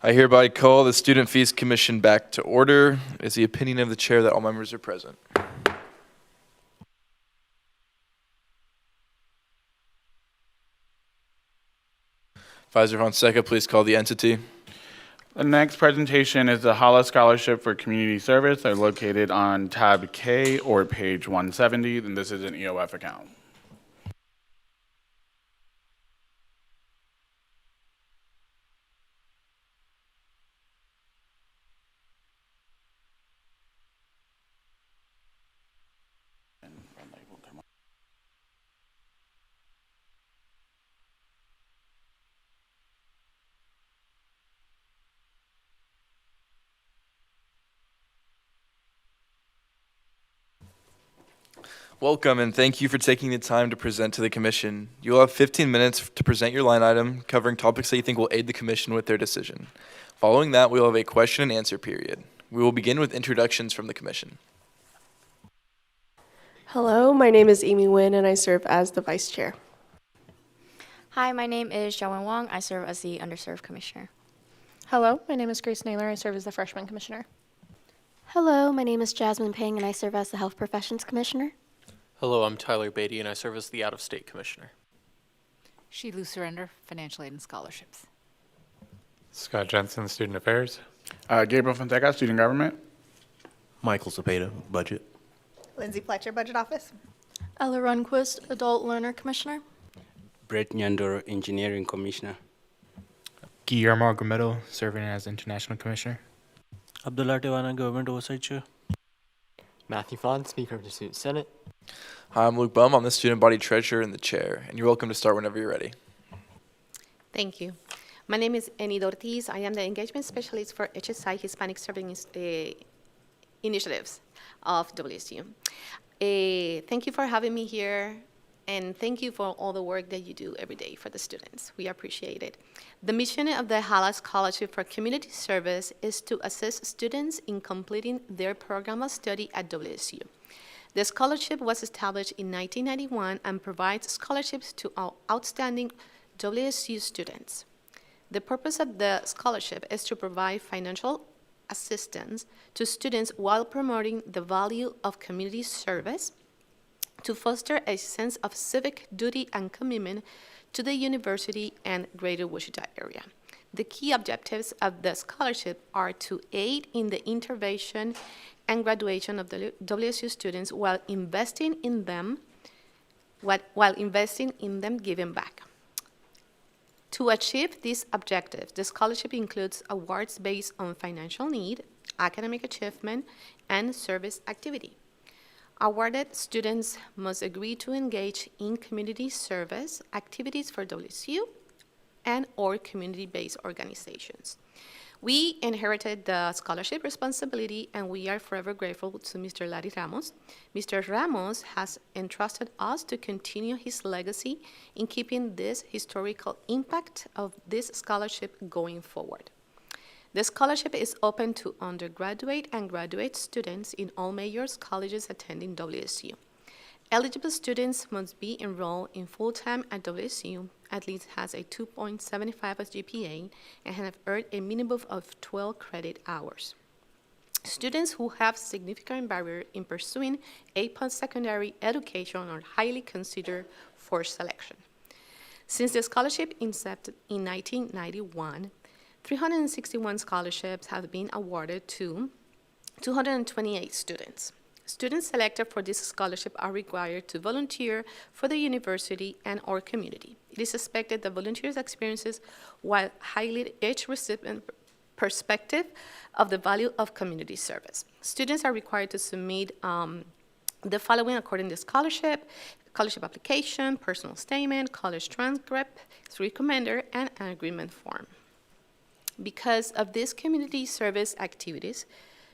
I hereby call the Student Fees Commission back to order. It is the opinion of the chair that all members are present. Advisor Fonseca, please call the entity. The next presentation is the HALA Scholarship for Community Service. They're located on tab K or page 170, and this is an EOF account. Welcome and thank you for taking the time to present to the Commission. You'll have 15 minutes to present your line item covering topics that you think will aid the Commission with their decision. Following that, we will have a question and answer period. We will begin with introductions from the Commission. Hello, my name is Amy Nguyen and I serve as the Vice Chair. Hi, my name is Joanne Wong. I serve as the Underserved Commissioner. Hello, my name is Grace Naylor. I serve as the Freshman Commissioner. Hello, my name is Jasmine Pang and I serve as the Health Professions Commissioner. Hello, I'm Tyler Beatty and I serve as the Out-of-State Commissioner. Shilu Surrender, Financial Aid and Scholarships. Scott Jensen, Student Affairs. Gabriel Fonseca, Student Government. Michael Cepeda, Budget. Lindsay Fletcher, Budget Office. Ella Runquist, Adult Learner Commissioner. Brett Nyandoro, Engineering Commissioner. Guillermo Gomedo, serving as International Commissioner. Abdullah Tewana, Government Oversight Chair. Matthew Fon, Speaker of the Student Senate. Hi, I'm Luke Bum. I'm the Student Body Treasurer and the Chair, and you're welcome to start whenever you're ready. Thank you. My name is Enid Ortiz. I am the Engagement Specialist for HSI Hispanic Serving Initiatives of WSU. Thank you for having me here, and thank you for all the work that you do every day for the students. We appreciate it. The mission of the HALA Scholarship for Community Service is to assist students in completing their program of study at WSU. The scholarship was established in 1991 and provides scholarships to all outstanding WSU students. The purpose of the scholarship is to provide financial assistance to students while promoting the value of community service, to foster a sense of civic duty and commitment to the university and greater Wichita area. The key objectives of the scholarship are to aid in the intervention and graduation of the WSU students while investing in them giving back. To achieve these objectives, the scholarship includes awards based on financial need, academic achievement, and service activity. Awarded students must agree to engage in community service activities for WSU and or community-based organizations. We inherited the scholarship responsibility and we are forever grateful to Mr. Larry Ramos. Mr. Ramos has entrusted us to continue his legacy in keeping this historical impact of this scholarship going forward. The scholarship is open to undergraduate and graduate students in all major colleges attending WSU. Eligible students must be enrolled in full-time at WSU, at least has a 2.75 as GPA, and have earned a minimum of 12 credit hours. Students who have significant barrier in pursuing a post-secondary education are highly considered for selection. Since the scholarship incepted in 1991, 361 scholarships have been awarded to 228 students. Students selected for this scholarship are required to volunteer for the university and our community. It is expected that volunteers' experiences will highlight each recipient perspective of the value of community service. Students are required to submit the following according to the scholarship application, personal statement, college transcript, recommender, and an agreement form. Because of these community service activities,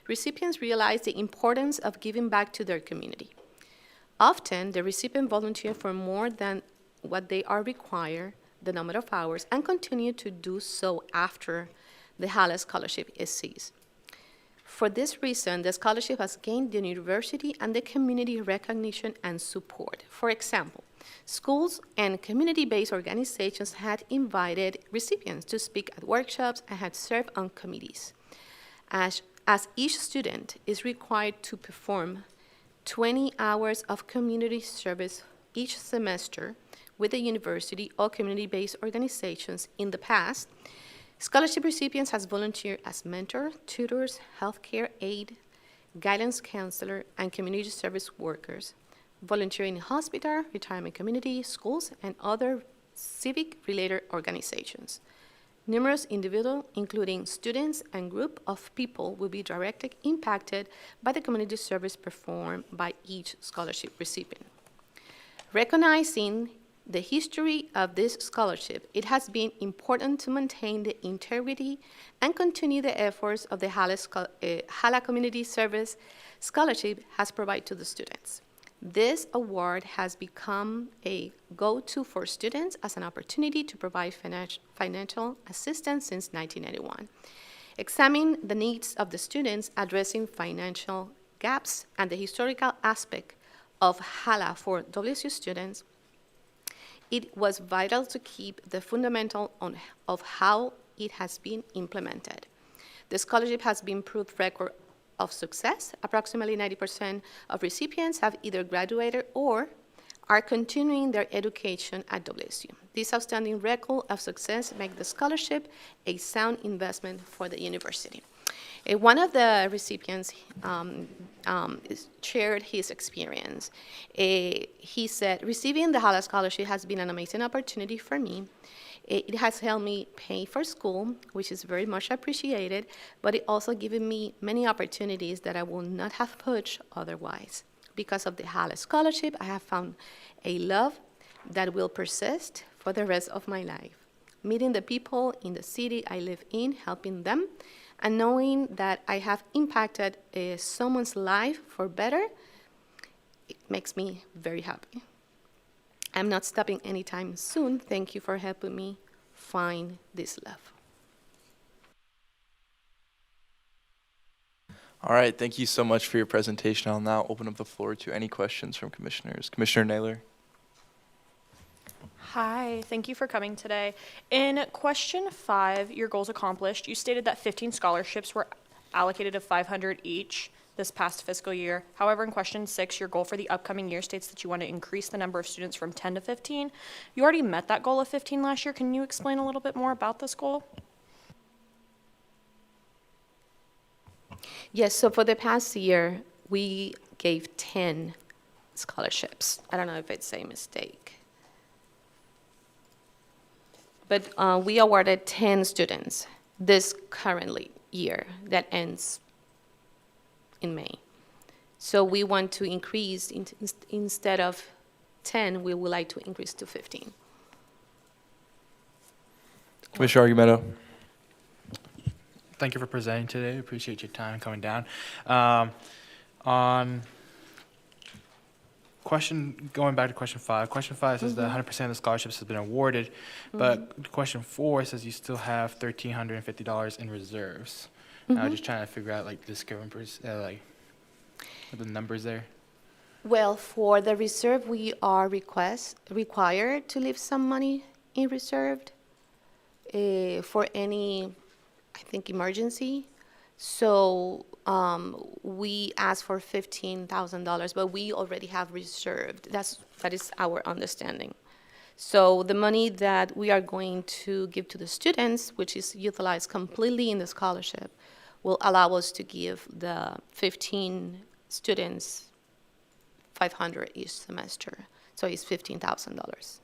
recipients realize the importance of giving back to their community. Often, the recipient volunteer for more than what they are required, the number of hours, and continue to do so after the HALA scholarship is seized. For this reason, the scholarship has gained the university and the community recognition and support. For example, Schools and community-based organizations had invited recipients to speak at workshops and had served on committees. As each student is required to perform 20 hours of community service each semester with the university or community-based organizations in the past, scholarship recipients has volunteered as mentor, tutors, healthcare aide, guidance counselor, and community service workers, volunteering in hospital, retirement community, schools, and other civic-related organizations. Numerous individuals, including students and group of people, will be directly impacted by the community service performed by each scholarship recipient. Recognizing the history of this scholarship, it has been important to maintain the integrity and continue the efforts of the HALA Community Service Scholarship has provided to the students. This award has become a go-to for students as an opportunity to provide financial assistance since 1991. Examine the needs of the students, addressing financial gaps and the historical aspect of HALA for WSU students. It was vital to keep the fundamental of how it has been implemented. The scholarship has been proved record of success. Approximately 90% of recipients have either graduated or are continuing their education at WSU. This outstanding record of success makes the scholarship a sound investment for the university. One of the recipients shared his experience. He said, receiving the HALA scholarship has been an amazing opportunity for me. It has helped me pay for school, which is very much appreciated, but it also given me many opportunities that I would not have pushed otherwise. Because of the HALA scholarship, I have found a love that will persist for the rest of my life. Meeting the people in the city I live in, helping them, and knowing that I have impacted someone's life for better, it makes me very happy. I'm not stopping anytime soon. Thank you for helping me find this love. All right, thank you so much for your presentation. I'll now open up the floor to any questions from commissioners. Commissioner Naylor. Hi, thank you for coming today. In question 5, your goals accomplished, you stated that 15 scholarships were allocated of $500 each this past fiscal year. However, in question 6, your goal for the upcoming year states that you want to increase the number of students from 10 to 15. You already met that goal of 15 last year. Can you explain a little bit more about this goal? Yes, so for the past year, we gave 10 scholarships. I don't know if it's a mistake. But we awarded 10 students this currently year that ends in May. So we want to increase, instead of 10, we would like to increase to 15. Commissioner Argumedo. Thank you for presenting today. Appreciate your time coming down. On going back to question 5. Question 5 says that 100% of the scholarships has been awarded, but question 4 says you still have $1,350 in reserves. I was just trying to figure out like discrepancies, like the numbers there. Well, for the reserve, we are required to leave some money in reserve for any, I think, emergency. So we asked for $15,000, but we already have reserved. That is our understanding. So the money that we are going to give to the students, which is utilized completely in the scholarship, will allow us to give the 15 students $500 each semester. So it's $15,000.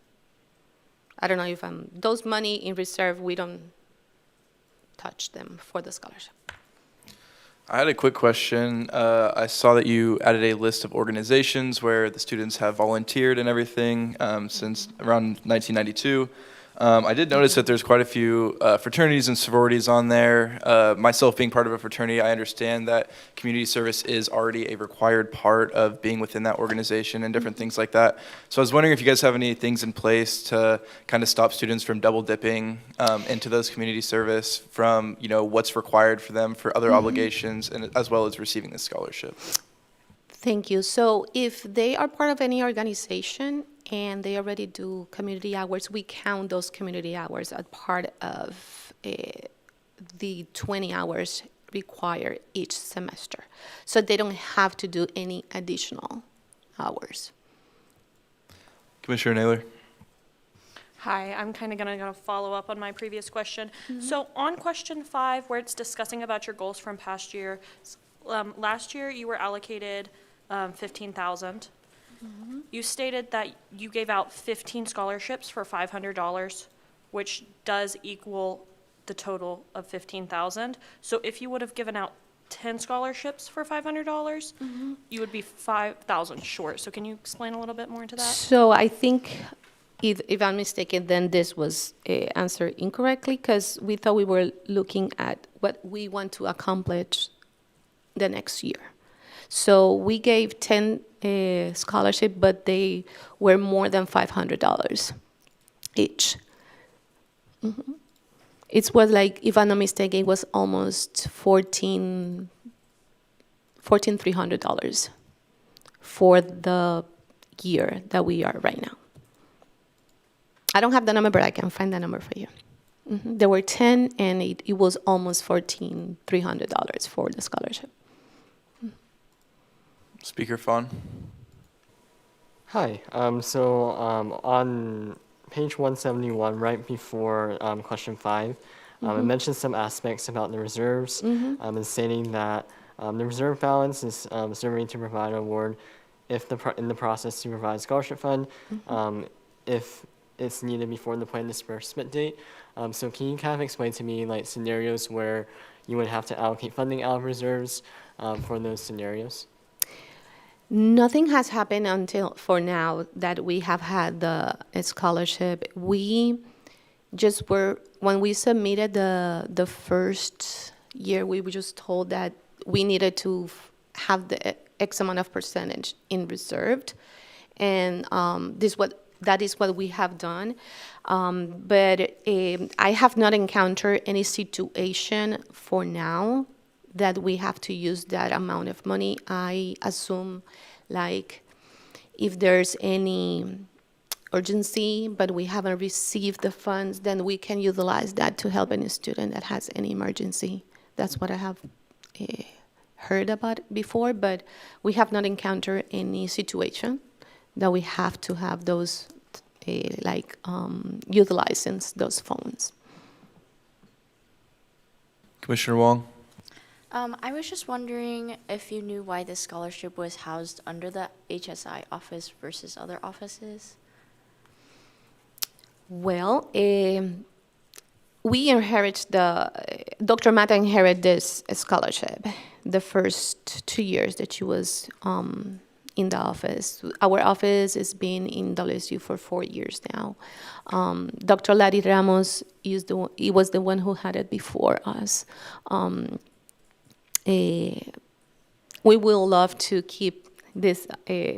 I don't know if those money in reserve, we don't touch them for the scholarship. I had a quick question. I saw that you added a list of organizations where the students have volunteered and everything since around 1992. I did notice that there's quite a few fraternities and sororities on there. Myself being part of a fraternity, I understand that community service is already a required part of being within that organization and different things like that. So I was wondering if you guys have any things in place to kind of stop students from double dipping into those community service from, you know, what's required for them for other obligations, and as well as receiving the scholarship. Thank you. So if they are part of any organization and they already do community hours. We count those community hours as part of the 20 hours required each semester. So they don't have to do any additional hours. Commissioner Naylor. Hi, I'm kind of going to follow up on my previous question. So on question 5, where it's discussing about your goals from past year, last year you were allocated $15,000. You stated that you gave out 15 scholarships for $500, which does equal the total of 15,000. So if you would have given out 10 scholarships for $500, you would be 5,000 short. So can you explain a little bit more into that? So I think, if I'm mistaken, then this was answered incorrectly, because we thought we were looking at what we want to accomplish the next year. So we gave 10 scholarships, but they were more than $500 each. It was like, if I'm not mistaken, it was almost $1,300 for the year that we are right now. I don't have the number, but I can find the number for you. There were 10, and it was almost $1,300 for the scholarship. Speaker Fawn. Hi. On page 171, right before question 5, it mentions some aspects about the reserves, and stating that the reserve balance is serving to provide an award if in the process to provide scholarship fund, if it's needed before the planned disbursement date. So can you kind of explain to me like scenarios where you would have to allocate funding out of reserves for those scenarios? Nothing has happened until for now that we have had the scholarship. We just were, when we submitted the first year, we were just told that we needed to have the X amount of percentage in reserved, and that is what we have done. But I have not encountered any situation for now that we have to use that amount of money. I assume, like, if there's any urgency, but we haven't received the funds, then we can utilize that to help any student that has any emergency. That's what I have heard about before, but we have not encountered any situation that we have to have those, utilizing those funds. Commissioner Wong. I was just wondering if you knew why this scholarship was housed under the HSI office versus other offices? Well, we Dr. Mata inherited this scholarship the first 2 years that she was in the office. Our office has been in WSU for 4 years now. Dr. Larry Ramos he was the one who had it before us. We will love to keep this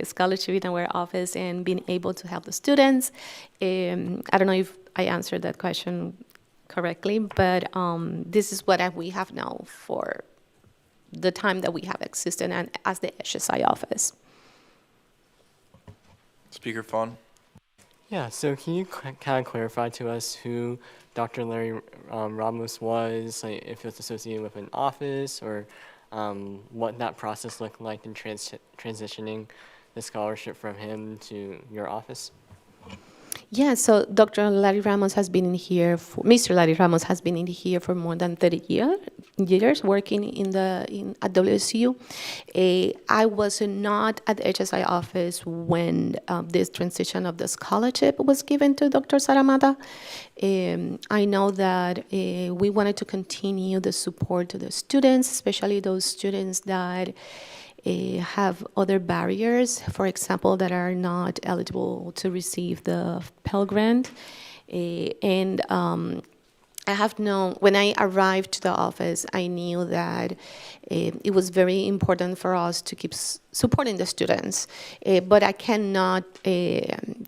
scholarship in our office and being able to help the students. I don't know if I answered that question correctly, but this is what we have now for the time that we have existed and as the HSI office. Speaker Fawn. Yeah, so can you kind of clarify to us who Dr. Larry Ramos was, like if it was associated with an office, or what that process looked like in transitioning the scholarship from him to your office? Yeah, so Dr. Larry Ramos has been in here, Mr. Larry Ramos has been in here for more than 30 years working at WSU. I was not at the HSI office when this transition of the scholarship was given to Dr. Saramata. I know that we wanted to continue the support to the students, especially those students that have other barriers, for example, that are not eligible to receive the Pell Grant. And I have known, when I arrived to the office, I knew that it was very important for us to keep supporting the students. But I cannot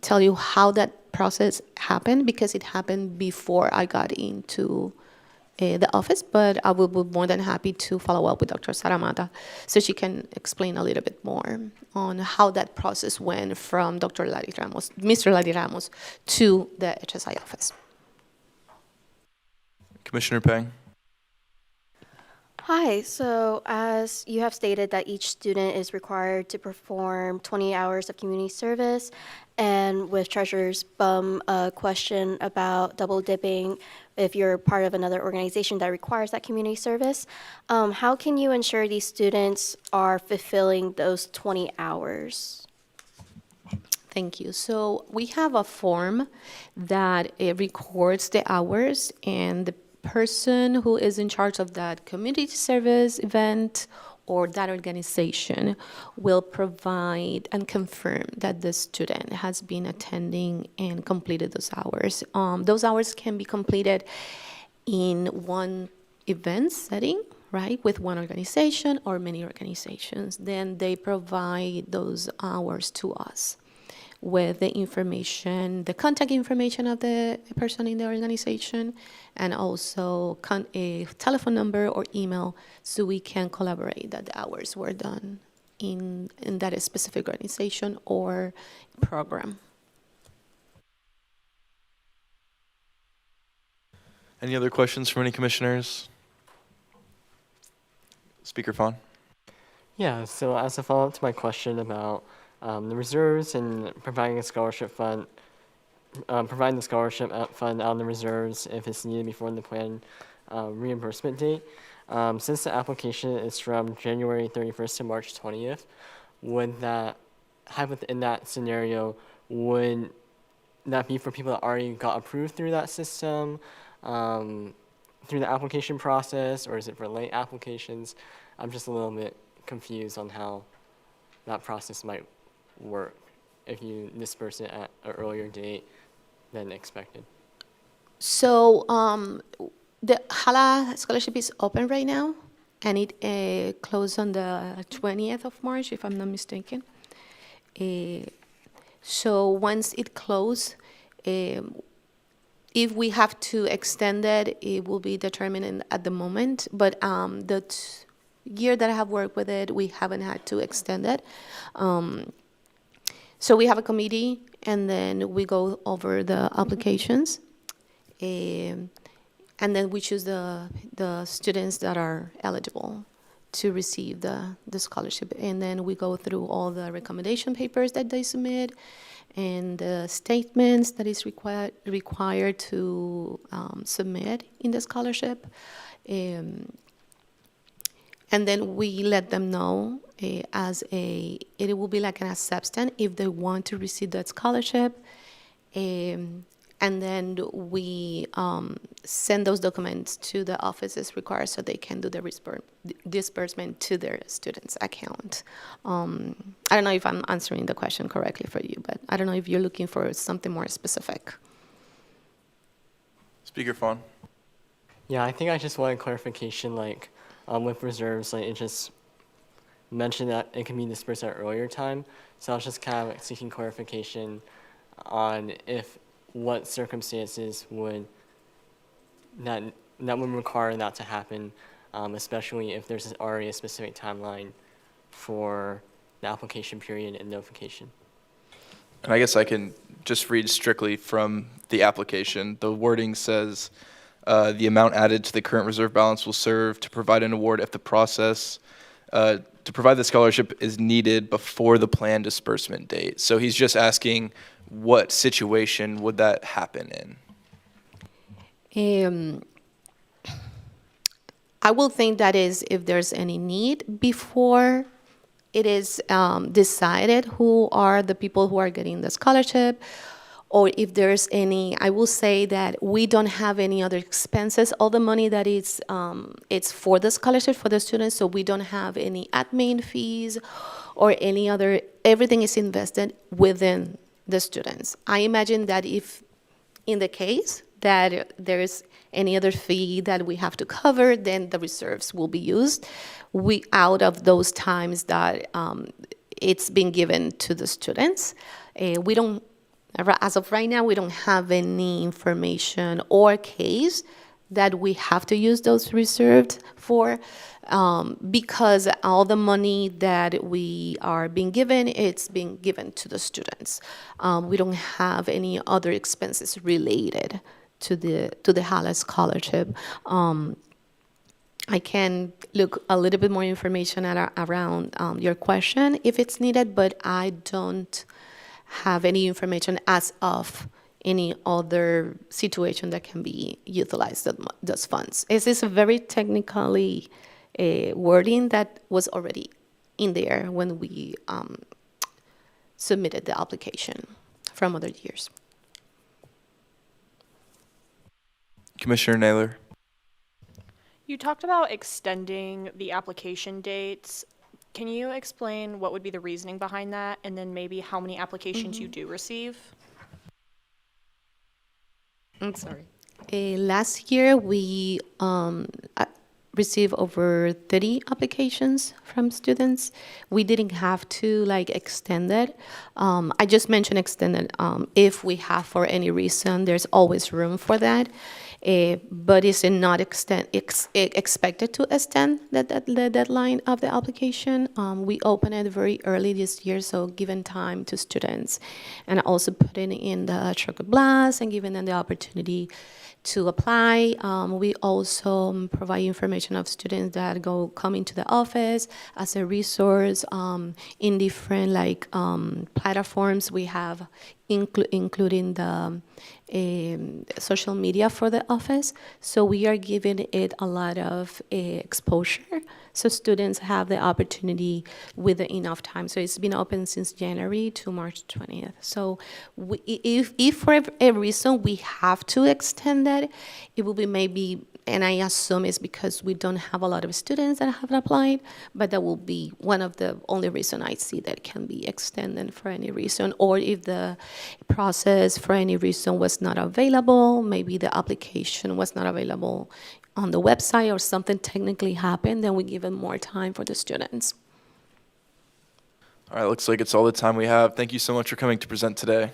tell you how that process happened, because it happened before I got into the office, but I will be more than happy to follow up with Dr. Saramata so she can explain a little bit more on how that process went from Mr. Larry Ramos, to the HSI office. Commissioner Pang. Hi, so as you have stated that each student is required to perform 20 hours of community service, and with Treasurer's bum a question about double dipping if you're part of another organization that requires that community service, how can you ensure these students are fulfilling those 20 hours? Thank you. So we have a form that records the hours, and the person who is in charge of that community service event or that organization will provide and confirm that the student has been attending and completed those hours. Those hours can be completed in one event setting, right, with one organization or many organizations. Then they provide those hours to us with the information, the contact information of the person in the organization, and also a telephone number or email, so we can collaborate that the hours were done in that specific organization or program. Any other questions from any commissioners? Speaker Fawn. Yeah, so as a follow-up to my question about the reserves and providing a scholarship fund, providing the scholarship fund out of the reserves if it's needed before the planned reimbursement date. Since the application is from January 31st to March 20th, would that in that scenario, would that be for people that already got approved through that system, through the application process, or is it for late applications? I'm just a little bit confused on how that process might work if you disperse it at an earlier date than expected. So the HALA scholarship is open right now, and it closed on the 20th of March, if I'm not mistaken. So once it closes, if we have to extend it, it will be determined at the moment. But the year that I have worked with it, we haven't had to extend it. So we have a committee, and then we go over the applications, and then we choose the students that are eligible to receive the scholarship. And then we go through all the recommendation papers that they submit and the statements that is required to submit in the scholarship. And then we let them know it will be like an acceptance if they want to receive that scholarship. And then we send those documents to the offices required so they can do the disbursement to their students' account. I don't know if I'm answering the question correctly for you, but I don't know if you're looking for something more specific. Speaker Fawn. Yeah, I think I just wanted clarification, with reserves, it just mentioned that it can be dispersed at an earlier time. So I was just kind of seeking clarification on what circumstances would that would require that to happen, especially if there's already a specific timeline for the application period and notification. And I guess I can just read strictly from the application. The wording says, the amount added to the current reserve balance will serve to provide an award if the process to provide the scholarship is needed before the planned disbursement date. So he's just asking, what situation would that happen in? I will think that is if there's any need before it is decided who are the people who are getting the scholarship, or if there's any. I will say that we don't have any other expenses. All the money that is it's for the scholarship for the students, so we don't have any admin fees or any other. Everything is invested within the students. I imagine that if in the case that there's any other fee that we have to cover, then the reserves will be used. We out of those times that it's been given to the students. We don't, as of right now, we don't have any information or case that we have to use those reserved for, because all the money that we are being given, it's being given to the students. We don't have any other expenses related to the HALA scholarship. I can look a little bit more information around your question if it's needed, but I don't have any information as of any other situation that can be utilized those funds. This is a very technically wording that was already in there when we submitted the application from other years. Commissioner Naylor. You talked about extending the application dates. Can you explain what would be the reasoning behind that, and then maybe how many applications you do receive? I'm sorry. Last year, we received over 30 applications from students. We didn't have to extend it. I just mentioned extend it. If we have for any reason, there's always room for that. But it's not expected to extend the deadline of the application. We opened it very early this year, so giving time to students, and also putting in the Sugar Blast and giving them the opportunity to apply. We also provide information of students that come into the office as a resource in different platforms we have, including the social media for the office. So we are giving it a lot of exposure, so students have the opportunity with enough time. So it's been open since January to March 20th. So if for a reason we have to extend that, it will be maybe, and I assume it's because we don't have a lot of students that have applied, but that will be one of the only reason I see that can be extended for any reason. Or if the process for any reason was not available, maybe the application was not available on the website or something technically happened, then we give them more time for the students. All right, looks like it's all the time we have. Thank you so much for coming to present today.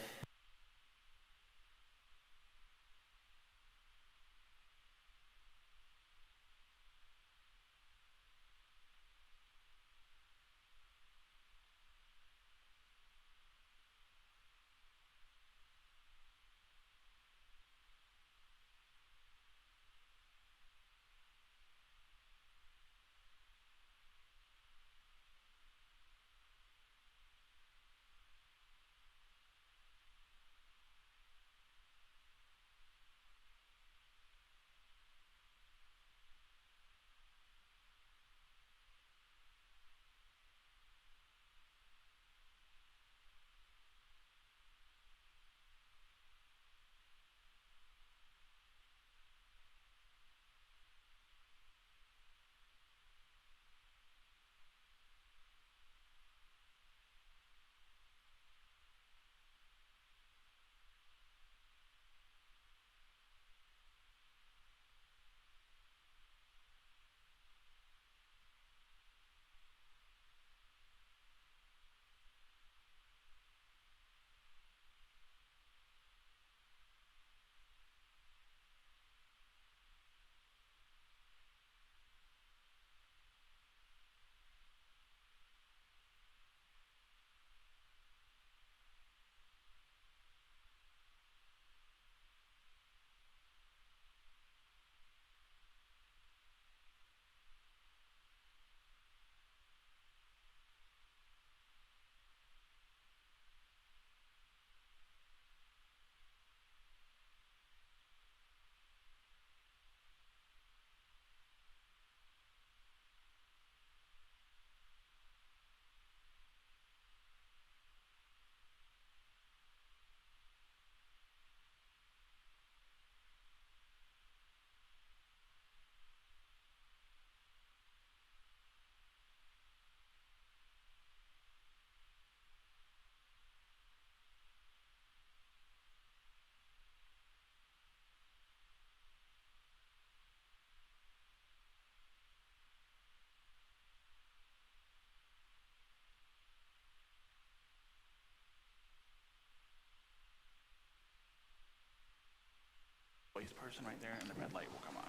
person right there, and the red light will come on.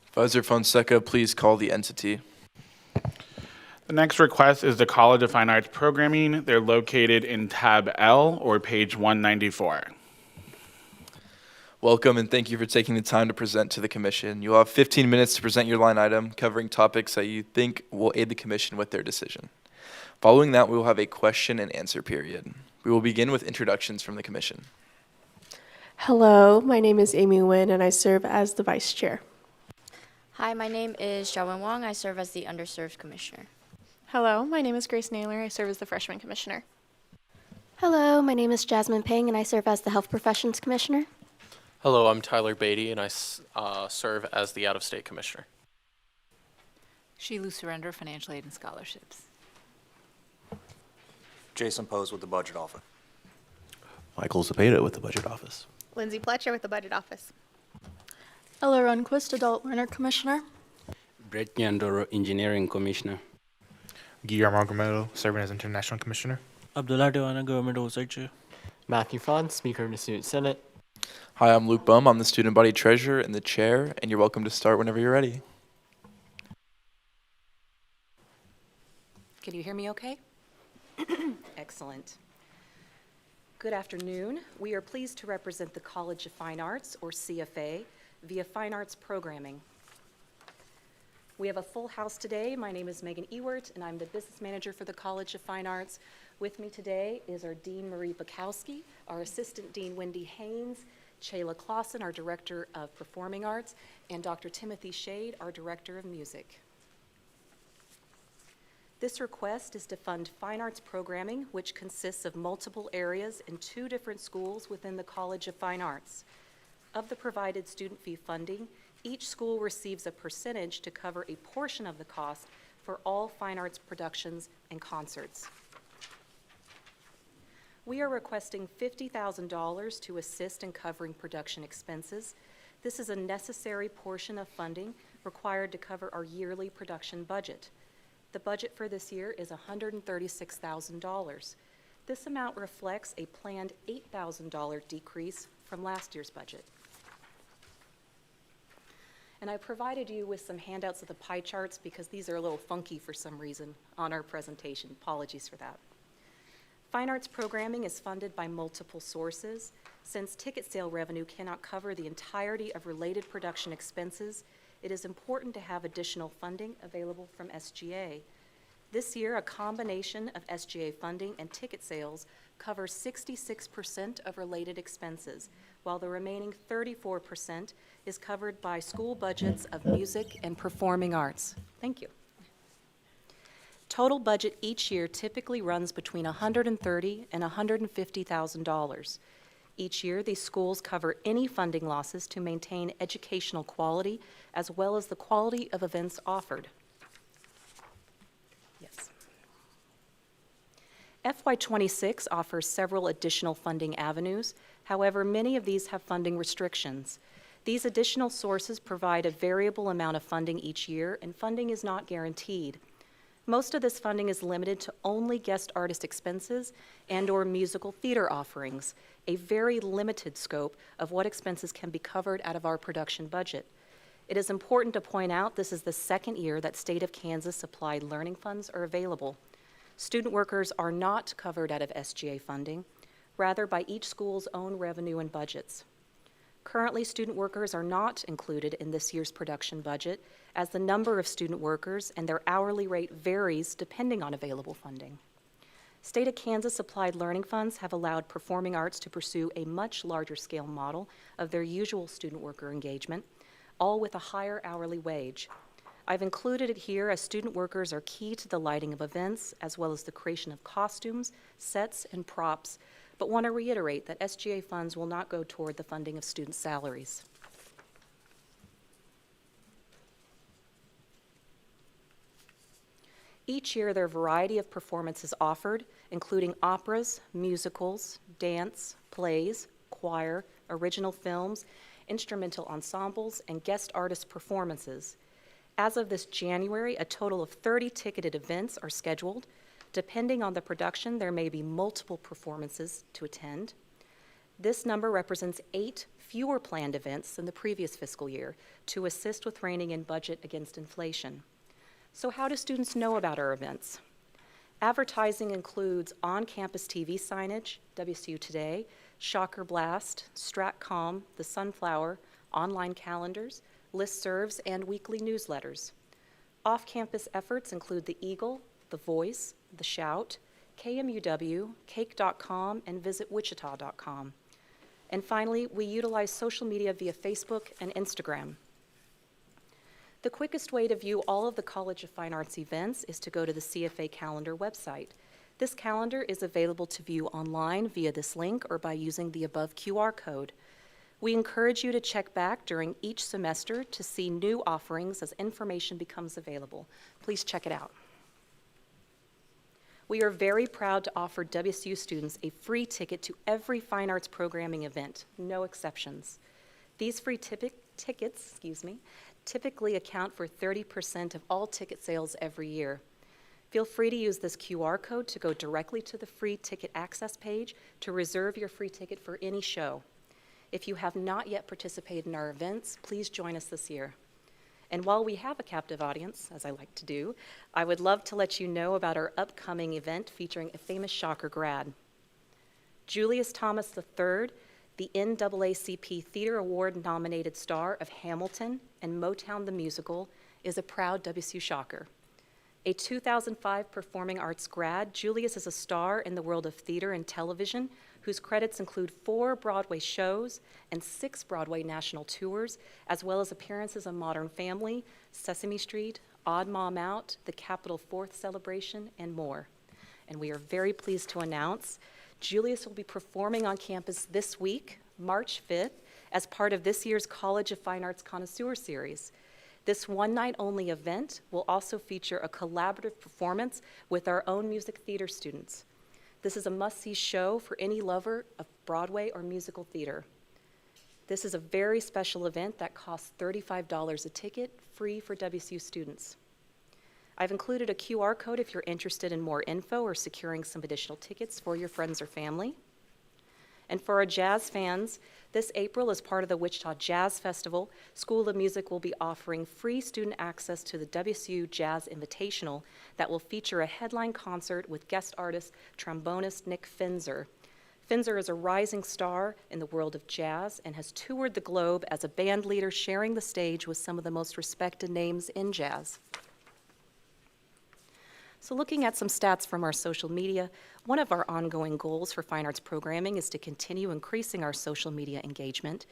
Advisor Fonseca, please call the entity. The next request is the College of Fine Arts Programming. They're located in tab L or page 194. Welcome and thank you for taking the time to present to the commission. You'll have 15 minutes to present your line item covering topics that you think will aid the commission with their decision. Following that, we will have a question and answer period. We will begin with introductions from the commission. Hello, my name is Amy Nguyen and I serve as the vice chair. Hi, my name is Xiaowen Wang. I serve as the underserved commissioner. Hello, my name is Grace Naylor. I serve as the freshman commissioner. Hello, my name is Jasmine Ping, and I serve as the Health Professions Commissioner. Hello, I'm Tyler Beatty, and I serve as the out-of-state commissioner. She Surrender, Financial Aid and Scholarships. Jason Pose with the Budget Office. Michael Zepeda with the Budget Office. Lindsay Pletcher with the Budget Office. Ella Runquist, Adult Learner Commissioner. Brett Nyandoro, Engineering Commissioner. Guillermo Gomelo, serving as International Commissioner. Abdullah Dewana, Government Oversight Chair. Matthew Fon, Speaker of the Student Senate. Hi, I'm Luke Bum. I'm the student body treasurer and the chair, and you're welcome to start whenever you're ready. Can you hear me okay? Excellent. Good afternoon. We are pleased to represent the College of Fine Arts, or CFA, via Fine Arts Programming. We have a full house today. My name is Megan Ewert, and I'm the business manager for the College of Fine Arts. With me today is our Dean Marie Bukowski, our Assistant Dean Wendy Haynes, Chayla Clausen, our Director of Performing Arts, and Dr. Timothy Shade, our Director of Music. This request is to fund fine arts programming, which consists of multiple areas in 2 different schools within the College of Fine Arts. Of the provided student fee funding, each school receives a percentage to cover a portion of the cost for all fine arts productions and concerts. We are requesting $50,000 to assist in covering production expenses. This is a necessary portion of funding required to cover our yearly production budget. The budget for this year is $136,000. This amount reflects a planned $8,000 decrease from last year's budget. And I provided you with some handouts of the pie charts because these are a little funky for some reason on our presentation. Apologies for that. Fine arts programming is funded by multiple sources. Since ticket sale revenue cannot cover the entirety of related production expenses, it is important to have additional funding available from SGA. This year, a combination of SGA funding and ticket sales covers 66% of related expenses, while the remaining 34% is covered by school budgets of music and performing arts. Thank you. Total budget each year typically runs between $130,000 and $150,000. Each year, these schools cover any funding losses to maintain educational quality as well as the quality of events offered. Yes. FY26 offers several additional funding avenues. However, many of these have funding restrictions. These additional sources provide a variable amount of funding each year, and funding is not guaranteed. Most of this funding is limited to only guest artist expenses and/or musical theater offerings, a very limited scope of what expenses can be covered out of our production budget. It is important to point out this is the second year that State of Kansas Applied Learning Funds are available. Student workers are not covered out of SGA funding, rather by each school's own revenue and budgets. Currently, student workers are not included in this year's production budget, as the number of student workers and their hourly rate varies depending on available funding. State of Kansas Applied Learning Funds have allowed performing arts to pursue a much larger scale model of their usual student worker engagement, all with a higher hourly wage. I've included it here as student workers are key to the lighting of events, as well as the creation of costumes, sets, and props, but want to reiterate that SGA funds will not go toward the funding of student salaries. Each year, there are a variety of performances offered, including operas, musicals, dance, plays, choir, original films, instrumental ensembles, and guest artist performances. As of this January, a total of 30 ticketed events are scheduled. Depending on the production, there may be multiple performances to attend. This number represents 8 fewer planned events than the previous fiscal year to assist with reining in budget against inflation. So how do students know about our events? Advertising includes on-campus TV signage, WSU Today, Shocker Blast, Stratcom, The Sunflower, online calendars, listservs, and weekly newsletters. Off-campus efforts include the Eagle, The Voice, The Shout, KMUW, Cake.com, and VisitWichita.com. And finally, we utilize social media via Facebook and Instagram. The quickest way to view all of the College of Fine Arts events is to go to the CFA calendar website. This calendar is available to view online via this link or by using the above QR code. We encourage you to check back during each semester to see new offerings as information becomes available. Please check it out. We are very proud to offer WSU students a free ticket to every fine arts programming event, no exceptions. These free tickets typically account for 30% of all ticket sales every year. Feel free to use this QR code to go directly to the free ticket access page to reserve your free ticket for any show. If you have not yet participated in our events, please join us this year. And while we have a captive audience, as I like to do, I would love to let you know about our upcoming event featuring a famous Shocker grad. Julius Thomas III, the NAACP Theater Award-nominated star of Hamilton and Motown the Musical, is a proud WSU Shocker. A 2005 Performing Arts grad, Julius is a star in the world of theater and television, whose credits include 4 Broadway shows and 6 Broadway national tours, as well as appearances on Modern Family, Sesame Street, Odd Mom Out, the Capitol 4th Celebration, and more. And we are very pleased to announce Julius will be performing on campus this week, March 5th, as part of this year's College of Fine Arts Connoisseur Series. This one-night-only event will also feature a collaborative performance with our own music theater students. This is a must-see show for any lover of Broadway or musical theater. This is a very special event that costs $35 a ticket, free for WSU students. I've included a QR code if you're interested in more info or securing some additional tickets for your friends or family. And for our jazz fans, this April, as part of the Wichita Jazz Festival, School of Music will be offering free student access to the WSU Jazz Invitational that will feature a headline concert with guest artist, trombonist Nick Finzer. Finzer is a rising star in the world of jazz and has toured the globe as a band leader, sharing the stage with some of the most respected names in jazz. So looking at some stats from our social media, one of our ongoing goals for fine arts programming is to continue increasing our social media engagement.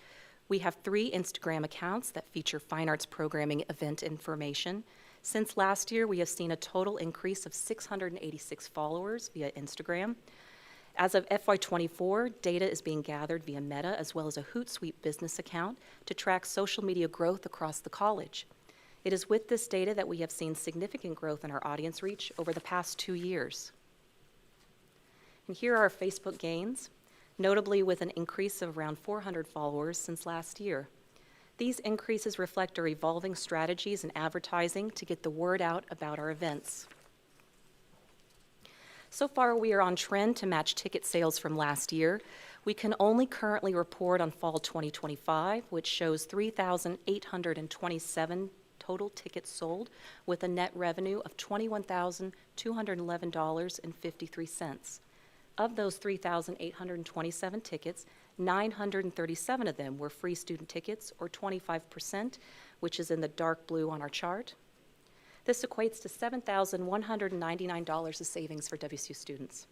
We have 3 Instagram accounts that feature fine arts programming event information. Since last year, we have seen a total increase of 686 followers via Instagram. As of FY24, data is being gathered via Meta as well as a Hootsuite business account to track social media growth across the college. It is with this data that we have seen significant growth in our audience reach over the past 2 years. And here are our Facebook gains, notably with an increase of around 400 followers since last year. These increases reflect our evolving strategies in advertising to get the word out about our events. So far, we are on trend to match ticket sales from last year. We can only currently report on fall 2025, which shows 3,827 total tickets sold with a net revenue of $21,211.53. Of those 3,827 tickets, 937 of them were free student tickets, or 25%, which is in the dark blue on our chart. This equates to $7,199 of savings for WSU students.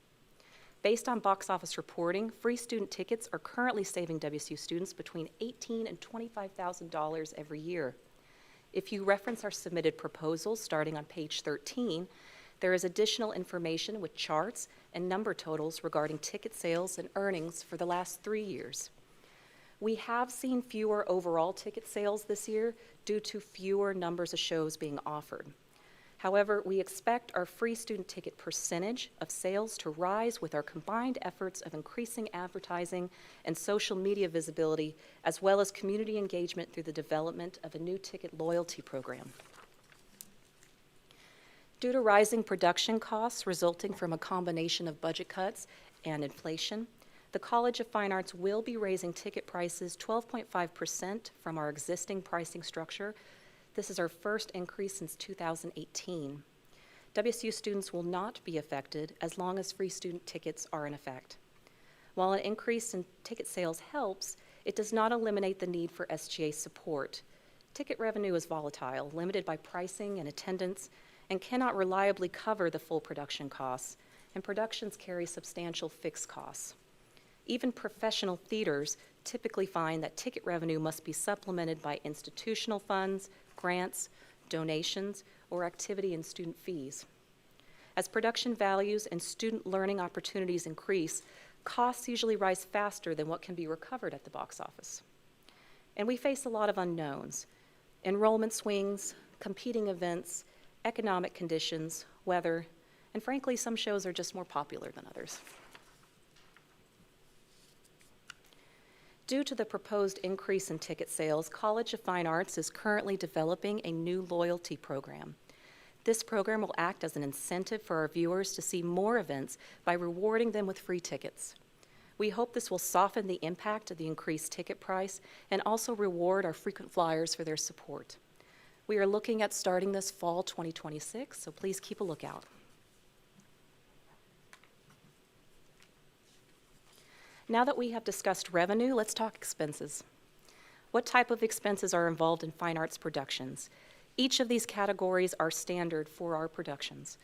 Based on box office reporting, free student tickets are currently saving WSU students between $18,000 and $25,000 every year. If you reference our submitted proposals starting on page 13, there is additional information with charts and number totals regarding ticket sales and earnings for the last 3 years. We have seen fewer overall ticket sales this year due to fewer numbers of shows being offered. However, we expect our free student ticket percentage of sales to rise with our combined efforts of increasing advertising and social media visibility, as well as community engagement through the development of a new ticket loyalty program. Due to rising production costs resulting from a combination of budget cuts and inflation, The College of Fine Arts will be raising ticket prices 12.5% from our existing pricing structure. This is our first increase since 2018. WSU students will not be affected as long as free student tickets are in effect. While an increase in ticket sales helps, it does not eliminate the need for SGA support. Ticket revenue is volatile, limited by pricing and attendance, and cannot reliably cover the full production costs, and productions carry substantial fixed costs. Even professional theaters typically find that ticket revenue must be supplemented by institutional funds, grants, donations, or activity and student fees. As production values and student learning opportunities increase, costs usually rise faster than what can be recovered at the box office. And we face a lot of unknowns: enrollment swings, competing events, economic conditions, weather, and frankly, some shows are just more popular than others. Due to the proposed increase in ticket sales, College of Fine Arts is currently developing a new loyalty program. This program will act as an incentive for our viewers to see more events by rewarding them with free tickets. We hope this will soften the impact of the increased ticket price and also reward our frequent flyers for their support. We are looking at starting this fall 2026, so please keep a lookout. Now that we have discussed revenue, let's talk expenses. What type of expenses are involved in fine arts productions? Each of these categories are standard for our productions.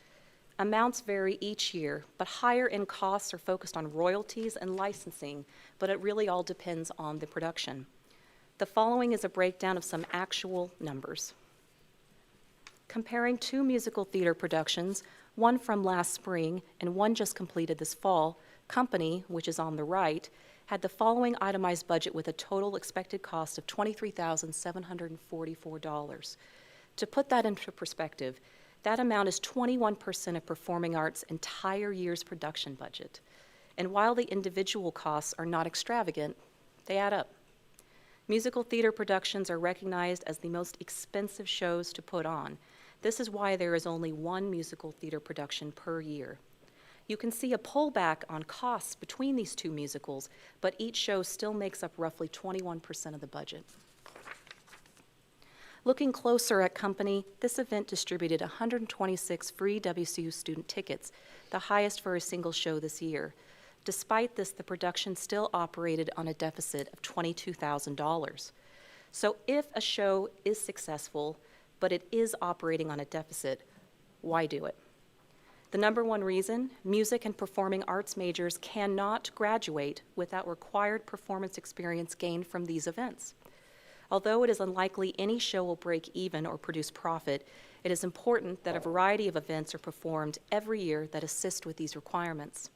Amounts vary each year, but higher-end costs are focused on royalties and licensing, but it really all depends on the production. The following is a breakdown of some actual numbers. Comparing two musical theater productions, one from last spring and one just completed this fall, Company, which is on the right, had the following itemized budget with a total expected cost of $23,744. To put that into perspective, that amount is 21% of Performing Arts' entire year's production budget. And while the individual costs are not extravagant, they add up. Musical theater productions are recognized as the most expensive shows to put on. This is why there is only one musical theater production per year. You can see a pullback on costs between these two musicals, but each show still makes up roughly 21% of the budget. Looking closer at Company, this event distributed 126 free WSU student tickets, the highest for a single show this year. Despite this, the production still operated on a deficit of $22,000. So if a show is successful, but it is operating on a deficit, why do it? The number one reason: music and performing arts majors cannot graduate without required performance experience gained from these events. Although it is unlikely any show will break even or produce profit, it is important that a variety of events are performed every year that assist with these requirements.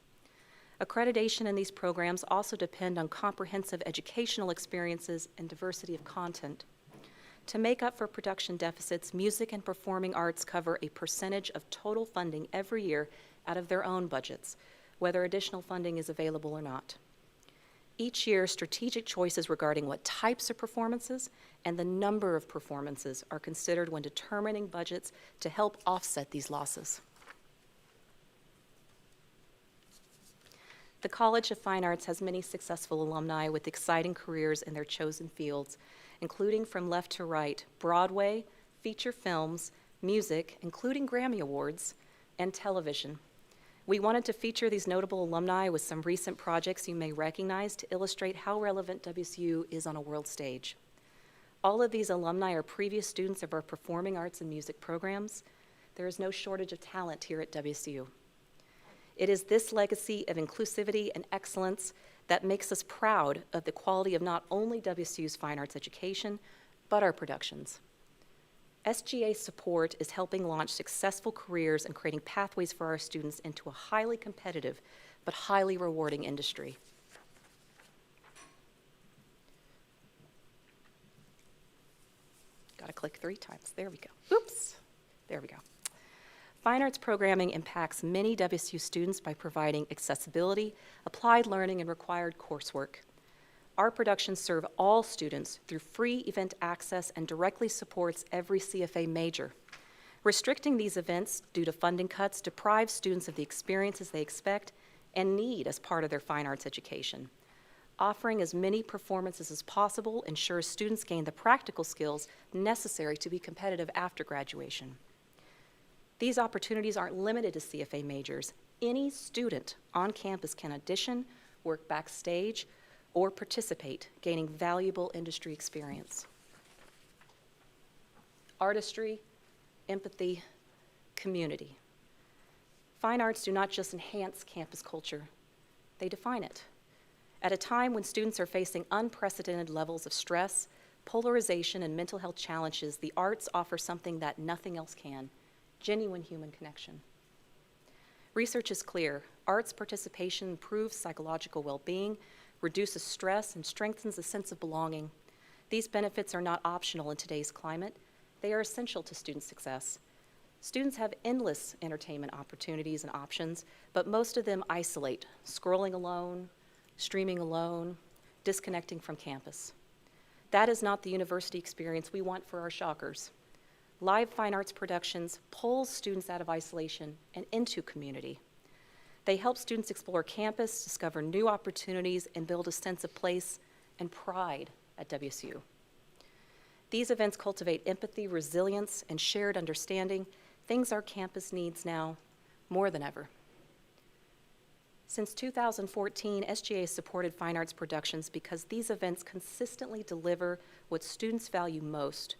Accreditation in these programs also depend on comprehensive educational experiences and diversity of content. To make up for production deficits, music and performing arts cover a percentage of total funding every year out of their own budgets, whether additional funding is available or not. Each year, strategic choices regarding what types of performances and the number of performances are considered when determining budgets to help offset these losses. The College of Fine Arts has many successful alumni with exciting careers in their chosen fields, including from left to right: Broadway, feature films, music, including Grammy Awards, and television. We wanted to feature these notable alumni with some recent projects you may recognize to illustrate how relevant WSU is on a world stage. All of these alumni are previous students of our performing arts and music programs. There is no shortage of talent here at WSU. It is this legacy of inclusivity and excellence that makes us proud of the quality of not only WSU's fine arts education, but our productions. SGA support is helping launch successful careers and creating pathways for our students into a highly competitive but highly rewarding industry. Got to click 3 times. There we go. Oops. There we go. Fine arts programming impacts many WSU students by providing accessibility, applied learning, and required coursework. Our productions serve all students through free event access and directly supports every CFA major. Restricting these events due to funding cuts deprives students of the experiences they expect and need as part of their fine arts education. Offering as many performances as possible ensures students gain the practical skills necessary to be competitive after graduation. These opportunities aren't limited to CFA majors. Any student on campus can audition, work backstage, or participate, gaining valuable industry experience. Artistry, empathy, community. Fine arts do not just enhance campus culture, they define it. At a time when students are facing unprecedented levels of stress, polarization, and mental health challenges, the arts offer something that nothing else can: genuine human connection. Research is clear. Arts participation improves psychological well-being, reduces stress, and strengthens a sense of belonging. These benefits are not optional in today's climate. They are essential to student success. Students have endless entertainment opportunities and options, but most of them isolate, scrolling alone, streaming alone, disconnecting from campus. That is not the university experience we want for our shockers. Live fine arts productions pull students out of isolation and into community. They help students explore campus, discover new opportunities, and build a sense of place and pride at WSU. These events cultivate empathy, resilience, and shared understanding, things our campus needs now more than ever. Since 2014, SGA has supported fine arts productions because these events consistently deliver what students value most: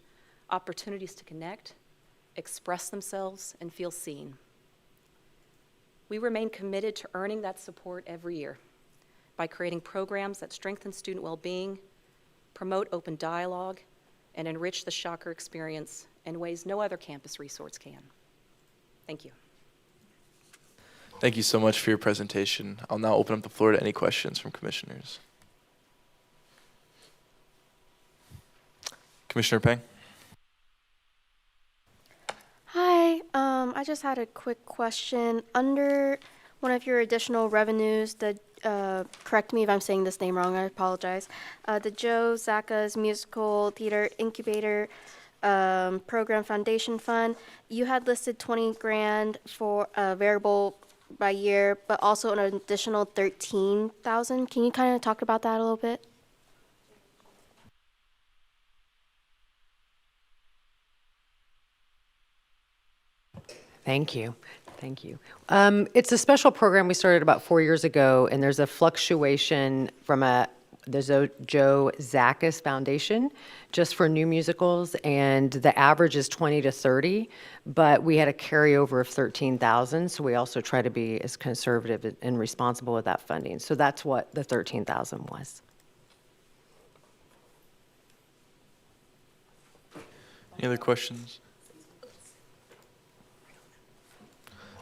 opportunities to connect, express themselves, and feel seen. We remain committed to earning that support every year by creating programs that strengthen student well-being, promote open dialogue, and enrich the Shocker experience in ways no other campus resource can. Thank you. Thank you so much for your presentation. I'll now open up the floor to any questions from commissioners. Commissioner Pang? Hi, I just had a quick question. Under one of your additional revenues, correct me if I'm saying this name wrong, I apologize. The Joe Zaka's Musical Theater Incubator Program Foundation Fund, you had listed 20 grand for variable by year, but also an additional 13,000. Can you kind of talk about that a little bit? Thank you. Thank you. It's a special program we started about 4 years ago, and there's a fluctuation from there's a Joe Zachis Foundation just for new musicals, and the average is 20 to 30, but we had a carryover of 13,000, so we also try to be as conservative and responsible with that funding. So that's what the 13,000 was. Any other questions?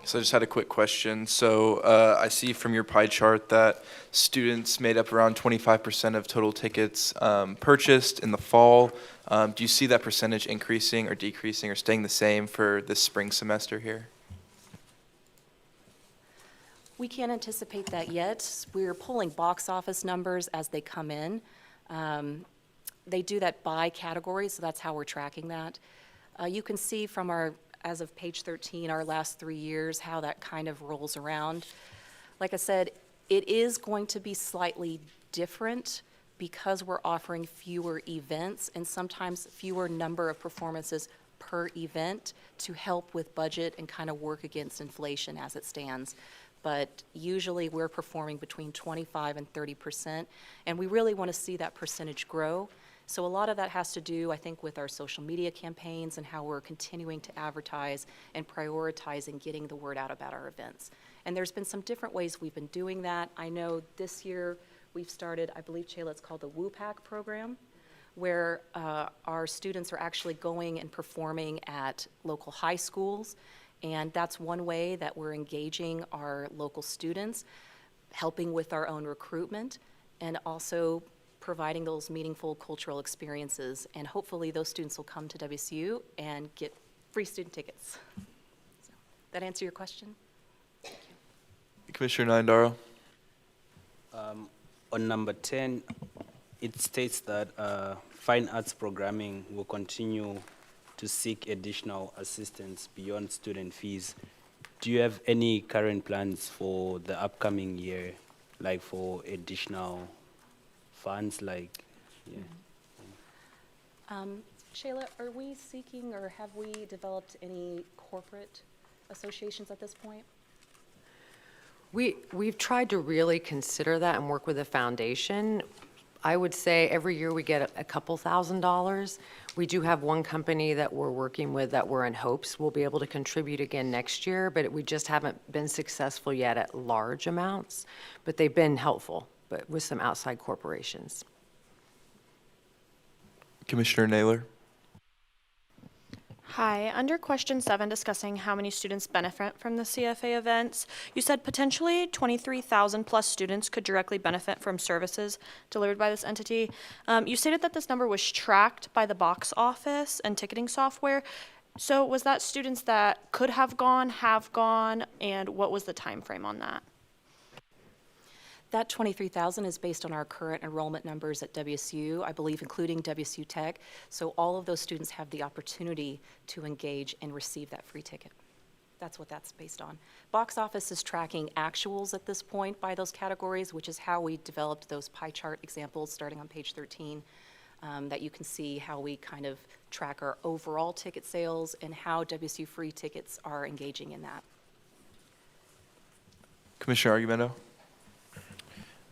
So I just had a quick question. So I see from your pie chart that students made up around 25% of total tickets purchased in the fall. Do you see that percentage increasing or decreasing or staying the same for this spring semester here? We can't anticipate that yet. We're pulling box office numbers as they come in. They do that by category, so that's how we're tracking that. You can see from as of page 13, our last 3 years, how that kind of rolls around. Like I said, it is going to be slightly different because we're offering fewer events and sometimes fewer number of performances per event to help with budget and kind of work against inflation as it stands. But usually we're performing between 25 and 30%, and we really want to see that percentage grow. So a lot of that has to do, I think, with our social media campaigns and how we're continuing to advertise and prioritizing getting the word out about our events. And there's been some different ways we've been doing that. I know this year we've started, I believe, Chayla, it's called the WUPAC program, where our students are actually going and performing at local high schools. And that's one way that we're engaging our local students, helping with our own recruitment, and also providing those meaningful cultural experiences. And hopefully those students will come to WSU and get free student tickets. So, that answer your question? Thank you. Commissioner Nyandaro? On number 10, it states that fine arts programming will continue to seek additional assistance beyond student fees Do you have any current plans for the upcoming year, like for additional funds, like, yeah? Shayla, are we seeking or have we developed any corporate associations at this point? We've tried to really consider that and work with the foundation. I would say every year we get a couple $1,000s. We do have one company that we're working with that we're in hopes will be able to contribute again next year, but we just haven't been successful yet at large amounts. But they've been helpful, but with some outside corporations. Commissioner Naylor. Hi, under question 7, discussing how many students benefit from the CFA events, you said potentially 23,000 plus students could directly benefit from services delivered by this entity. You stated that this number was tracked by the box office and ticketing software. So was that students that could have gone, and what was the time frame on that? That 23,000 is based on our current enrollment numbers at WSU, I believe including WSU Tech. So all of those students have the opportunity to engage and receive that free ticket. That's what that's based on. Box office is tracking actuals at this point by those categories, which is how we developed those pie chart examples starting on page 13, that you can see how we kind of track our overall ticket sales and how WSU free tickets are engaging in that. Commissioner Argumento.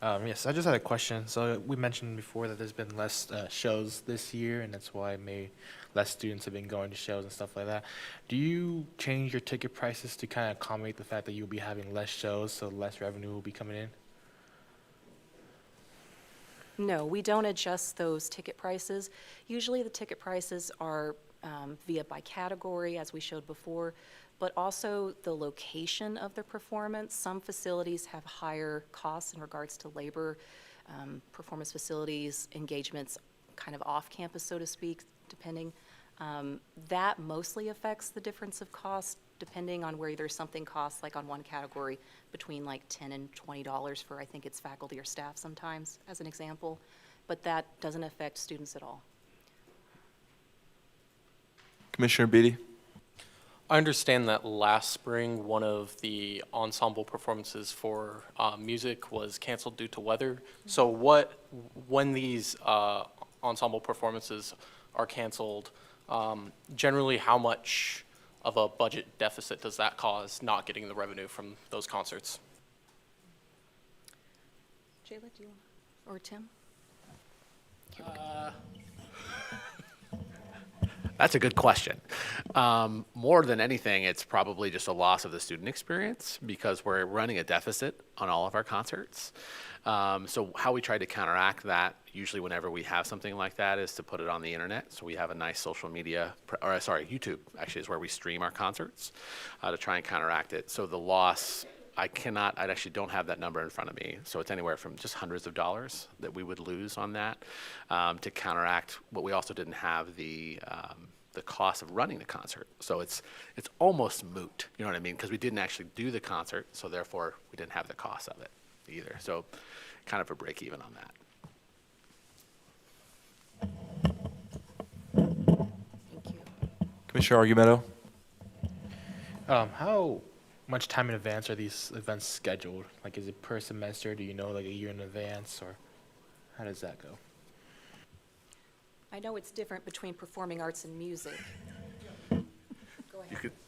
Yes, I just had a question. So we mentioned before that there's been less shows this year, and that's why less students have been going to shows and stuff like that. Do you change your ticket prices to kind of accommodate the fact that you'll be having less shows, so less revenue will be coming in? No, we don't adjust those ticket prices. Usually the ticket prices are via by category, as we showed before, but also the location of the performance. Some facilities have higher costs in regards to labor, performance facilities, engagements kind of off campus, so to speak, depending. That mostly affects the difference of cost, depending on where there's something costs, like on one category, between like $10 and $20 for, I think it's faculty or staff sometimes, as an example. But that doesn't affect students at all. Commissioner Beatty. I understand that last spring, one of the ensemble performances for music was canceled due to weather. So when these ensemble performances are canceled, generally how much of a budget deficit does that cause not getting the revenue from those concerts? Jayla, do you want, or Tim? That's a good question. More than anything, it's probably just a loss of the student experience because we're running a deficit on all of our concerts. So how we try to counteract that, usually whenever we have something like that, is to put it on the internet. So we have a nice social media, YouTube actually is where we stream our concerts to try and counteract it. So the loss, I actually don't have that number in front of me. So it's anywhere from just hundreds of dollars that we would lose on that to counteract what we also didn't have the cost of running the concert. So it's almost moot, you know what I mean? Because we didn't actually do the concert, so therefore we didn't have the cost of it either. So kind of a break even on that. Commissioner Argumento. How much time in advance are these events scheduled? Like, is it per semester? Do you know, like, a year in advance, or how does that go? I know it's different between performing arts and music.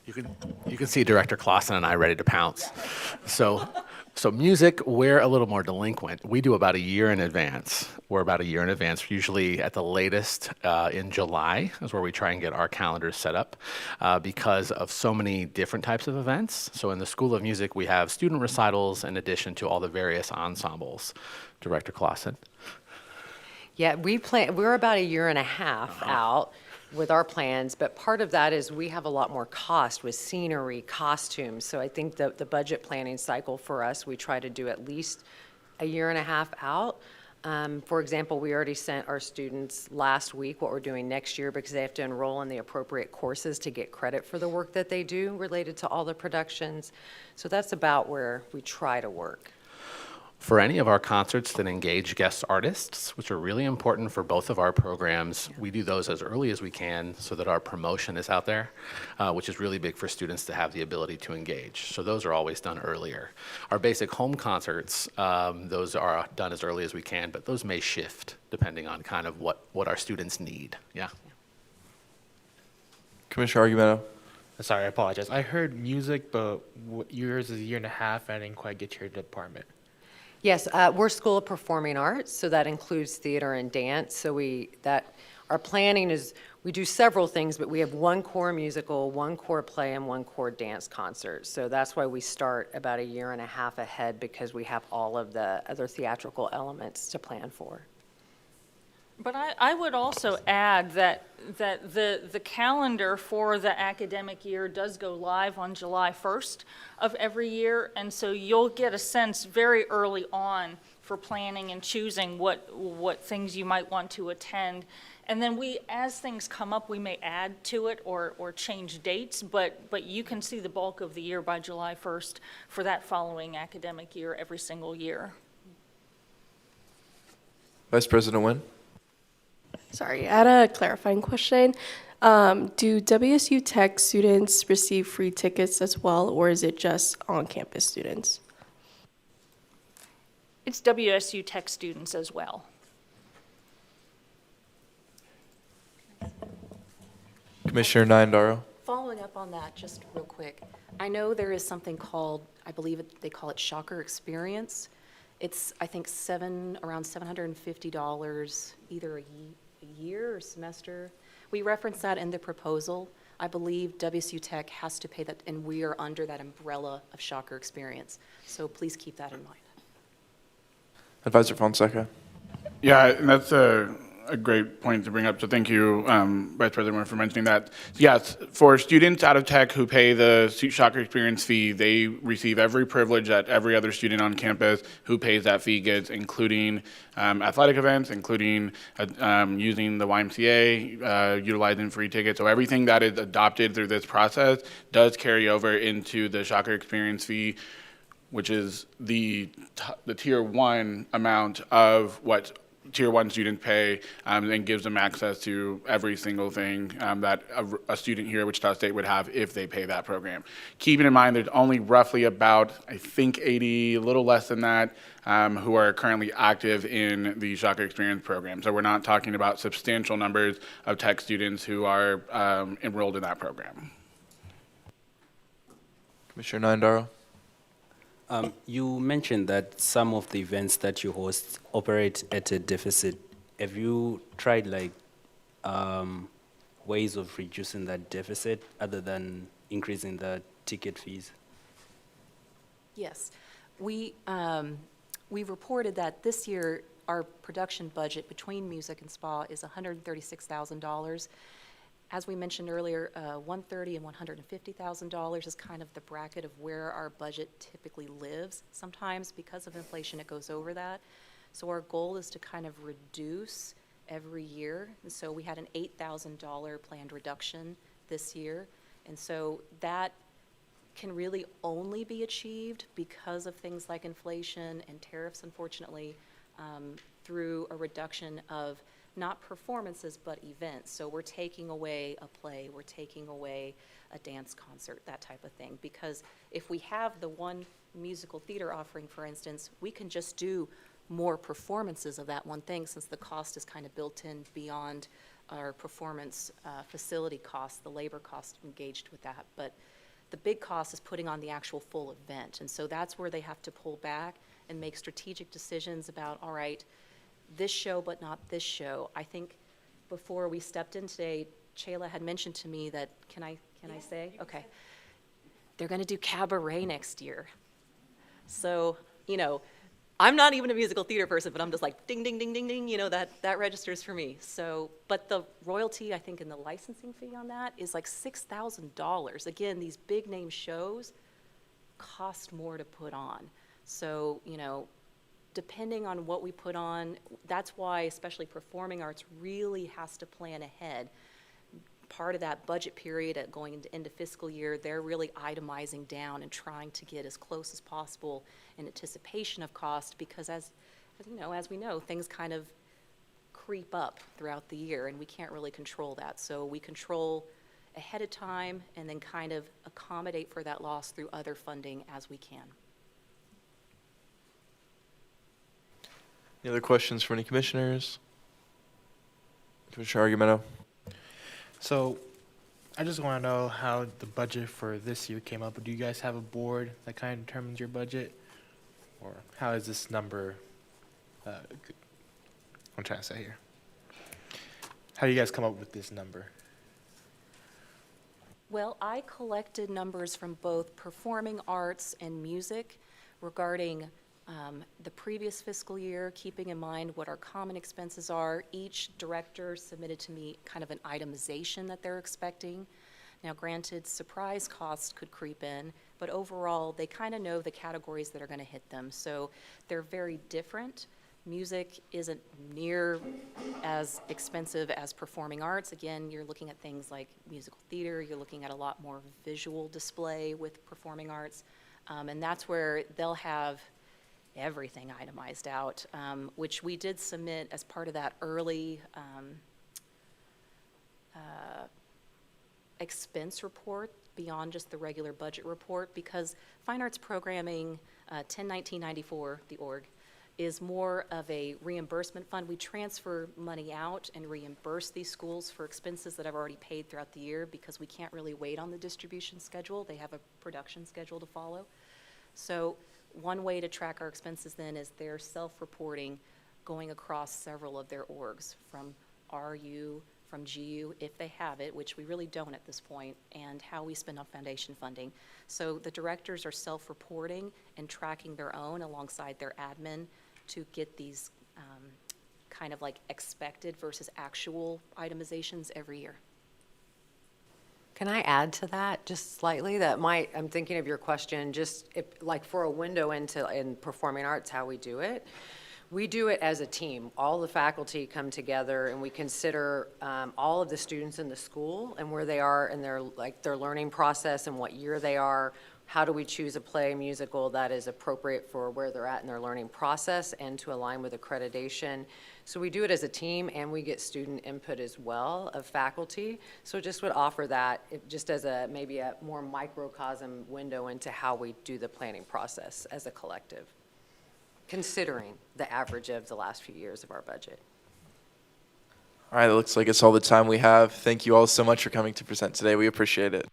You can see Director Clausen and I ready to pounce. So music, we're a little more delinquent. We do about a year in advance. We're about a year in advance, usually at the latest in July is where we try and get our calendars set up because of so many different types of events. So in the School of Music, we have student recitals in addition to all the various ensembles. Director Clausen. Yeah, we're about a year and a half out with our plans, but part of that is we have a lot more cost with scenery, costumes. So I think the budget planning cycle for us, we try to do at least a year and a half out. For example, we already sent our students last week what we're doing next year because they have to enroll in the appropriate courses to get credit for the work that they do related to all the productions. So that's about where we try to work. For any of our concerts that engage guest artists, which are really important for both of our programs, we do those as early as we can so that our promotion is out there, which is really big for students to have the ability to engage. So those are always done earlier. Our basic home concerts, those are done as early as we can, but those may shift depending on kind of what our students need. Yeah. Commissioner Argumento. Sorry, I apologize. I heard music, but yours is a year and a half, and I didn't quite get to your department. Yes, we're School of Performing Arts, so that includes theater and dance. So our planning is, we do several things, but we have one core musical, one core play, and one core dance concert. So that's why we start about a year and a half ahead, because we have all of the other theatrical elements to plan for. But I would also add that the calendar for the academic year does go live on July 1st of every year, and so you'll get a sense very early on for planning and choosing what things you might want to attend. And then as things come up, we may add to it or change dates, but you can see the bulk of the year by July 1st for that following academic year every single year. Vice President Nguyen. Sorry, I had a clarifying question. Do WSU Tech students receive free tickets as well, or is it just on-campus students? It's WSU Tech students as well. Commissioner Nyandaro. Following up on that, just real quick, I know there is something called, I believe they call it Shocker Experience. It's, I think, around $750 either a year or semester. We reference that in the proposal. I believe WSU Tech has to pay that, and we are under that umbrella of Shocker Experience. So please keep that in mind. Advisor Fonseca. Yeah, and that's a great point to bring up. So thank you, Vice President Nguyen, for mentioning that. Yes, for students out of tech who pay the Shocker Experience fee, they receive every privilege that every other student on campus who pays that fee gets, including athletic events, including using the YMCA, utilizing free tickets. So everything that is adopted through this process does carry over into the Shocker Experience fee, which is the tier 1 amount of what tier 1 students pay, and gives them access to every single thing that a student here at Wichita State would have if they pay that program. Keeping in mind there's only roughly about, I think 80, a little less than that, who are currently active in the Shocker Experience program. So we're not talking about substantial numbers of tech students who are enrolled in that program. Commissioner Nyandaro. You mentioned that some of the events that you host operate at a deficit. Have you tried ways of reducing that deficit other than increasing the ticket fees? Yes. We reported that this year our production budget between music and spa is $136,000. As we mentioned earlier, $130,000 and $150,000 is kind of the bracket of where our budget typically lives. Sometimes because of inflation it goes over that. So our goal is to kind of reduce every year. And so we had an $8,000 planned reduction this year. And so that can really only be achieved because of things like inflation and tariffs, unfortunately, through a reduction of not performances, but events. So we're taking away a play, we're taking away a dance concert, that type of thing. Because if we have the one musical theater offering, for instance, we can just do more performances of that one thing since the cost is kind of built in beyond our performance facility costs, the labor cost engaged with that. But the big cost is putting on the actual full event. And so that's where they have to pull back and make strategic decisions about, all right, this show but not this show. I think before we stepped in today, Chayla had mentioned to me that, can I say? Okay. They're going to do cabaret next year. So, I'm not even a musical theater person, but I'm just like ding, ding, ding, ding, ding, that registers for me. So, but the royalty, I think, and the licensing fee on that is like $6,000. Again, these big name shows cost more to put on. So, depending on what we put on, that's why especially performing arts really has to plan ahead. part of that budget period at going into fiscal year, they're really itemizing down and trying to get as close as possible in anticipation of cost, because as we know, things kind of creep up throughout the year, and we can't really control that. So we control ahead of time and then kind of accommodate for that loss through other funding as we can. Any other questions for any commissioners? Commissioner Argumento. So I just want to know how the budget for this year came up. Do you guys have a board that kind of determines your budget? Or how is this number, I'm trying to say here. How do you guys come up with this number? Well, I collected numbers from both performing arts and music regarding the previous fiscal year, keeping in mind what our common expenses are. Each director submitted to me kind of an itemization that they're expecting. Now, granted, surprise costs could creep in, but overall, they kind of know the categories that are going to hit them. So they're very different. Music isn't near as expensive as performing arts. Again, you're looking at things like musical theater. You're looking at a lot more visual display with performing arts. And that's where they'll have everything itemized out, which we did submit as part of that early expense report beyond just the regular budget report, because fine arts programming 101994, the org, is more of a reimbursement fund. We transfer money out and reimburse these schools for expenses that I've already paid throughout the year, because we can't really wait on the distribution schedule. They have a production schedule to follow. So one way to track our expenses then is their self-reporting going across several of their orgs, from RU, from GU, if they have it, which we really don't at this point, and how we spend on foundation funding. So the directors are self-reporting and tracking their own alongside their admin to get these kind of like expected versus actual itemizations every year. Can I add to that just slightly? I'm thinking of your question, just like for a window in performing arts, how we do it. We do it as a team. All the faculty come together and we consider all of the students in the school and where they are in their learning process and what year they are. How do we choose a play musical that is appropriate for where they're at in their learning process and to align with accreditation? So we do it as a team, and we get student input as well of faculty. So just would offer that just as maybe a more microcosm window into how we do the planning process as a collective, considering the average of the last few years of our budget. All right, it looks like it's all the time we have. Thank you all so much for coming to present today. We appreciate it.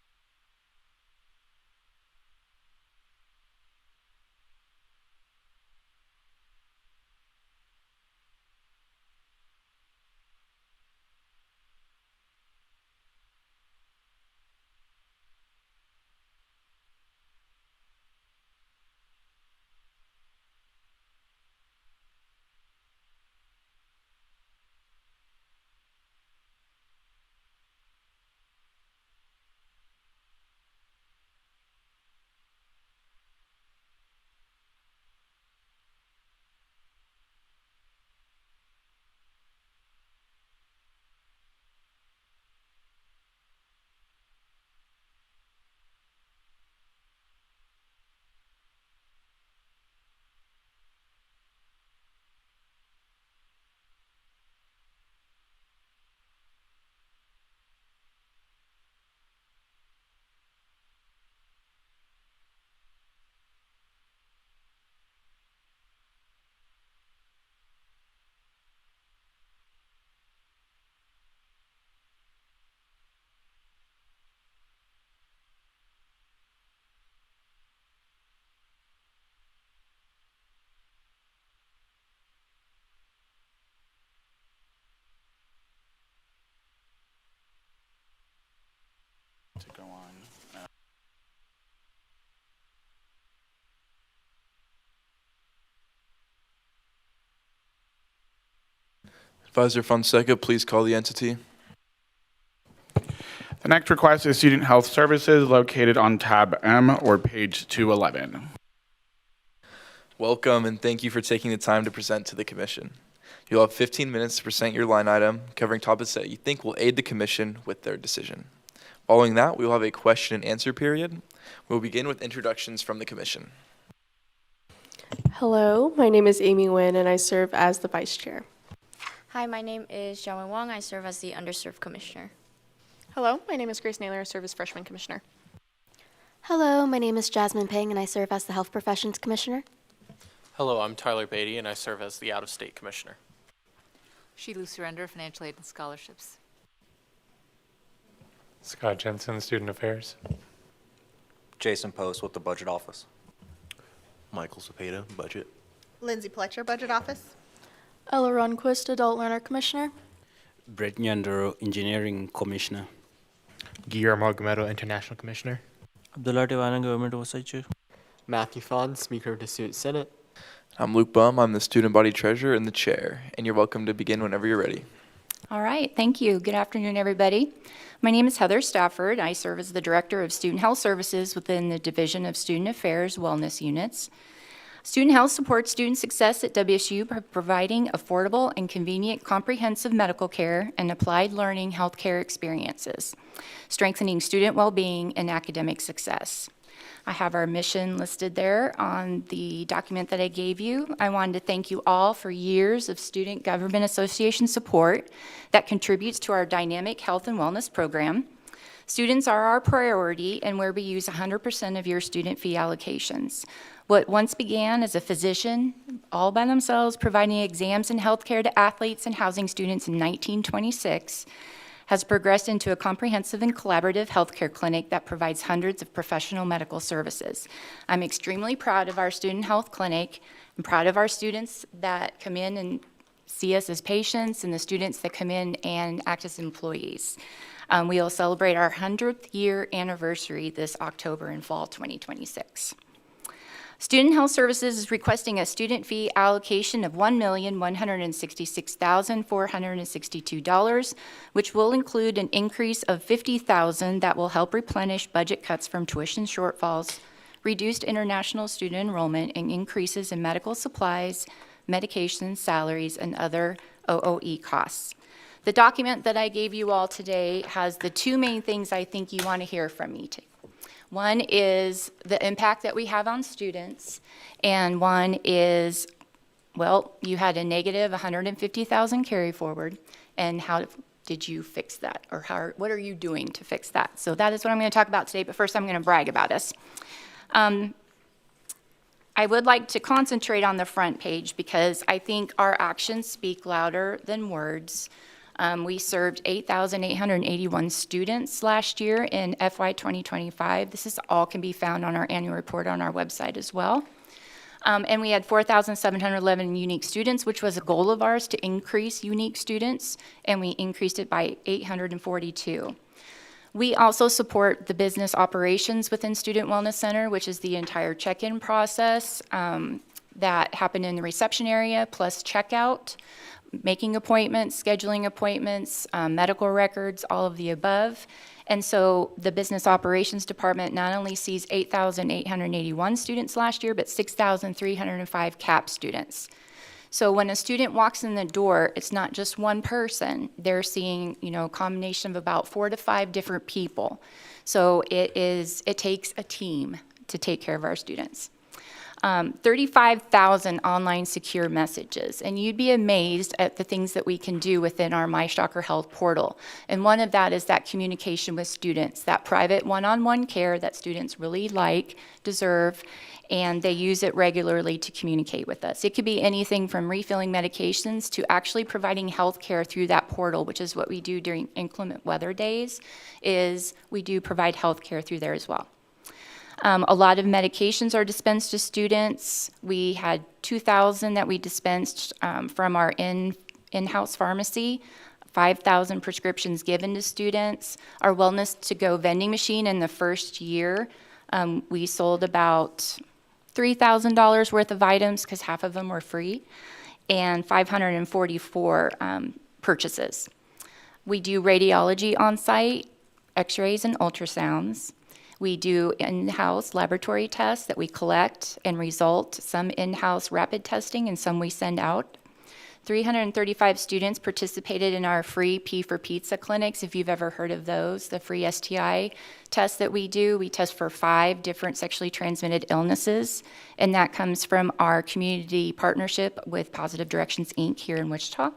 To go on. Advisor Fonseca, please call the entity. The next request is Student Health Services, located on tab M or page 211. Welcome, and thank you for taking the time to present to the commission. You'll have 15 minutes to present your line item covering topics that you think will aid the commission with their decision. Following that, we will have a question and answer period. We'll begin with introductions from the commission. Hello, my name is Amy Nguyen, and I serve as the vice chair. Hi, my name is Jiawen Wang. I serve as the underserved commissioner. Hello, my name is Grace Naylor. I serve as freshman commissioner. Hello, my name is Jasmine Ping, and I serve as the Health Professions Commissioner. Hello, I'm Tyler Beatty, and I serve as the out-of-state commissioner. Shilu Surrender, Financial Aid and Scholarships. Scott Jensen, Student Affairs. Jason Post with the Budget Office. Michael Cepeda, Budget. Lindsay Pletcher, Budget Office. Ella Ronquist, Adult Learner Commissioner. Brett Nyandoro, Engineering Commissioner. Guillermo Gomedo, International Commissioner. Abdullah Tiwana, Government Oversight Chair. Matthew Fon, Speaker of the Student Senate. I'm Luke Bum. I'm the student body treasurer and the chair, and you're welcome to begin whenever you're ready. All right, thank you. Good afternoon, everybody. My name is Heather Stafford. I serve as the Director of Student Health Services within the Division of Student Affairs Wellness Units. Student Health supports student success at WSU by providing affordable and convenient comprehensive medical care and applied learning healthcare experiences, strengthening student well-being and academic success. I have our mission listed there on the document that I gave you. I wanted to thank you all for years of Student Government Association support that contributes to our dynamic health and wellness program. Students are our priority and where we use 100% of your student fee allocations. What once began as a physician, all by themselves, providing exams and healthcare to athletes and housing students in 1926, has progressed into a comprehensive and collaborative healthcare clinic that provides hundreds of professional medical services. I'm extremely proud of our student health clinic. I'm proud of our students that come in and see us as patients and the students that come in and act as employees. We will celebrate our 100th year anniversary this October in fall 2026. Student Health Services is requesting a student fee allocation of $1,166,462, which will include an increase of $50,000 that will help replenish budget cuts from tuition shortfalls, reduced international student enrollment, and increases in medical supplies, medications, salaries, and other OOE costs. The document that I gave you all today has the two main things I think you want to hear from me today. One is the impact that we have on students, and one is, well, you had a negative 150,000 carry forward, and how did you fix that, or what are you doing to fix that? So that is what I'm going to talk about today, but first I'm going to brag about us. I would like to concentrate on the front page because I think our actions speak louder than words. We served 8,881 students last year in FY 2025. This all can be found on our annual report on our website as well. And we had 4,711 unique students, which was a goal of ours to increase unique students, and we increased it by 842. We also support the business operations within Student Wellness Center, which is the entire check-in process that happened in the reception area, plus checkout, making appointments, scheduling appointments, medical records, all of the above. And so the business operations department not only sees 8,881 students last year, but 6,305 CAP students. So when a student walks in the door, it's not just one person. They're seeing, a combination of about 4 to 5 different people. So it takes a team to take care of our students. 35,000 online secure messages, and you'd be amazed at the things that we can do within our MyStalker Health portal. And one of that is that communication with students, that private one-on-one care that students really like, deserve, and they use it regularly to communicate with us. It could be anything from refilling medications to actually providing health care through that portal, which is what we do during inclement weather days, is we do provide health care through there as well. A lot of medications are dispensed to students. We had 2,000 that we dispensed from our in-house pharmacy, 5,000 prescriptions given to students. Our Wellness to Go vending machine in the first year, we sold about $3,000 worth of items because half of them were free, and 544 purchases. We do radiology on site, x-rays and ultrasounds. We do in-house laboratory tests that we collect and result, some in-house rapid testing and some we send out. 335 students participated in our free P for Pizza clinics, if you've ever heard of those, the free STI tests that we do. We test for 5 different sexually transmitted illnesses, and that comes from our community partnership with Positive Directions, Inc. here in Wichita.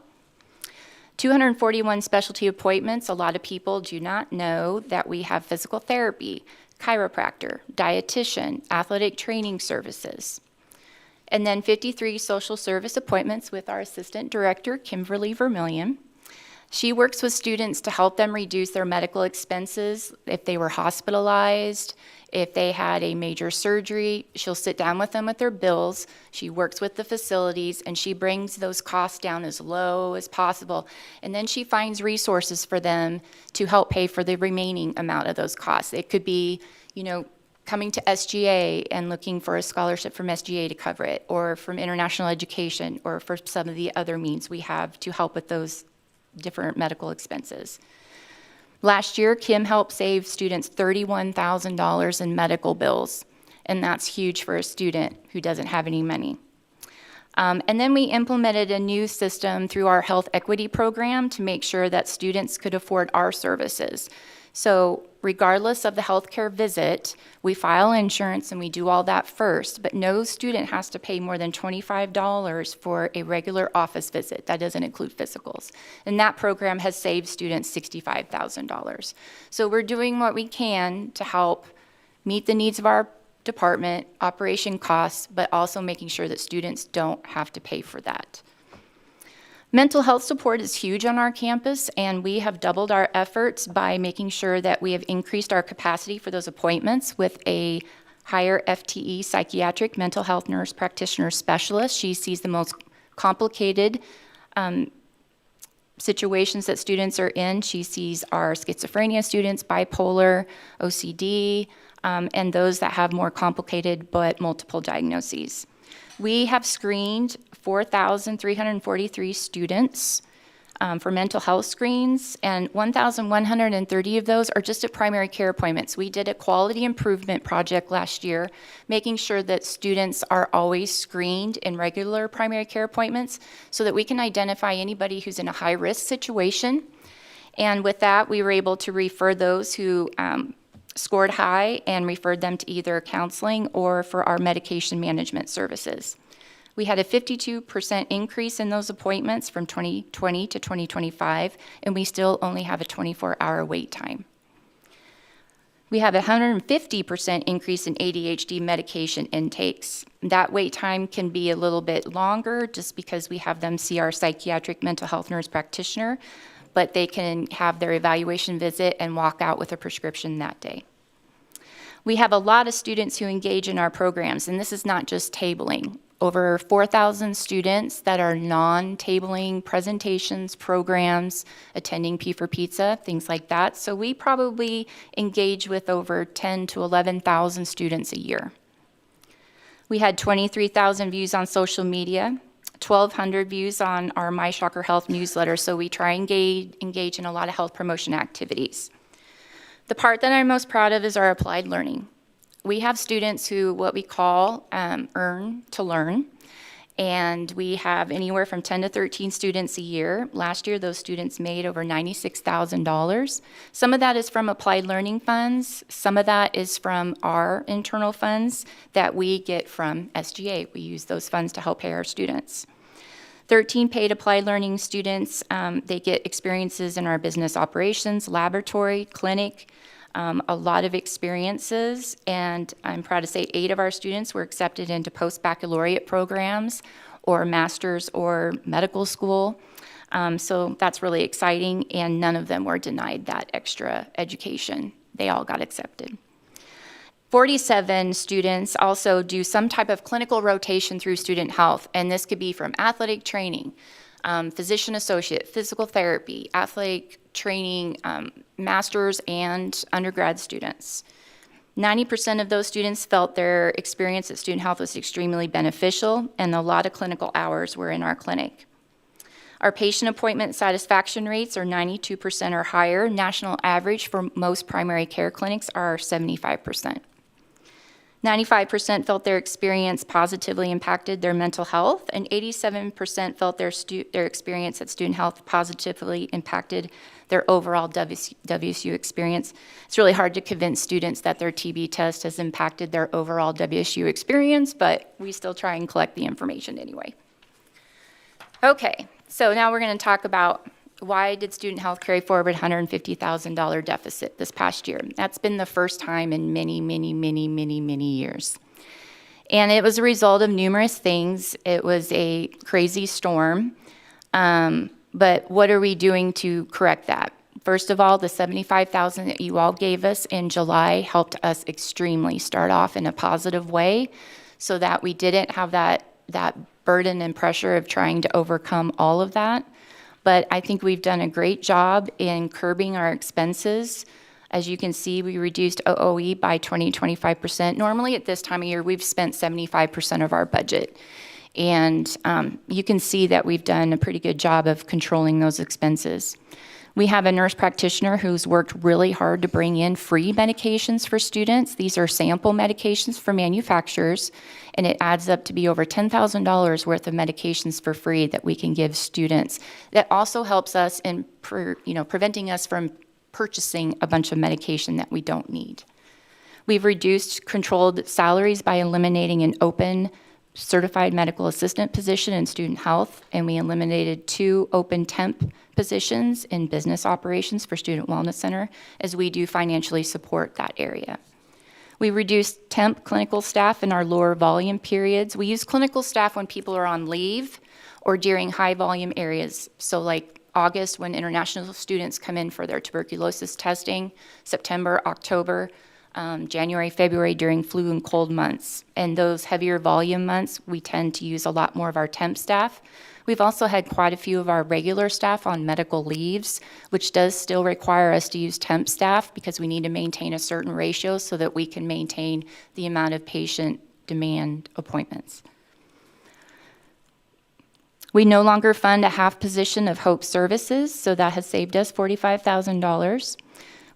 241 specialty appointments. A lot of people do not know that we have physical therapy, chiropractor, dietitian, athletic training services. And then 53 social service appointments with our assistant director, Kimberly Vermillion. She works with students to help them reduce their medical expenses if they were hospitalized, if they had a major surgery. She'll sit down with them with their bills. She works with the facilities, and she brings those costs down as low as possible. And then she finds resources for them to help pay for the remaining amount of those costs. It could be, coming to SGA and looking for a scholarship from SGA to cover it, or from international education, or for some of the other means we have to help with those different medical expenses. Last year, Kim helped save students $31,000 in medical bills, and that's huge for a student who doesn't have any money. And then we implemented a new system through our health equity program to make sure that students could afford our services. So regardless of the healthcare visit, we file insurance and we do all that first, but no student has to pay more than $25 for a regular office visit. That doesn't include physicals. And that program has saved students $65,000. So we're doing what we can to help meet the needs of our department, operation costs, but also making sure that students don't have to pay for that. Mental health support is huge on our campus, and we have doubled our efforts by making sure that we have increased our capacity for those appointments with a higher FTE psychiatric mental health nurse practitioner specialist. She sees the most complicated situations that students are in. She sees our schizophrenia students, bipolar, OCD, and those that have more complicated but multiple diagnoses. We have screened 4,343 students for mental health screens, and 1,130 of those are just at primary care appointments. We did a quality improvement project last year, making sure that students are always screened in regular primary care appointments so that we can identify anybody who's in a high-risk situation. And with that, we were able to refer those who scored high and referred them to either counseling or for our medication management services. We had a 52% increase in those appointments from 2020 to 2025, and we still only have a 24-hour wait time. We have a 150% increase in ADHD medication intakes. That wait time can be a little bit longer just because we have them see our psychiatric mental health nurse practitioner, but they can have their evaluation visit and walk out with a prescription that day. We have a lot of students who engage in our programs, and this is not just tabling. Over 4,000 students that are non-tabling presentations, programs, attending P for Pizza, things like that. So we probably engage with over 10 to 11,000 students a year. We had 23,000 views on social media, 1,200 views on our My Shocker Health newsletter, so we try and engage in a lot of health promotion activities. The part that I'm most proud of is our applied learning. We have students who, what we call, earn to learn, and we have anywhere from 10 to 13 students a year. Last year, those students made over $96,000. Some of that is from applied learning funds. Some of that is from our internal funds that we get from SGA. We use those funds to help pay our students. 13 paid applied learning students, they get experiences in our business operations, laboratory, clinic, a lot of experiences, and I'm proud to say 8 of our students were accepted into post-baccalaureate programs or master's or medical school. So that's really exciting, and none of them were denied that extra education. They all got accepted. 47 students also do some type of clinical rotation through student health, and this could be from athletic training, physician associate, physical therapy, athletic training, masters and undergrad students. 90% of those students felt their experience at student health was extremely beneficial, and a lot of clinical hours were in our clinic. Our patient appointment satisfaction rates are 92% or higher. National average for most primary care clinics are 75%. 95% felt their experience positively impacted their mental health, and 87% felt their experience at student health positively impacted their overall WSU experience. It's really hard to convince students that their TB test has impacted their overall WSU experience, but we still try and collect the information anyway. Okay, so now we're going to talk about why did student health carry forward $150,000 deficit this past year? That's been the first time in many, many, many, many, many years. And it was a result of numerous things. It was a crazy storm. But what are we doing to correct that? First of all, the $75,000 that you all gave us in July helped us extremely start off in a positive way so that we didn't have that burden and pressure of trying to overcome all of that. But I think we've done a great job in curbing our expenses. As you can see, we reduced OOE by 20-25%. Normally at this time of year, we've spent 75% of our budget. And you can see that we've done a pretty good job of controlling those expenses. We have a nurse practitioner who's worked really hard to bring in free medications for students. These are sample medications for manufacturers, and it adds up to be over $10,000 worth of medications for free that we can give students. That also helps us in preventing us from purchasing a bunch of medication that we don't need. We've reduced controlled salaries by eliminating an open certified medical assistant position in student health, and we eliminated 2 open temp positions in business operations for Student Wellness Center, as we do financially support that area. We reduced temp clinical staff in our lower volume periods. We use clinical staff when people are on leave or during high volume areas. So like August, when international students come in for their tuberculosis testing, September, October, January, February during flu and cold months. And those heavier volume months, we tend to use a lot more of our temp staff. We've also had quite a few of our regular staff on medical leaves, which does still require us to use temp staff because we need to maintain a certain ratio so that we can maintain the amount of patient demand appointments. We no longer fund a half position of Hope Services, so that has saved us $45,000.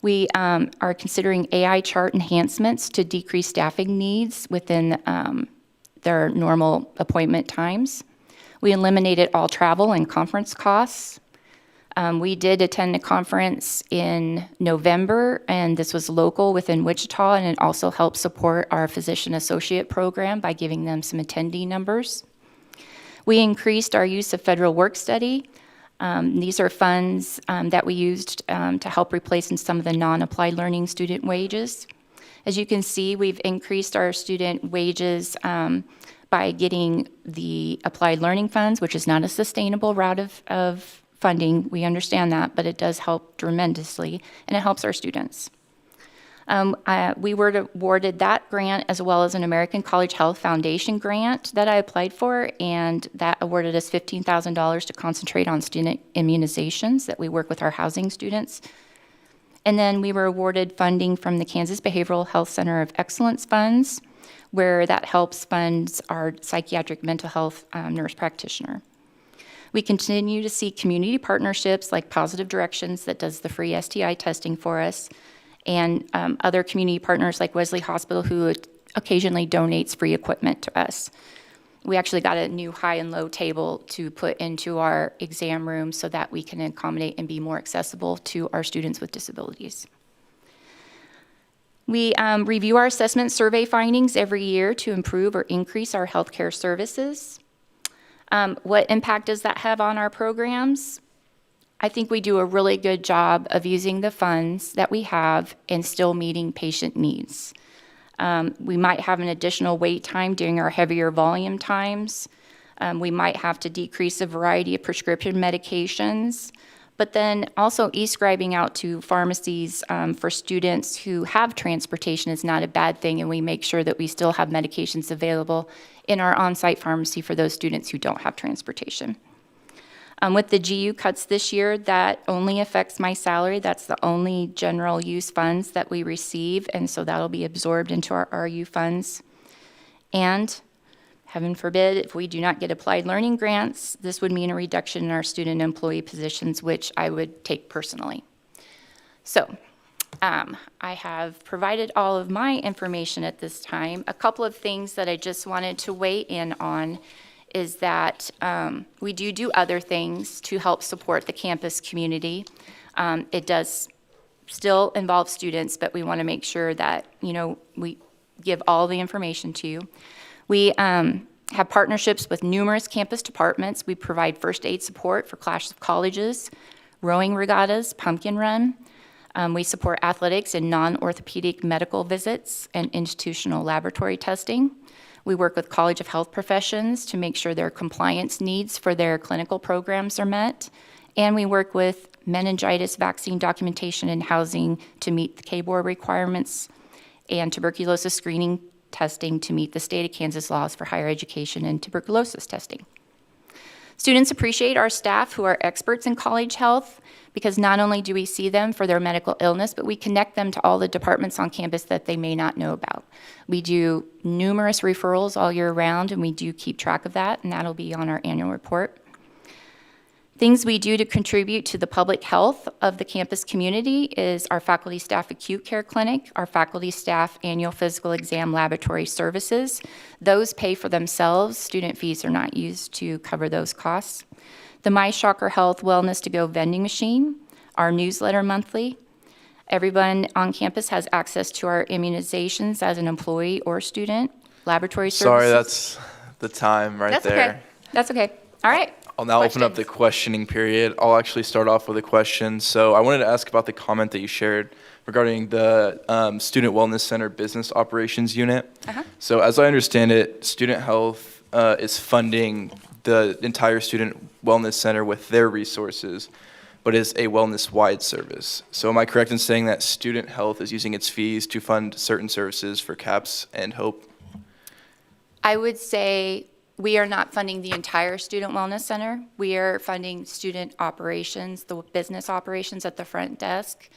We are considering AI chart enhancements to decrease staffing needs within their normal appointment times. We eliminated all travel and conference costs. We did attend a conference in November, and this was local within Wichita, and it also helped support our physician associate program by giving them some attendee numbers. We increased our use of federal work study. These are funds that we used to help replace some of the non-applied learning student wages. As you can see, we've increased our student wages by getting the applied learning funds, which is not a sustainable route of funding. We understand that, but it does help tremendously, and it helps our students. We were awarded that grant as well as an American College Health Foundation grant that I applied for, and that awarded us $15,000 to concentrate on student immunizations that we work with our housing students. And then we were awarded funding from the Kansas Behavioral Health Center of Excellence funds, where that helps fund our psychiatric mental health nurse practitioner. We continue to see community partnerships like Positive Directions that does the free STI testing for us, and other community partners like Wesley Hospital, who occasionally donates free equipment to us. We actually got a new high and low table to put into our exam room so that we can accommodate and be more accessible to our students with disabilities. We review our assessment survey findings every year to improve or increase our healthcare services. What impact does that have on our programs? I think we do a really good job of using the funds that we have and still meeting patient needs. We might have an additional wait time during our heavier volume times. We might have to decrease a variety of prescription medications, but then also e-scribing out to pharmacies for students who have transportation is not a bad thing, and we make sure that we still have medications available in our on-site pharmacy for those students who don't have transportation. With the GU cuts this year, that only affects my salary. That's the only general use funds that we receive, and so that'll be absorbed into our RU funds. And heaven forbid, if we do not get applied learning grants, this would mean a reduction in our student employee positions, which I would take personally. So I have provided all of my information at this time. A couple of things that I just wanted to weigh in on is that we do other things to help support the campus community. It does still involve students, but we want to make sure that, we give all the information to you. We have partnerships with numerous campus departments. We provide first aid support for Clash of Colleges, rowing regattas, pumpkin run. We support athletics and non-orthopedic medical visits and institutional laboratory testing. We work with College of Health Professions to make sure their compliance needs for their clinical programs are met. And we work with meningitis vaccine documentation and housing to meet the KBOR requirements, and tuberculosis screening testing to meet the state of Kansas laws for higher education and tuberculosis testing. Students appreciate our staff who are experts in college health, because not only do we see them for their medical illness, but we connect them to all the departments on campus that they may not know about. We do numerous referrals all year round, and we do keep track of that, and that'll be on our annual report. Things we do to contribute to the public health of the campus community is our faculty staff acute care clinic, our faculty staff annual physical exam laboratory services. Those pay for themselves. Student fees are not used to cover those costs. The My Shocker Health Wellness to Go vending machine, our newsletter monthly. Everyone on campus has access to our immunizations as an employee or student. Laboratory services. Sorry, that's the time right That's there. okay. That's okay. All right. I'll now open up the questioning period. I'll actually start off with a question. So I wanted to ask about the comment that you shared regarding the Student Wellness Center Business Operations Unit. So as I understand it, Student Health is funding the entire Student Wellness Center with their resources, but is a wellness-wide service. So am I correct in saying that Student Health is using its fees to fund certain services for CAPS and HOPE? I would say we are not funding the entire Student Wellness Center. We are funding student operations, the business operations at the front desk.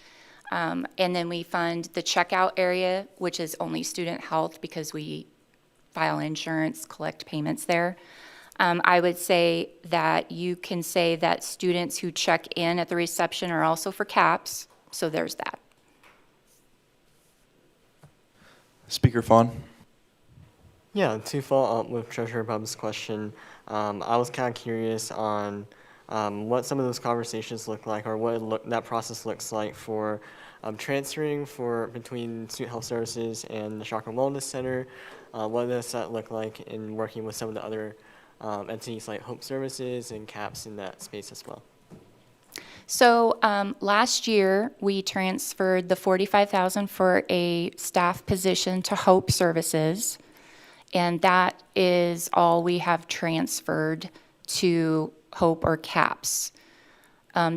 And then we fund the checkout area, which is only student health because we file insurance, collect payments there. I would say that you can say that students who check in at the reception are also for CAPS, so there's that. Speaker Fawn. Yeah, to follow up with Treasurer Bub's question, I was kind of curious on what some of those conversations look like, or what that process looks like for transferring between Student Health Services and the Shocker Wellness Center. What does that look like in working with some of the other entities like Hope Services and CAPS in that space as well? So last year, we transferred the $45,000 for a staff position to Hope Services. And that is all we have transferred to Hope or CAPS.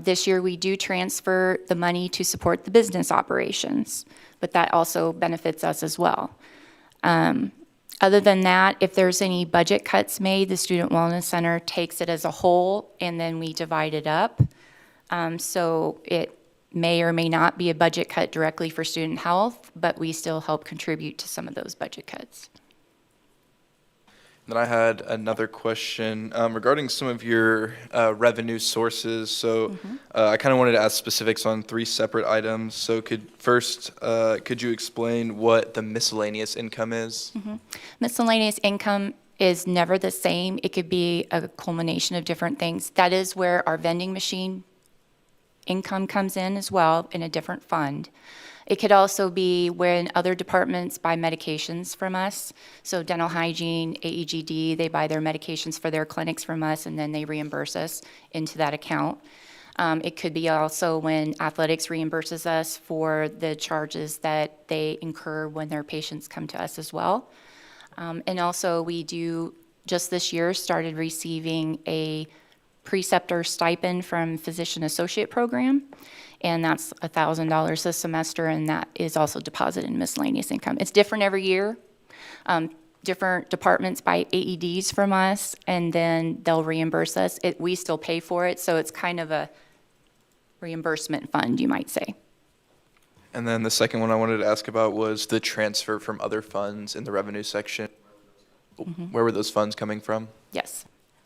This year, we do transfer the money to support the business operations, but that also benefits us as well. Other than that, if there's any budget cuts made, the Student Wellness Center takes it as a whole, and then we divide it up. So it may or may not be a budget cut directly for student health, but we still help contribute to some of those budget cuts. Then I had another question regarding some of your revenue sources. So I kind of wanted to ask specifics on 3 separate items. So could you explain what the miscellaneous income is? Miscellaneous income is never the same. It could be a culmination of different things. That is where our vending machine income comes in as well, in a different fund. It could also be when other departments buy medications from us. So dental hygiene, AEGD, they buy their medications for their clinics from us, and then they reimburse us into that account. It could be also when athletics reimburses us for the charges that they incur when their patients come to us as well. And also we do, just this year, started receiving a preceptor stipend from Physician Associate Program. And that's $1,000 this semester, and that is also deposited in miscellaneous income. It's different every year. Different departments buy AEDs from us, and then they'll reimburse us. We still pay for it, so it's kind of a reimbursement fund, you might say. And then the second one I wanted to ask about was the transfer from other funds in the revenue section. Where were those funds coming from? Yes.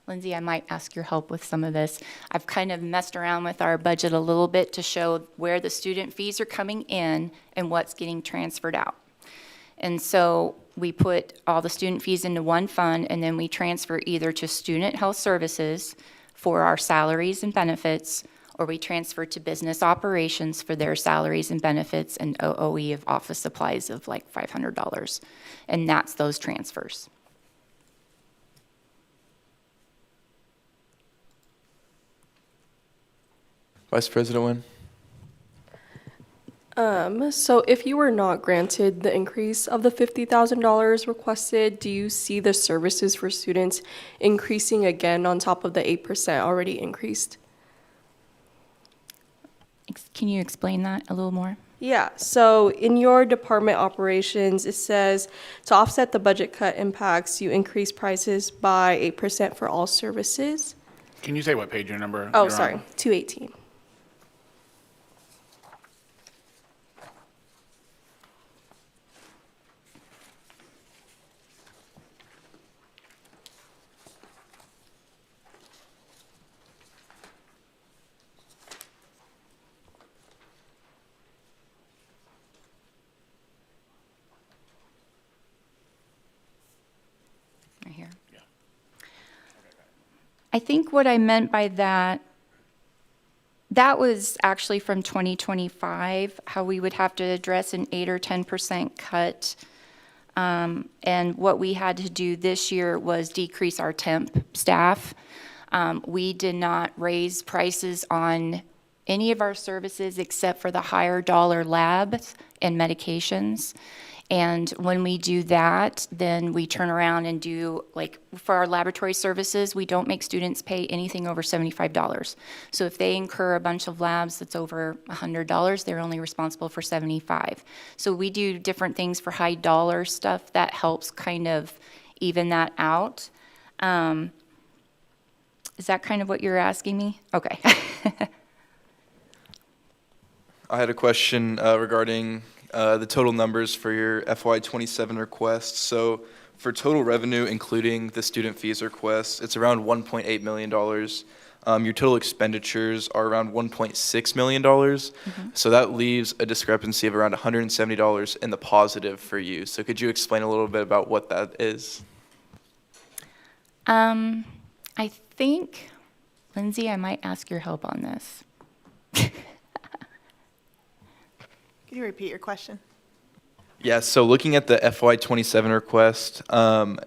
Lindsay, I might ask your help with some of this. I've kind of messed around with our budget a little bit to show where the student fees are coming in and what's getting transferred out. And so we put all the student fees into one fund, and then we transfer either to student health services for our salaries and benefits, or we transfer to business operations for their salaries and benefits and OOE of office supplies of like $500. And that's those transfers. Vice President Nguyen. So if you were not granted the increase of the $50,000 requested, do you see the services for students increasing again on top of the 8% already increased? Can you explain that a little more? Yeah, so in your department operations, it says to offset the budget cut impacts, you increase prices by 8% for all services. Can you say what page your number? Oh, you're sorry, on? 218. Right here. I think what I meant by that, that was actually from 2025, how we would have to address an 8 or 10% cut. And what we had to do this year was decrease our temp staff. We did not raise prices on any of our services except for the higher dollar labs and medications. And when we do that, then we turn around and do, like, for our laboratory services, we don't make students pay anything over $75. So if they incur a bunch of labs that's over $100, they're only responsible for $75. So we do different things for high dollar stuff that helps kind of even that out. Is that kind of what you're asking me? Okay. I had a question regarding the total numbers for your FY27 requests. So for total revenue, including the student fees requests, it's around $1.8 million. Your total expenditures are around $1.6 million. So that leaves a discrepancy of around $170 in the positive for you. So could you explain a little bit about what that is? I think, Lindsay, I might ask your help on this. Can you repeat your question? Yeah, so looking at the FY27 request,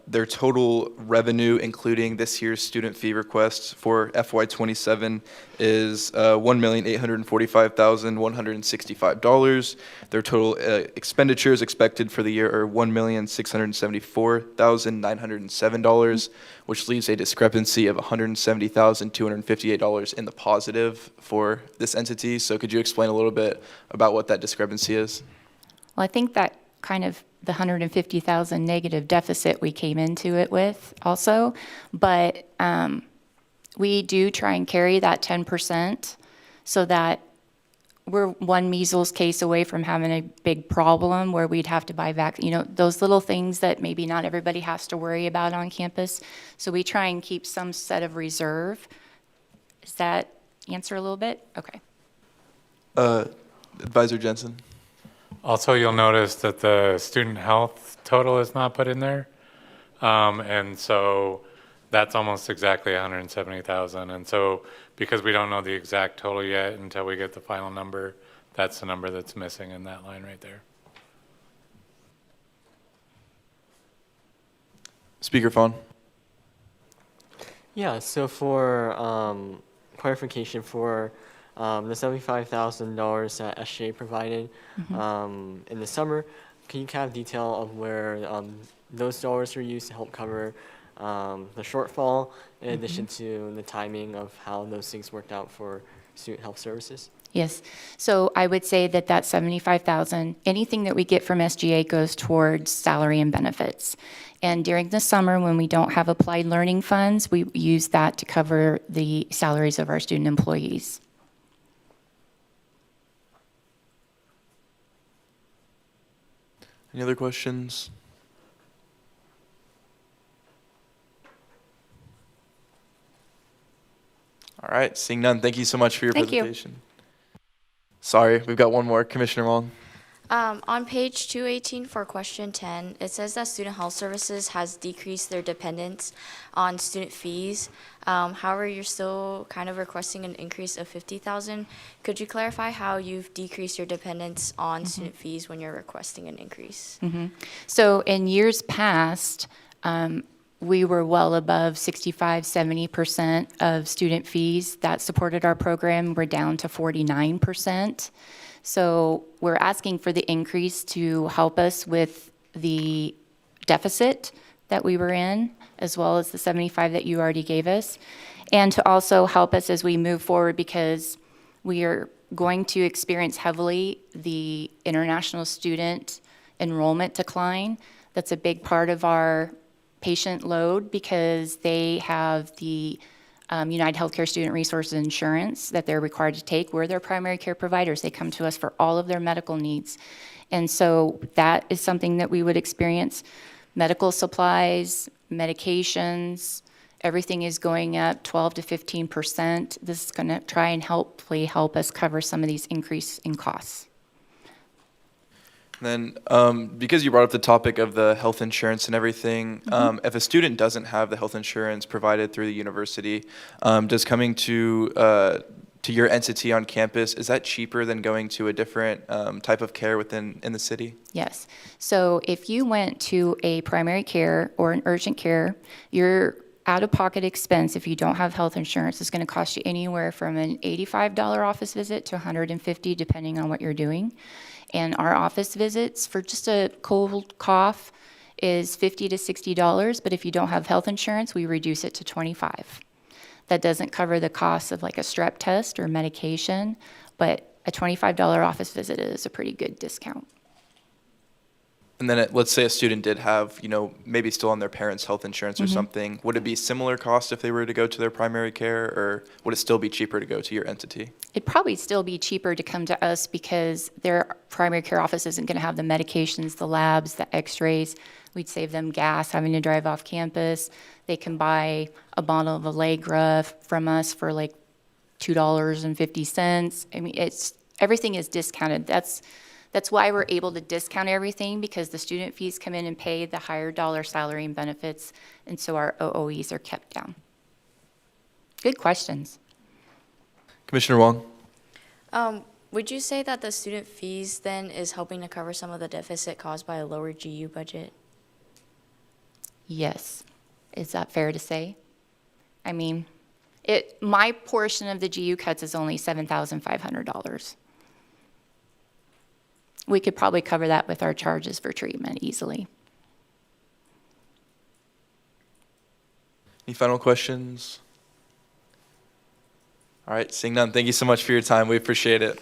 their total revenue, including this year's student fee requests for FY27, is $1,845,165. Their total expenditures expected for the year are $1,674,907, which leaves a discrepancy of $170,258 in the positive for this entity. So could you explain a little bit about what that discrepancy is? Well, I think that kind of the 150,000 negative deficit we came into it with also, but we do try and carry that 10% so that we're one measles case away from having a big problem where we'd have to buy those little things that maybe not everybody has to worry about on campus. So we try and keep some set of reserve. Does that answer a little bit? Okay. Advisor Jensen. Also, you'll notice that the student health total is not put in there. And so that's almost exactly 170,000. And so because we don't know the exact total yet until we get the final number, that's the number that's missing in that line right there. Speaker Fawn. Yeah, so for clarification for the $75,000 that SGA provided in the summer, can you kind of detail of where those dollars are used to help cover the shortfall in addition to the timing of how those things worked out for student health services? Yes. So I would say that that $75,000, anything that we get from SGA goes towards salary and benefits. And during the summer, when we don't have applied learning funds, we use that to cover the salaries of our student employees. Any other questions? All right, seeing none, thank you so much for your Thank you. presentation. Sorry, we've got one more. Commissioner Wong. On page 218 for question 10, it says that Student Health Services has decreased their dependence on student fees. However, you're still kind of requesting an increase of 50,000. Could you clarify how you've decreased your dependence on student fees when you're requesting an increase? So in years past, we were well above 65, 70% of student fees that supported our program. We're down to 49%. So we're asking for the increase to help us with the deficit that we were in, as well as the 75 that you already gave us, and to also help us as we move forward, because we are going to experience heavily the international student enrollment decline. That's a big part of our patient load, because they have the United Healthcare Student Resources Insurance that they're required to take. We're their primary care providers. They come to us for all of their medical needs. And so that is something that we would experience. Medical supplies, medications, everything is going up 12 to 15%. This is going to try and hopefully help us cover some of these increase in costs. Then, because you brought up the topic of the health insurance and everything, if a student doesn't have the health insurance provided through the university, does coming to your entity on campus, is that cheaper than going to a different type of care in the city? Yes. So if you went to a primary care or an urgent care, your out-of-pocket expense, if you don't have health insurance, is going to cost you anywhere from an $85 office visit to $150, depending on what you're doing. And our office visits for just a cold cough is $50 to $60, but if you don't have health insurance, we reduce it to $25. That doesn't cover the cost of like a strep test or medication, but a $25 office visit is a pretty good discount. And then let's say a student did have, maybe still on their parents' health insurance or something. Would it be similar cost if they were to go to their primary care, or would it still be cheaper to go to your entity? It'd probably still be cheaper to come to us, because their primary care office isn't going to have the medications, the labs, the x-rays. We'd save them gas having to drive off campus. They can buy a bottle of Allegra from us for like $2.50. I mean, everything is discounted. That's why we're able to discount everything, because the student fees come in and pay the higher dollar salary and benefits, and so our OOEs are kept down. Good questions. Commissioner Wong? Would you say that the student fees then is helping to cover some of the deficit caused by a lower GU budget? Yes. Is that fair to say? I mean, my portion of the GU cuts is only $7,500. We could probably cover that with our charges for treatment easily. Any final questions? All right, seeing none, thank you so much for your time. We appreciate it.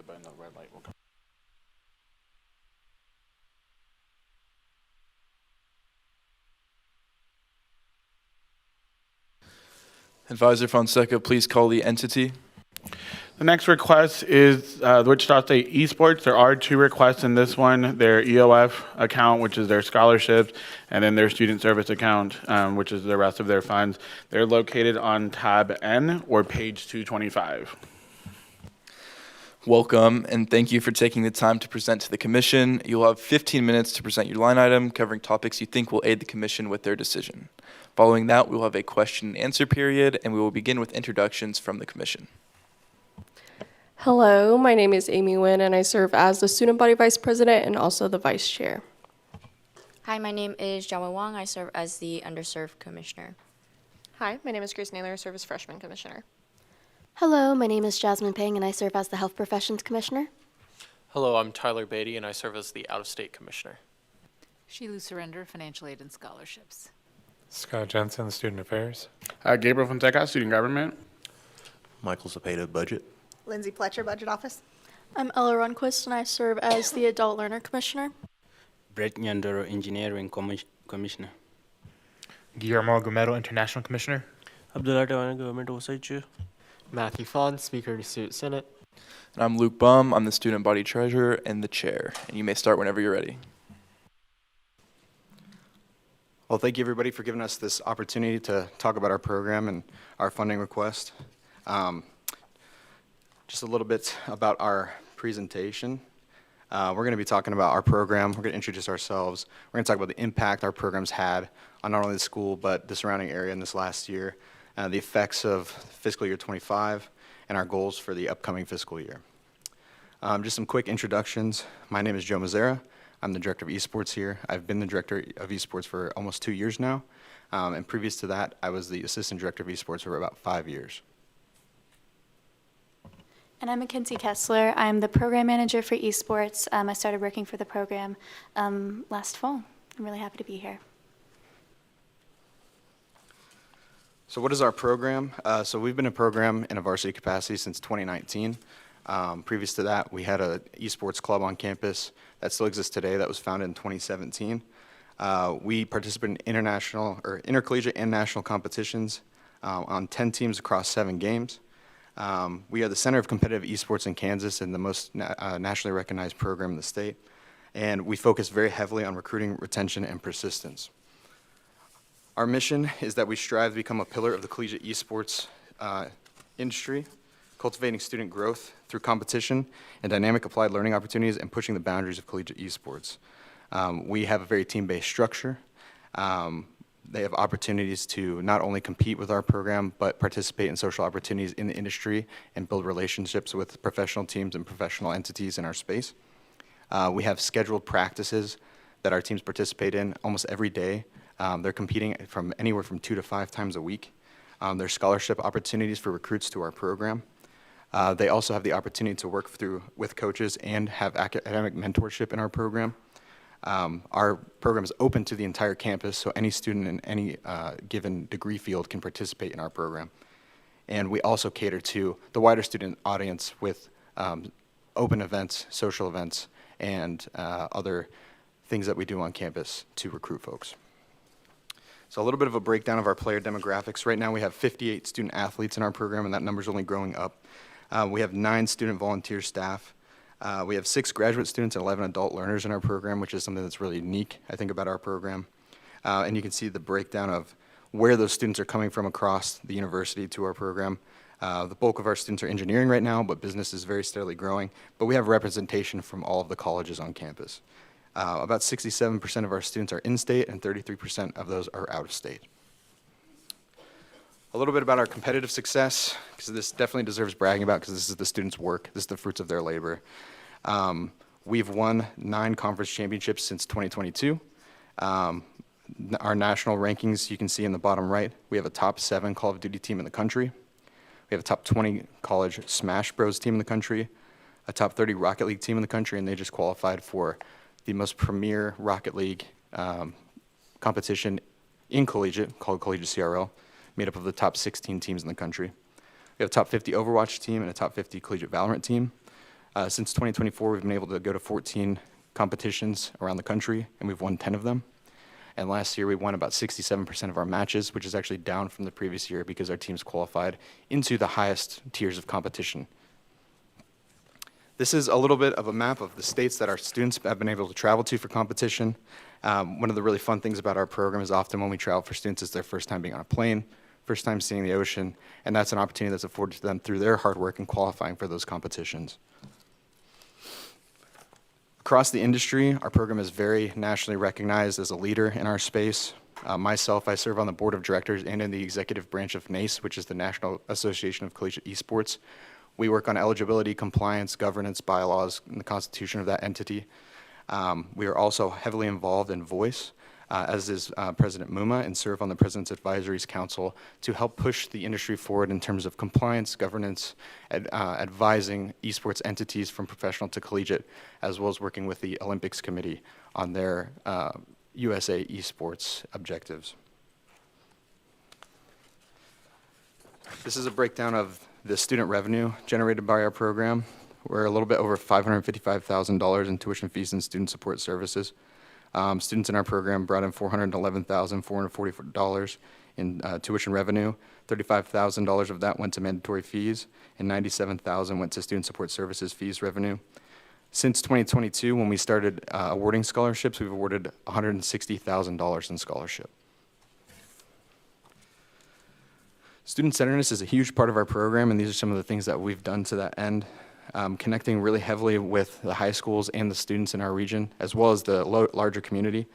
button, the red light will come. Advisor Fonseca, please call the entity. The next request is the Wichita State ESports. There are two requests in this one. Their EOF account, which is their scholarships, and then their student service account, which is the rest of their funds. They're located on tab N or page 225. Welcome, and thank you for taking the time to present to the commission. You'll have 15 minutes to present your line item covering topics you think will aid the commission with their decision. Following that, we will have a question and answer period, and we will begin with introductions from the commission. Hello, my name is Amy Nguyen, and I serve as the Student Body Vice President and also the Vice Chair. Hi, my name is Jiawen Wang. I serve as the Underserved Commissioner. Hi, my name is Grace Naylor. I serve as Freshman Commissioner. Hello, my name is Jasmine Pang, and I serve as the Health Professions Commissioner. Hello, I'm Tyler Beatty, and I serve as the Out-of-State Commissioner. Sheila Surrender, Financial Aid and Scholarships. Scott Jensen, Student Affairs. Gabriel Fonseca, Student Government. Michael Cepeda, Budget. Lindsay Pletcher, Budget Office. I'm Ella Runquist, and I serve as the Adult Learner Commissioner. Brett Nyandoro, Engineering Commissioner. Guillermo Gomero, International Commissioner. Abdullah Tawana, Government Oversight Chair. Matthew Fawn, Speaker of the Student Senate. And I'm Luke Bum. I'm the Student Body Treasurer and the Chair. And you may start whenever you're ready. Well, thank you everybody for giving us this opportunity to talk about our program and our funding request. Just a little bit about our presentation. We're going to be talking about our program. We're going to introduce ourselves. We're going to talk about the impact our programs had on not only the school, but the surrounding area in this last year, the effects of fiscal year 25, and our goals for the upcoming fiscal year. Just some quick introductions. My name is Joe Mazzara. I'm the Director of ESports here. I've been the Director of ESports for almost 2 years now. And previous to that, I was the Assistant Director of ESports for about 5 years. And I'm Mackenzie Kessler. I'm the Program Manager for ESports. I started working for the program last fall. I'm really happy to be here. So what is our program? So we've been a program in a varsity capacity since 2019. Previous to that, we had an esports club on campus that still exists today that was founded in 2017. We participate in international or intercollegiate and national competitions on 10 teams across 7 games. We are the center of competitive esports in Kansas and the most nationally recognized program in the state. And we focus very heavily on recruiting, retention, and persistence. Our mission is that we strive to become a pillar of the collegiate esports industry, cultivating student growth through competition and dynamic applied learning opportunities and pushing the boundaries of collegiate esports. We have a very team-based structure. They have opportunities to not only compete with our program, but participate in social opportunities in the industry and build relationships with professional teams and professional entities in our space. We have scheduled practices that our teams participate in almost every day. They're competing from anywhere from 2 to 5 times a week. There's scholarship opportunities for recruits to our program. They also have the opportunity to work with coaches and have academic mentorship in our program. Our program is open to the entire campus, so any student in any given degree field can participate in our program. And we also cater to the wider student audience with open events, social events, and other things that we do on campus to recruit folks. So a little bit of a breakdown of our player demographics. Right now we have 58 student athletes in our program, and that number's only growing up. We have 9 student volunteer staff. We have 6 graduate students and 11 adult learners in our program, which is something that's really unique, I think, about our program. And you can see the breakdown of where those students are coming from across the university to our program. The bulk of our students are engineering right now, but business is very steadily growing. But we have representation from all of the colleges on campus. About 67% of our students are in-state, and 33% of those are out-of-state. A little bit about our competitive success, because this definitely deserves bragging about, because this is the students' work. This is the fruits of their labor. We've won 9 conference championships since 2022. Our national rankings, you can see in the bottom right, we have a top 7 Call of Duty team in the country. We have a top 20 college Smash Bros team in the country, a top 30 Rocket League team in the country, and they just qualified for the most premier Rocket League competition in collegiate, called Collegiate CRL, made up of the top 16 teams in the country. We have a top 50 Overwatch team and a top 50 Collegiate Valorant team. Since 2024, we've been able to go to 14 competitions around the country, and we've won 10 of them. And last year, we won about 67% of our matches, which is actually down from the previous year because our teams qualified into the highest tiers of competition. This is a little bit of a map of the states that our students have been able to travel to for competition. One of the really fun things about our program is often when we travel for students, it's their first time being on a plane, first time seeing the ocean, and that's an opportunity that's afforded to them through their hard work and qualifying for those competitions. Across the industry, our program is very nationally recognized as a leader in our space. Myself, I serve on the board of directors and in the executive branch of NACE, which is the National Association of Collegiate Esports. We work on eligibility, compliance, governance, bylaws, and the constitution of that entity. We are also heavily involved in voice, as is President Muma, and serve on the President's Advisories Council to help push the industry forward in terms of compliance, governance, advising esports entities from professional to collegiate, as well as working with the Olympics Committee on their USA esports objectives. This is a breakdown of the student revenue generated by our program. We're a little bit over $555,000 in tuition fees and student support services. Students in our program brought in $411,444 in tuition revenue. $35,000 of that went to mandatory fees, and $97,000 went to student support services fees revenue. Since 2022, when we started awarding scholarships, we've awarded $160,000 in scholarship. Student-centeredness is a huge part of our program, and these are some of the things that we've done to that end. Connecting really heavily with the high schools and the students in our region, as well as the larger community.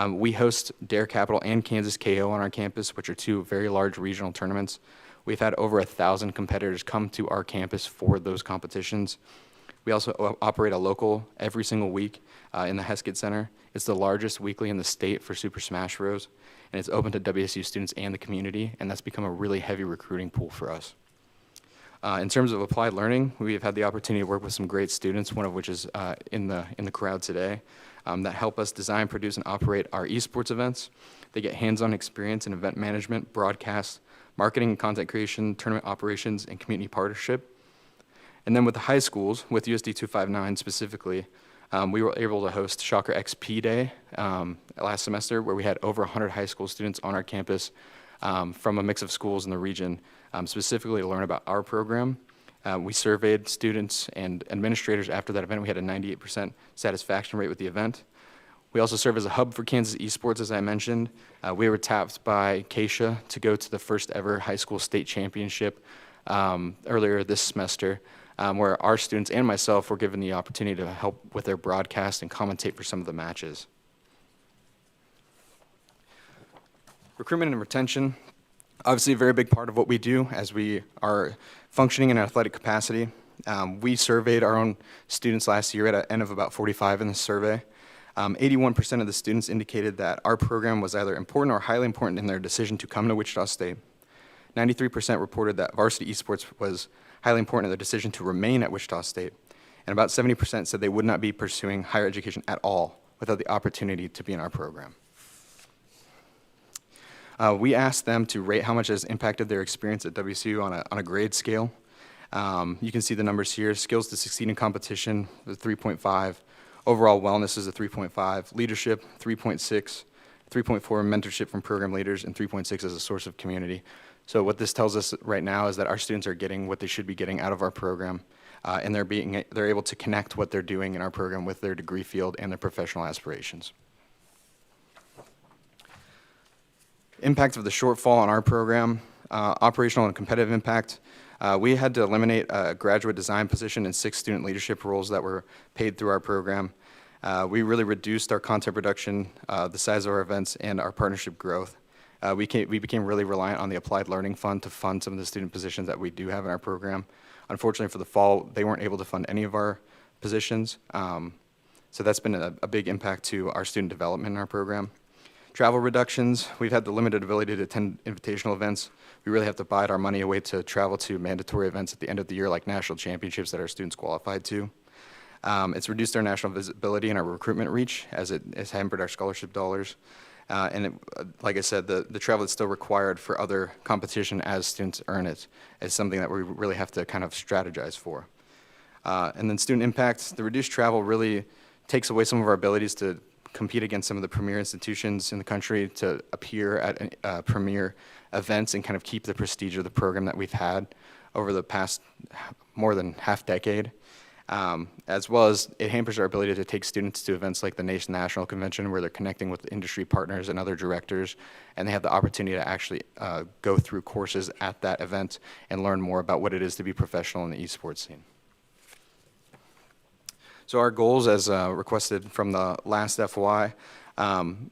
We host Dare Capital and Kansas KO on our campus, which are two very large regional tournaments. We've had over 1,000 competitors come to our campus for those competitions. We also operate a local every single week in the Heskett Center. It's the largest weekly in the state for Super Smash Bros. And it's open to WSU students and the community, and that's become a really heavy recruiting pool for us. In terms of applied learning, we've had the opportunity to work with some great students, one of which is in the crowd today, that help us design, produce, and operate our esports events. They get hands-on experience in event management, broadcast, marketing and content creation, tournament operations, and community partnership. And then with the high schools, with USD 259 specifically, we were able to host Shocker XP Day last semester, where we had over 100 high school students on our campus from a mix of schools in the region, specifically to learn about our program. We surveyed students and administrators after that event. We had a 98% satisfaction rate with the event. We also serve as a hub for Kansas esports, as I mentioned. We were tapped by Keisha to go to the first ever high school state championship earlier this semester, where our students and myself were given the opportunity to help with their broadcast and commentate for some of the matches. Recruitment and retention, obviously a very big part of what we do as we are functioning in an athletic capacity. We surveyed our own students last year at an N of about 45 in the survey. 81% of the students indicated that our program was either important or highly important in their decision to come to Wichita State. 93% reported that varsity esports was highly important in their decision to remain at Wichita State. And about 70% said they would not be pursuing higher education at all without the opportunity to be in our program. We asked them to rate how much has impacted their experience at WSU on a grade scale. You can see the numbers here. Skills to succeed in competition, the 3.5. Overall wellness is a 3.5. Leadership, 3.6. 3.4 mentorship from program leaders, and 3.6 as a source of community. So what this tells us right now is that our students are getting what they should be getting out of our program, and they're able to connect what they're doing in our program with their degree field and their professional aspirations. Impact of the shortfall on our program, operational and competitive impact. We had to eliminate a graduate design position and 6 student leadership roles that were paid through our program. We really reduced our content production, the size of our events, and our partnership growth. We became really reliant on the Applied Learning Fund to fund some of the student positions that we do have in our program. Unfortunately, for the fall, they weren't able to fund any of our positions. So that's been a big impact to our student development in our program. Travel reductions, we've had the limited ability to attend invitational events. We really have to bide our money away to travel to mandatory events at the end of the year, like national championships that our students qualified to. It's reduced our national visibility and our recruitment reach, as it has hampered our scholarship dollars. Like I said, the travel that's still required for other competition as students earn it is something that we really have to kind of strategize for. And then student impact, the reduced travel really takes away some of our abilities to compete against some of the premier institutions in the country, to appear at premier events and kind of keep the prestige of the program that we've had over the past more than half decade. As well as it hampers our ability to take students to events like the National Convention, where they're connecting with industry partners and other directors, and they have the opportunity to actually go through courses at that event and learn more about what it is to be professional in the esports scene. So our goals, as requested from the last FY,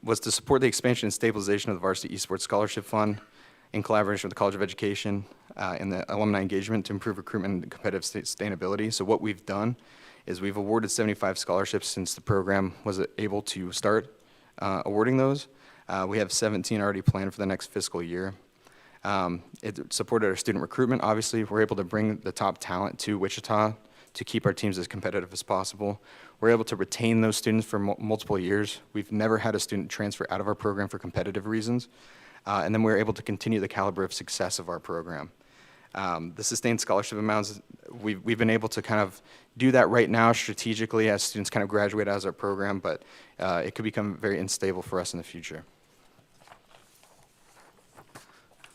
was to support the expansion and stabilization of the Varsity Esports Scholarship Fund in collaboration with the College of Education and the alumni engagement to improve recruitment and competitive sustainability. So what we've done is we've awarded 75 scholarships since the program was able to start awarding those. We have 17 already planned for the next fiscal year. It supported our student recruitment. Obviously, we're able to bring the top talent to Wichita to keep our teams as competitive as possible. We're able to retain those students for multiple years. We've never had a student transfer out of our program for competitive reasons. And then we're able to continue the caliber of success of our program. The sustained scholarship amounts, we've been able to kind of do that right now strategically as students kind of graduate out of our program, but it could become very unstable for us in the future.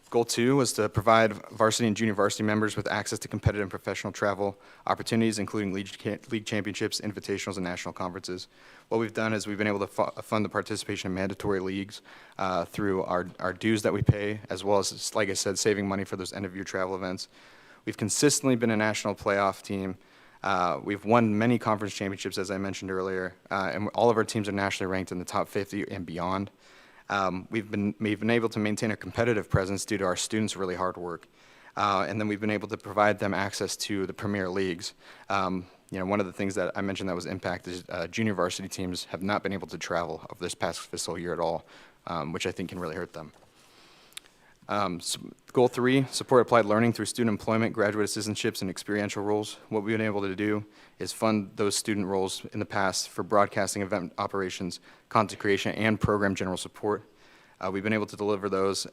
Goal 2 was to provide varsity and junior varsity members with access to competitive and professional travel opportunities, including league championships, invitationals, and national conferences. What we've done is we've been able to fund the participation in mandatory leagues through our dues that we pay, as well as, like I said, saving money for those end-of-year travel events. We've consistently been a national playoff team. We've won many conference championships, as I mentioned earlier, and all of our teams are nationally ranked in the top 50 and beyond. We've been able to maintain a competitive presence due to our students' really hard work. And then we've been able to provide them access to the premier leagues. One of the things that I mentioned that was impacted is junior varsity teams have not been able to travel over this past fiscal year at all, which I think can really hurt them. Goal 3, support applied learning through student employment, graduate assistantships, and experiential roles. What we've been able to do is fund those student roles in the past for broadcasting, event operations, content creation, and program general support. We've been able to deliver those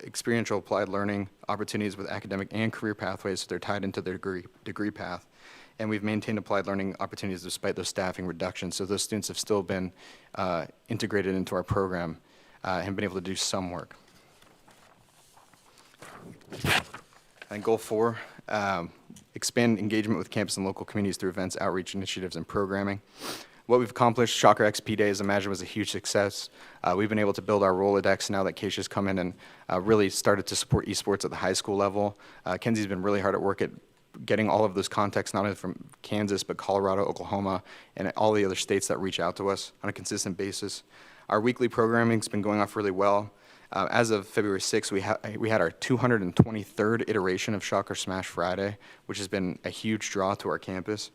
experiential applied learning opportunities with academic and career pathways, so they're tied into their degree path. And we've maintained applied learning opportunities despite those staffing reductions, so those students have still been integrated into our program and been able to do some work. And goal 4, expand engagement with campus and local communities through events, outreach initiatives, and programming. What we've accomplished, Shocker XP Day, as I imagine, was a huge success. We've been able to build our Rolodex now that Keisha's come in and really started to support esports at the high school level. Kenzie's been really hard at work at getting all of those contacts, not only from Kansas, but Colorado, Oklahoma, and all the other states that reach out to us on a consistent basis. Our weekly programming's been going off really well. As of February 6th, we had our 223rd iteration of Shocker Smash Friday, which has been a huge draw to our campus.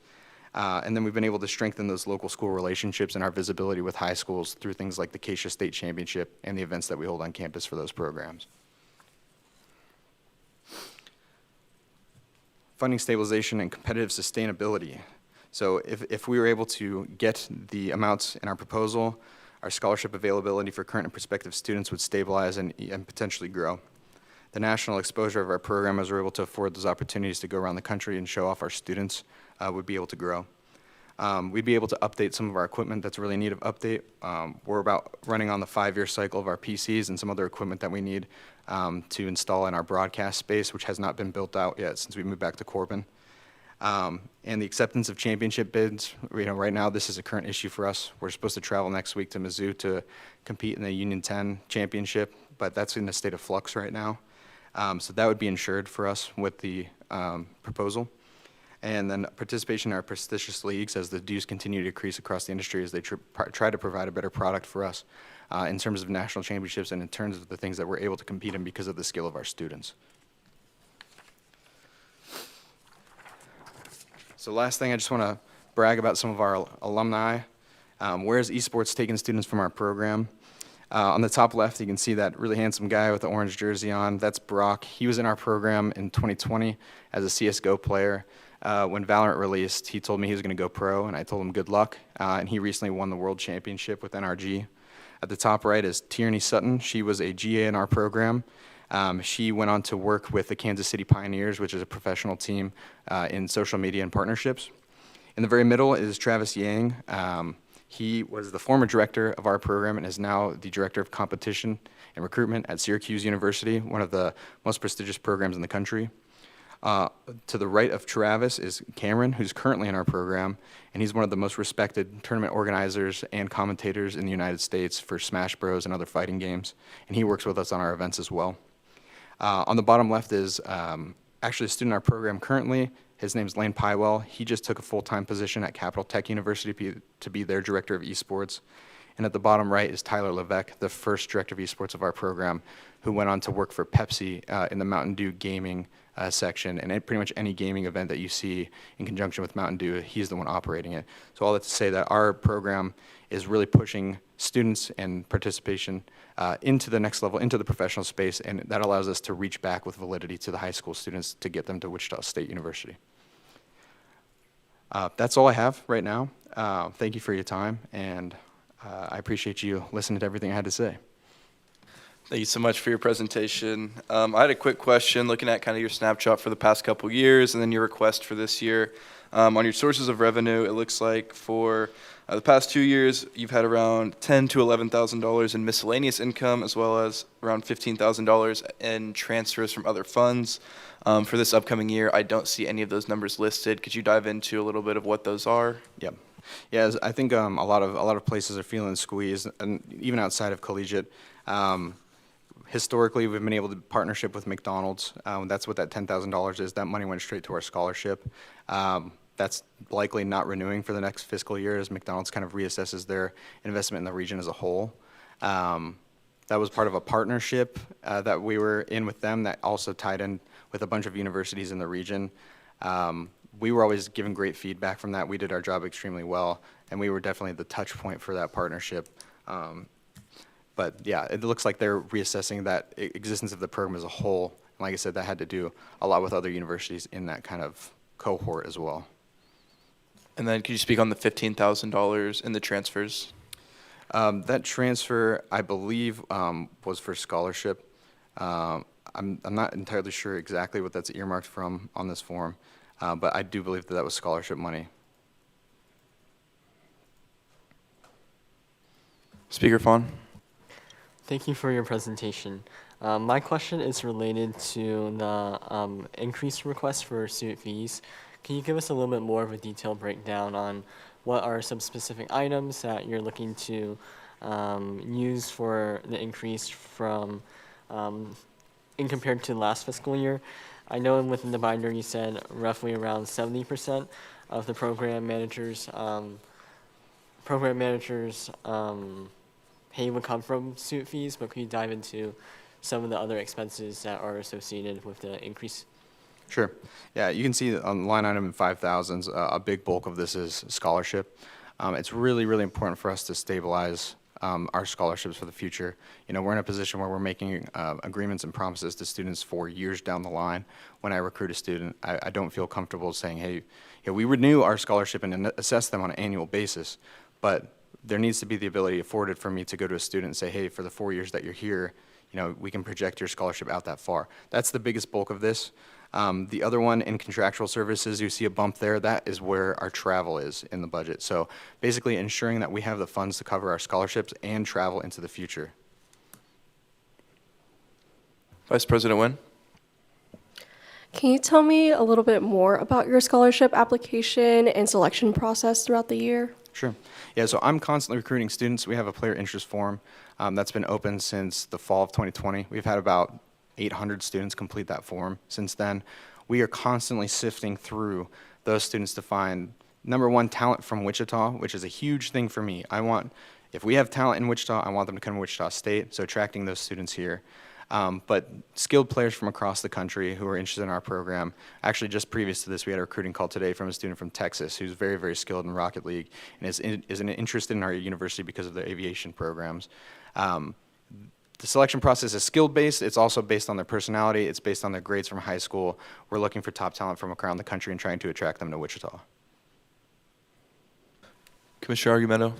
And then we've been able to strengthen those local school relationships and our visibility with high schools through things like the Keisha State Championship and the events that we hold on campus for those programs. Funding stabilization and competitive sustainability. So if we were able to get the amounts in our proposal, our scholarship availability for current and prospective students would stabilize and potentially grow. The national exposure of our program, as we're able to afford those opportunities to go around the country and show off our students, would be able to grow. We'd be able to update some of our equipment that's really in need of update. We're about running on the 5-year cycle of our PCs and some other equipment that we need to install in our broadcast space, which has not been built out yet since we moved back to Corbin. And the acceptance of championship bids, right now this is a current issue for us. We're supposed to travel next week to Mizzou to compete in the Union 10 championship, but that's in a state of flux right now. So that would be insured for us with the proposal. And then participation in our prestigious leagues as the dues continue to decrease across the industry as they try to provide a better product for us in terms of national championships and in terms of the things that we're able to compete in because of the skill of our students. So last thing, I just want to brag about some of our alumni. Where has esports taken students from our program? On the top left, you can see that really handsome guy with the orange jersey on. That's Brock. He was in our program in 2020 as a CSGO player. When Valorant released, he told me he was going to go pro, and I told him good luck. And he recently won the world championship with NRG. At the top right is Tierney Sutton. She was a GA in our program. She went on to work with the Kansas City Pioneers, which is a professional team in social media and partnerships. In the very middle is Travis Yang. He was the former director of our program and is now the director of competition and recruitment at Syracuse University, one of the most prestigious programs in the country. To the right of Travis is Cameron, who's currently in our program, and he's one of the most respected tournament organizers and commentators in the United States for Smash Bros. And other fighting games, and he works with us on our events as well. On the bottom left is actually a student in our program currently. His name's Lane Pywell. He just took a full-time position at Capital Tech University to be their director of esports. And at the bottom right is Tyler Levesque, the first director of esports of our program, who went on to work for Pepsi in the Mountain Dew gaming section. And pretty much any gaming event that you see in conjunction with Mountain Dew, he's the one operating it. So all that to say that our program is really pushing students and participation into the next level, into the professional space, and that allows us to reach back with validity to the high school students to get them to Wichita State University. That's all I have right now. Thank you for your time, and I appreciate you listening to everything I had to say. Thank you so much for your presentation. I had a quick question looking at kind of your snapshot for the past couple years and then your request for this year. On your sources of revenue, it looks like for the past 2 years, you've had around $10,000 to $11,000 in miscellaneous income, as well as around $15,000 in transfers from other funds. For this upcoming year, I don't see any of those numbers listed. Could you dive into a little bit of what those are? Yep. Yeah, I think a lot of places are feeling squeezed, and even outside of collegiate. Historically, we've been able to partnership with McDonald's. That's what that $10,000 is. That money went straight to our scholarship. That's likely not renewing for the next fiscal year as McDonald's kind of reassesses their investment in the region as a whole. That was part of a partnership that we were in with them that also tied in with a bunch of universities in the region. We were always given great feedback from that. We did our job extremely well, and we were definitely the touch point for that partnership. But yeah, it looks like they're reassessing that existence of the program as a whole. And like I said, that had to do a lot with other universities in that kind of cohort as well. And then could you speak on the $15,000 in the transfers? That transfer, I believe, was for scholarship. I'm not entirely sure exactly what that's earmarked from on this form, but I do believe that that was scholarship money. Speaker Fawn. Thank you for your presentation. My question is related to the increased request for student fees. Can you give us a little bit more of a detailed breakdown on what are some specific items that you're looking to use for the increase from in compared to last fiscal year? I know within the binder you said roughly around 70% of the program managers pay would come from student fees, but could you dive into some of the other expenses that are associated with the increase? Sure. Yeah, you can see on line item in 5,000s, a big bulk of this is scholarship. It's really, really important for us to stabilize our scholarships for the future. You know, we're in a position where we're making agreements and promises to students for years down the line. When I recruit a student, I don't feel comfortable saying, hey, we renew our scholarship and assess them on an annual basis, but there needs to be the ability afforded for me to go to a student and say, hey, for the 4 years that you're here, you know, we can project your scholarship out that far. That's the biggest bulk of this. The other one in contractual services, you see a bump there. That is where our travel is in the budget. So basically ensuring that we have the funds to cover our scholarships and travel into the future. Vice President Nguyen. Can you tell me a little bit more about your scholarship application and selection process throughout the year? Sure. Yeah, so I'm constantly recruiting students. We have a player interest form that's been open since the fall of 2020. We've had about 800 students complete that form since then. We are constantly sifting through those students to find, number one, talent from Wichita, which is a huge thing for me. If we have talent in Wichita, I want them to come to Wichita State, so attracting those students here. But skilled players from across the country who are interested in our program. Actually, just previous to this, we had a recruiting call today from a student from Texas who's very, very skilled in Rocket League and is interested in our university because of their aviation programs. The selection process is skill-based. It's also based on their personality. It's based on their grades from high school. We're looking for top talent from around the country and trying to attract them to Wichita. Commissioner Argumento.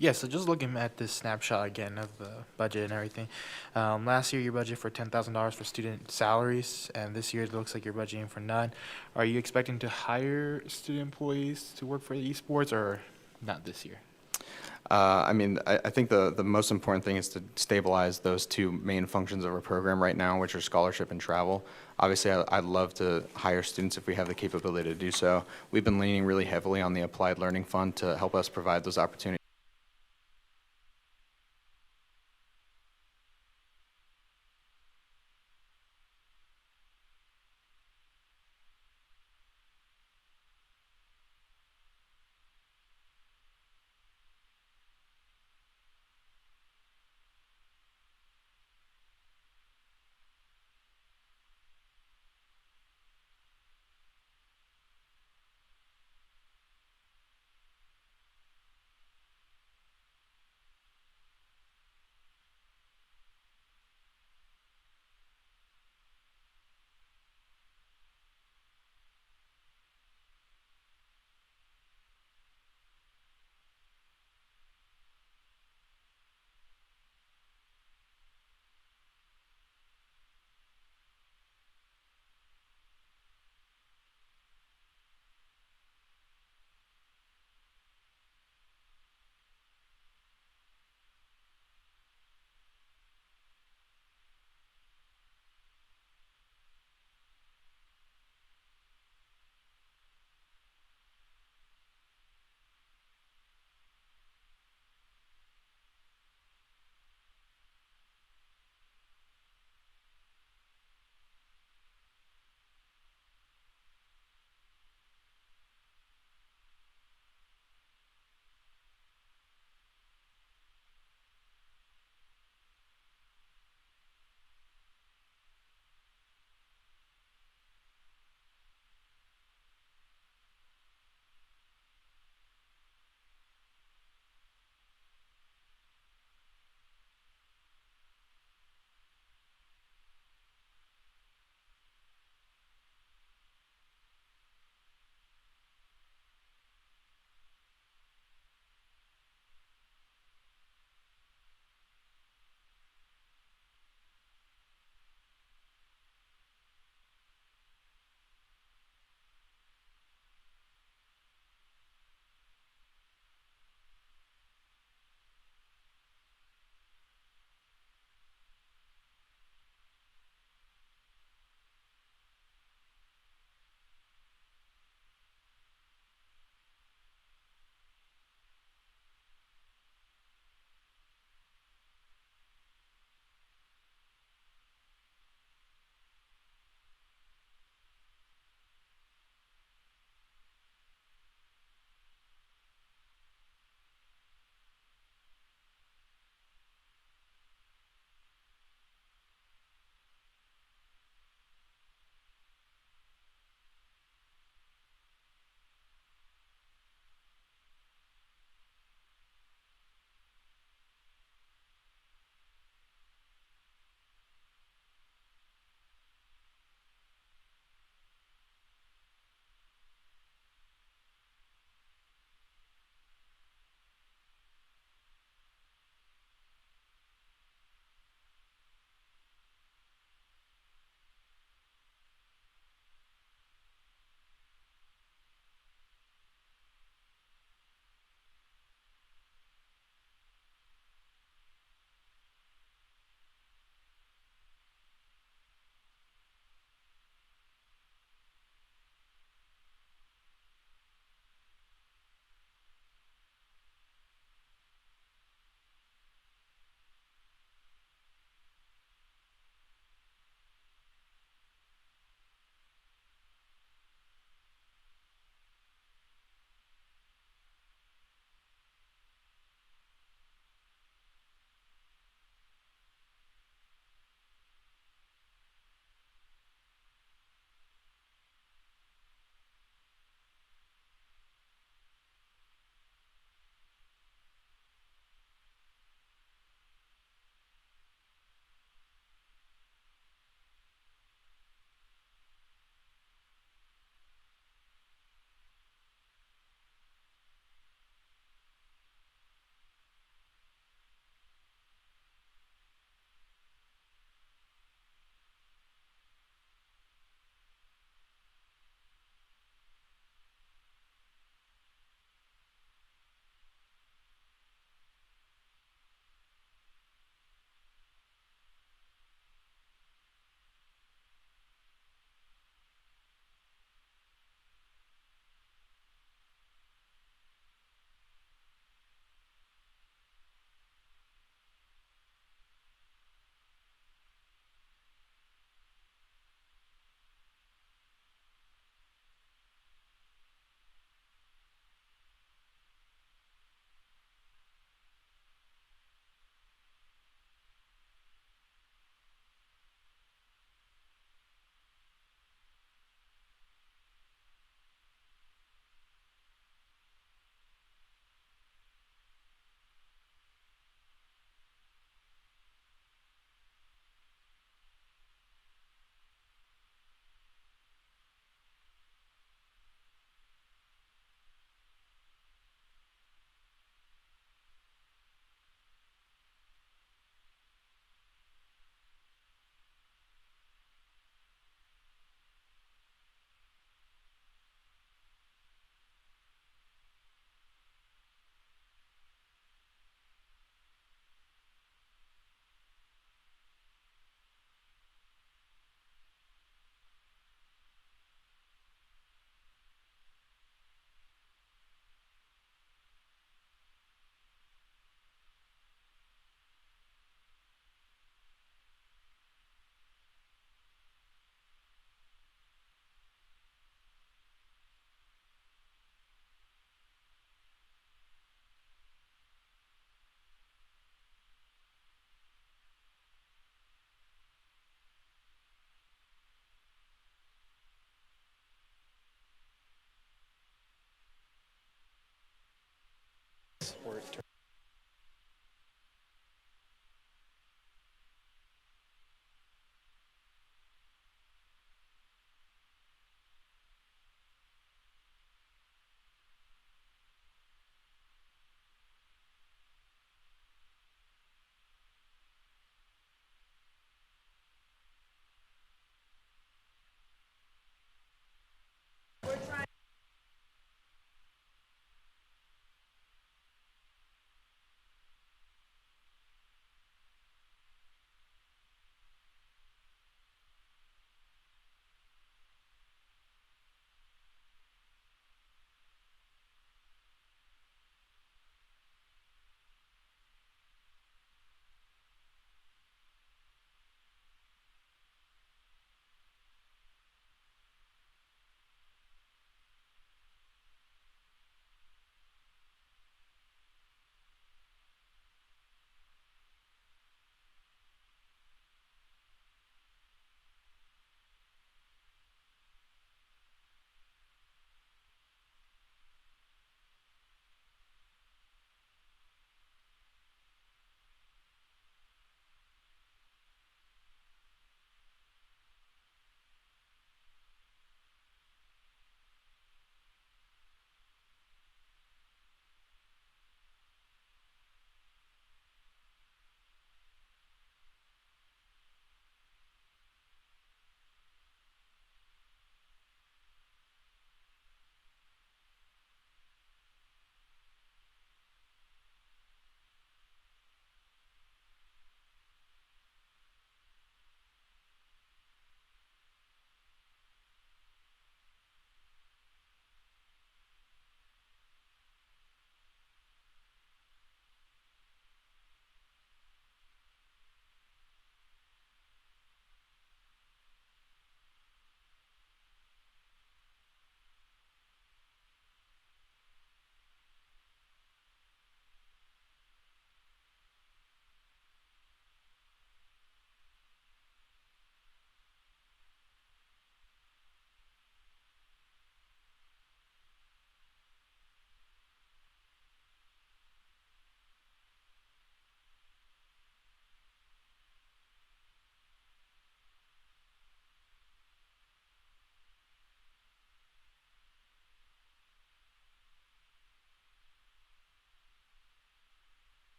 Yeah, so just looking at this snapshot again of the budget and everything. Last year, you budgeted for $10,000 for student salaries, and this year it looks like you're budgeting for none. Are you expecting to hire student employees to work for the esports, or not this year? I think the most important thing is to stabilize those two main functions of our program right now, which are scholarship and travel. Obviously, I'd love to hire students if we have the capability to do so. We've been leaning really heavily on the Applied Learning Fund to help us provide those opportunities.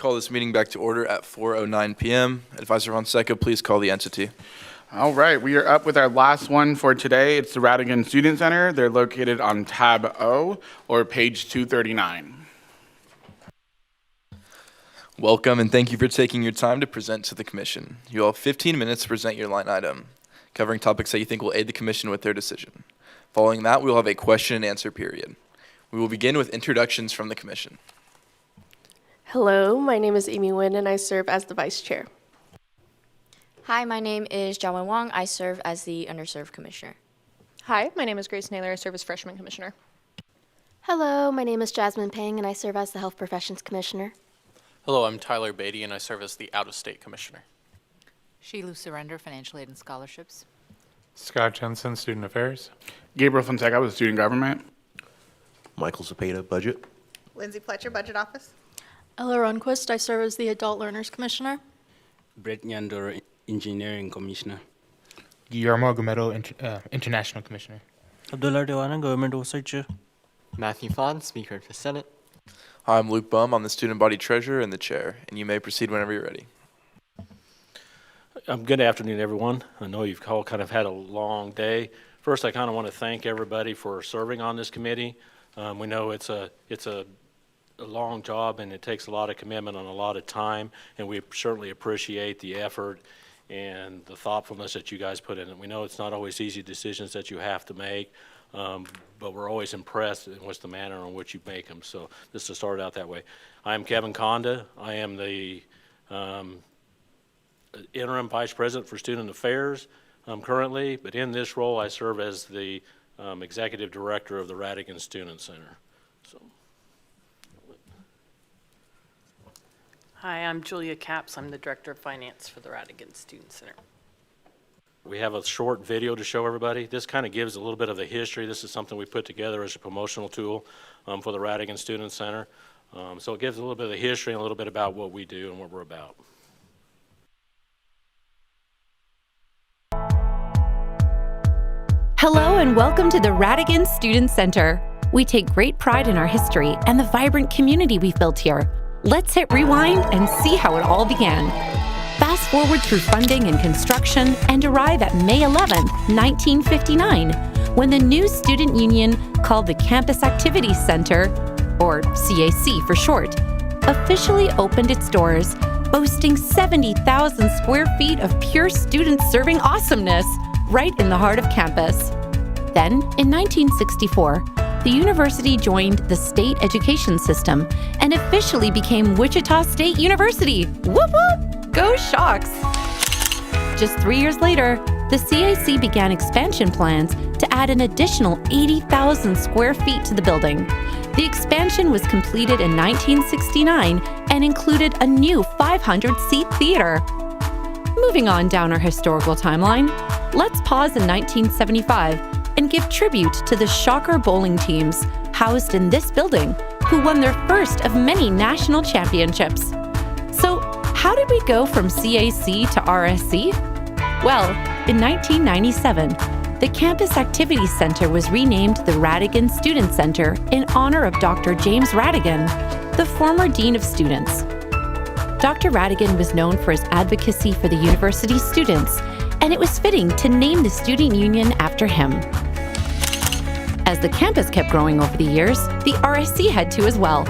call this meeting back to order at 4:09 p.m. Advisor Fonseca, please call the entity. All right, we are up with our last one for today. It's the Rhatigan Student Center. They're located on tab O or page 239. Welcome and thank you for taking your time to present to the commission. You'll have 15 minutes to present your line item, covering topics that you think will aid the commission with their decision. Following that, we will have a question and answer period. We will begin with introductions from the commission. Hello, my name is Amy Nguyen and I serve as the vice chair. Hi, my name is Jiawen Wang. I serve as the underserved commissioner. Hi, my name is Grace Naylor. I serve as freshman commissioner. Hello, my name is Jasmine Pang, and I serve as the Health Professions Commissioner. Hello, I'm Tyler Beatty, and I serve as the out-of-state commissioner. Shilu Surrender, Financial Aid and Scholarships. Scott Jensen, Student Affairs. Gabriel Fonseca with Student Government. Michael Cepeda, Budget. Lindsay Pletcher, Budget Office. Ella Ronquist, I serve as the Adult Learners Commissioner. Brett Nyandor, Engineering Commissioner. Guillermo Gomedo, International Commissioner. Abdullah Dewana, Government Oversight Chair. Matthew Fon, Speaker for Senate. Hi, I'm Luke Bum. I'm the student body treasurer and the chair, and you may proceed whenever you're ready. Good afternoon, everyone. I know you've all kind of had a long day. First, I kind of want to thank everybody for serving on this committee. We know it's a long job and it takes a lot of commitment and a lot of time, and we certainly appreciate the effort and the thoughtfulness that you guys put in it. We know it's not always easy decisions that you have to make, but we're always impressed with the manner in which you make them. So just to start out that way. I am Kevin Conda. I am the interim vice president for student affairs currently, but in this role I serve as the executive director of the Rhatigan Student Center. So. Hi, I'm Julia Capps. I'm the Director of Finance for the Rhatigan Student Center. We have a short video to show everybody. This kind of gives a little bit of the history. This is something we put together as a promotional tool for the Rhatigan Student Center. So it gives a little bit of the history and a little bit about what we do and what we're about. Hello and welcome to the Rhatigan Student Center. We take great pride in our history and the vibrant community we've built here. Let's hit rewind and see how it all began. Fast forward through funding and construction and arrive at May 11th, 1959, when the new student union called the Campus Activities Center, or CAC for short, officially opened its doors, boasting 70,000 square feet of pure student-serving awesomeness right in the heart of campus. Then, in 1964, the university joined the state education system and officially became Wichita State University. Whoop whoop! Go Shocks! Just 3 years later, the CAC began expansion plans to add an additional 80,000 square feet to the building. The expansion was completed in 1969 and included a new 500-seat theater. Moving on down our historical timeline, let's pause in 1975 and give tribute to the Shocker bowling teams housed in this building who won their first of many national championships. So, how did we go from CAC to RSC? Well, in 1997, the Campus Activities Center was renamed the Rhatigan Student Center in honor of Dr. James Rhatigan, the former Dean of Students. Dr. Rhatigan was known for his advocacy for the university's students, and it was fitting to name the student union after him. As the campus kept growing over the years, the RSC had to as well.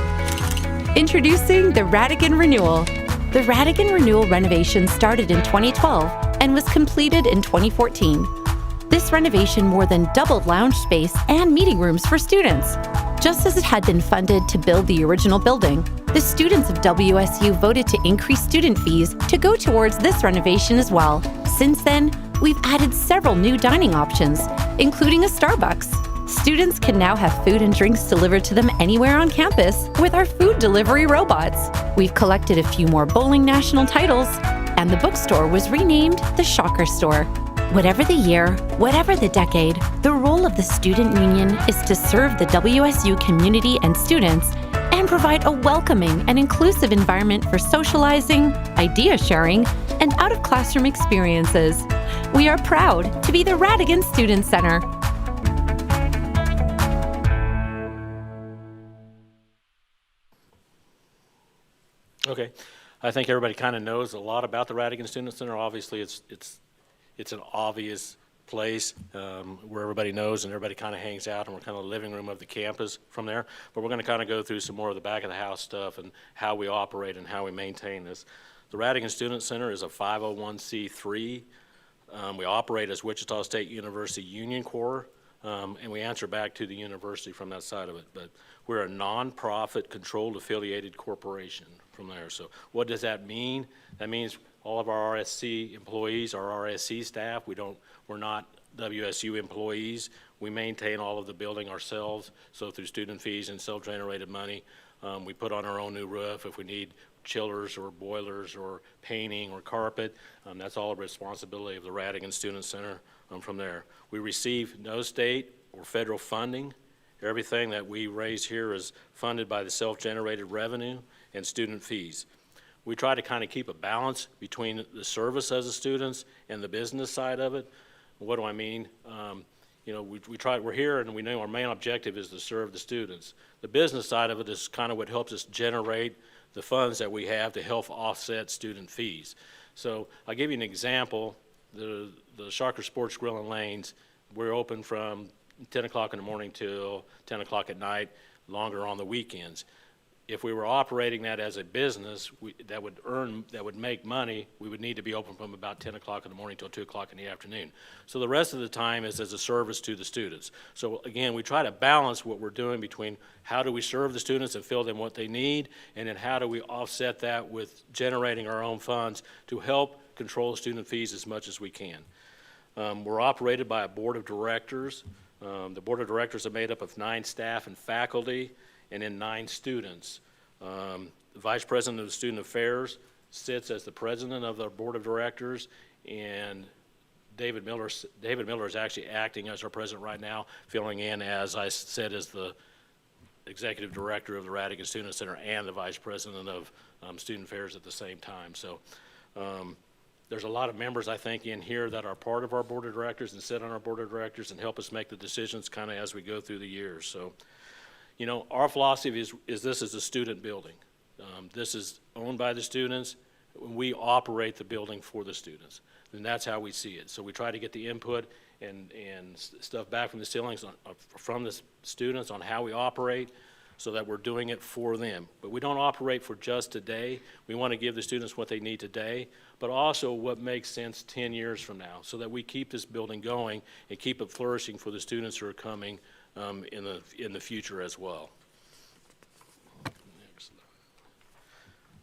Introducing the Rhatigan Renewal. The Rhatigan Renewal renovation started in 2012 and was completed in 2014. This renovation more than doubled lounge space and meeting rooms for students. Just as it had been funded to build the original building, the students of WSU voted to increase student fees to go towards this renovation as well. Since then, we've added several new dining options, including a Starbucks. Students can now have food and drinks delivered to them anywhere on campus with our food delivery robots. We've collected a few more bowling national titles, and the bookstore was renamed the Shocker Store. Whatever the year, whatever the decade, the role of the student union is to serve the WSU community and students and provide a welcoming and inclusive environment for socializing, idea sharing, and out-of-classroom experiences. We are proud to be the Rhatigan Student Center. Okay. I think everybody kind of knows a lot about the Rhatigan Student Center. Obviously, it's an obvious place where everybody knows and everybody kind of hangs out, and we're kind of the living room of the campus from there. But we're going to kind of go through some more of the back of the house stuff and how we operate and how we maintain this. The Rhatigan Student Center is a 501c3. We operate as Wichita State University Union Corps, and we answer back to the university from that side of it. But we're a nonprofit controlled affiliated corporation from there. So what does that mean? That means all of our RSC employees are RSC staff. We're not WSU employees. We maintain all of the building ourselves. So through student fees and self-generated money, we put on our own new roof. If we need chillers or boilers or painting or carpet, that's all a responsibility of the Rhatigan Student Center from there. We receive no state or federal funding. Everything that we raise here is funded by the self-generated revenue and student fees. We try to kind of keep a balance between the service as the students and the business side of it. What do I mean? You know, we're here and we know our main objective is to serve the students. The business side of it is kind of what helps us generate the funds that we have to help offset student fees. So I'll give you an example. The Shocker Sports Grill and Lanes, we're open from 10 o'clock in the morning till 10 o'clock at night, longer on the weekends. If we were operating that as a business that would make money, we would need to be open from about 10 o'clock in the morning till 2 o'clock in the afternoon. So the rest of the time is as a service to the students. So again, we try to balance what we're doing between how do we serve the students and fill them what they need, and then how do we offset that with generating our own funds to help control student fees as much as we can. We're operated by a board of directors. The board of directors are made up of 9 staff and faculty, and then 9 students. The vice president of student affairs sits as the president of the board of directors, and David Miller is actually acting as our president right now, filling in, as I said, as the executive director of the Rhatigan Student Center and the vice president of student affairs at the same time. So there's a lot of members, I think, in here that are part of our board of directors and sit on our board of directors and help us make the decisions kind of as we go through the years. So, you know, our philosophy is this is a student building. This is owned by the students. We operate the building for the students, and that's how we see it. So we try to get the input and stuff back from the ceilings from the students on how we operate, so that we're doing it for them. But we don't operate for just today. We want to give the students what they need today, but also what makes sense 10 years from now, so that we keep this building going and keep it flourishing for the students who are coming in the future as well. Next.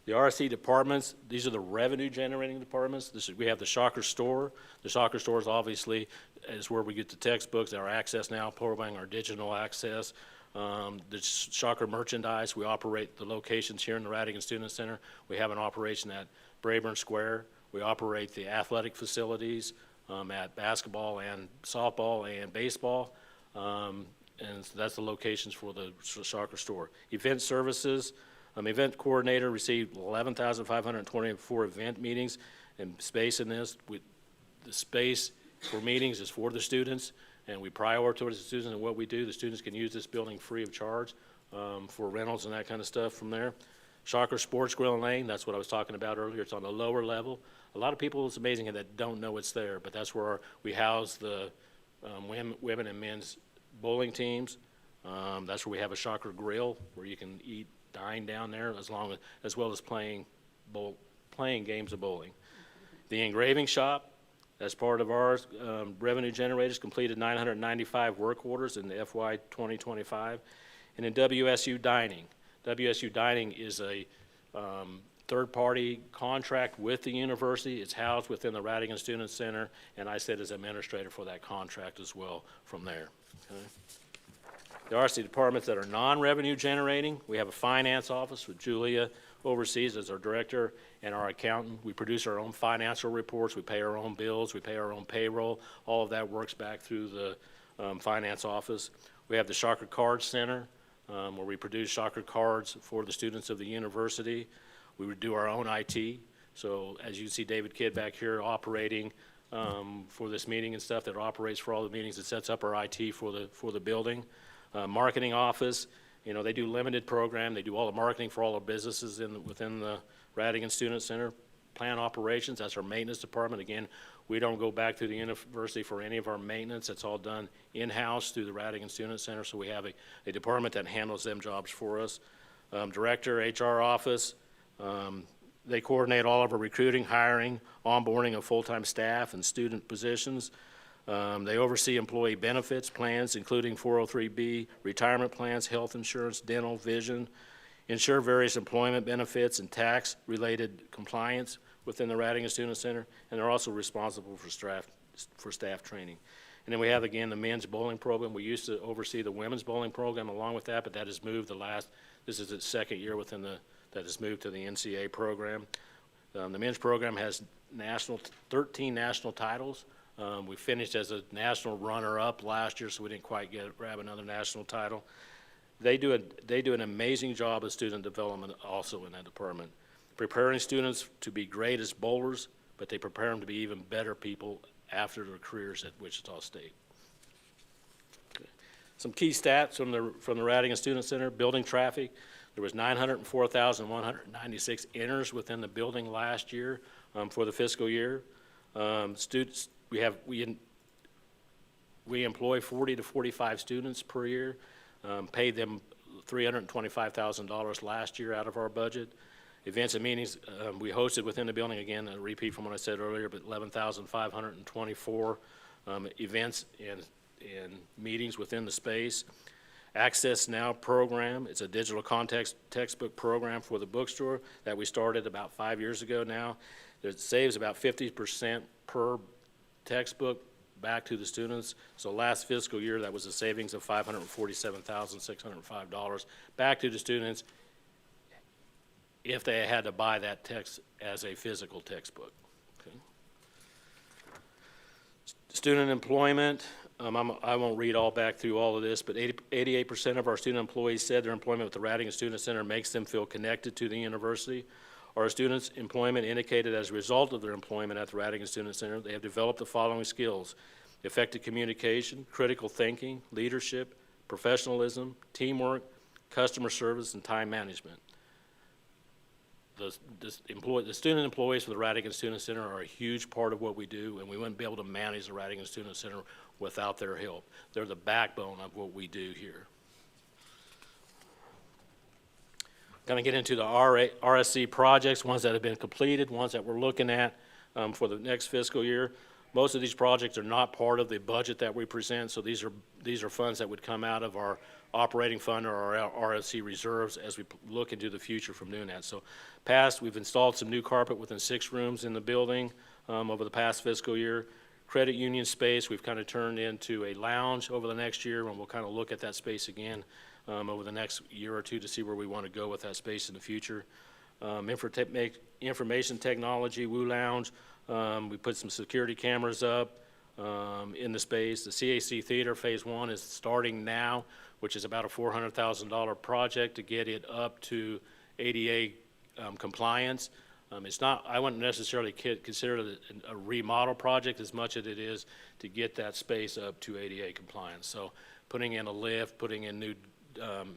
The RSC departments, these are the revenue generating departments. We have the Shocker store. The Shocker store is obviously is where we get the textbooks, our access now, providing our digital access. The Shocker merchandise, we operate the locations here in the Rhatigan Student Center. We have an operation at Brayburn Square. We operate the athletic facilities at basketball and softball and baseball. And so that's the locations for the Shocker store. Event services, event coordinator received 11,524 event meetings and space in this. The space for meetings is for the students, and we prioritize the students and what we do. The students can use this building free of charge for rentals and that kind of stuff from there. Shocker Sports Grill and Lane, that's what I was talking about earlier. It's on the lower level. A lot of people, it's amazing that don't know it's there, but that's where we house the women and men's bowling teams. That's where we have a Shocker Grill where you can dine down there as well as playing games of bowling. The engraving shop, that's part of our revenue generators, completed 995 work orders in the FY 2025. And then WSU Dining. WSU Dining is a third-party contract with the university. It's housed within the Rhatigan Student Center, and I sit as administrator for that contract as well from there. Okay. The RC departments that are non-revenue generating, we have a finance office with Julia oversees as our director and our accountant. We produce our own financial reports. We pay our own bills. We pay our own payroll. All of that works back through the finance office. We have the Shocker Card Center where we produce Shocker cards for the students of the university. We would do our own IT. So as you see David Kidd back here operating for this meeting and stuff, that operates for all the meetings, that sets up our IT for the building. Marketing office, You know, they do limited program, they do all the marketing for all the businesses within the Rhatigan Student Center. Plant operations, that's our maintenance department. Again, we don't go back to the university for any of our maintenance. It's all done in-house through the Rhatigan Student Center, so we have a department that handles them jobs for us. Director, HR office, they coordinate all of our recruiting, hiring, onboarding of full-time staff and student positions. They oversee employee benefits plans, including 403B, retirement plans, health insurance, dental, vision, ensure various employment benefits and tax-related compliance within the Rhatigan Student Center, and they're also responsible for staff training. And then we have, again, the men's bowling program. We used to oversee the women's bowling program along with that, but that has moved this is its second year that has moved to the NCAA program. The men's program has 13 national titles. We finished as a national runner-up last year, so we didn't quite grab another national title. They do an amazing job of student development also in that department, preparing students to be great as bowlers, but they prepare them to be even better people after their careers at Wichita State. Okay. Some key stats from the Rhatigan Student Center: building traffic. There was 904,196 enters within the building last year for the fiscal year. Students, we employ 40 to 45 students per year. Paid them $325,000 last year out of our budget. Events and meetings we hosted within the building, again, a repeat from what I said earlier, but 11,524 events and meetings within the space. Access Now program, it's a digital context textbook program for the bookstore that we started about 5 years ago now. It saves about 50% per textbook back to the students. So last fiscal year, that was a savings of $547,605 back to the students if they had to buy that text as a physical textbook. Okay. Student employment, I won't read all back through all of this, but 88% of our student employees said their employment with the Rhatigan Student Center makes them feel connected to the university. Our students' employment indicated as a result of their employment at the Rhatigan Student Center, they have developed the following skills: effective communication, critical thinking, leadership, professionalism, teamwork, customer service, and time management. The student employees for the Rhatigan Student Center are a huge part of what we do, and we wouldn't be able to manage the Rhatigan Student Center without their help. They're the backbone of what we do here. Going to get into the RSC projects, ones that have been completed, ones that we're looking at for the next fiscal year. Most of these projects are not part of the budget that we present, so these are funds that would come out of our operating fund or our RSC reserves as we look into the future from doing that. So we've installed some new carpet within 6 rooms in the building over the past fiscal year. Credit union space, we've kind of turned into a lounge over the next year, and we'll kind of look at that space again over the next year or two to see where we want to go with that space in the future. Information technology, Woo Lounge, we put some security cameras up in the space. The CAC Theater Phase 1 is starting now, which is about a $400,000 project to get it up to ADA compliance. I wouldn't necessarily consider it a remodel project as much as it is to get that space up to ADA compliance. So putting in a lift, putting in new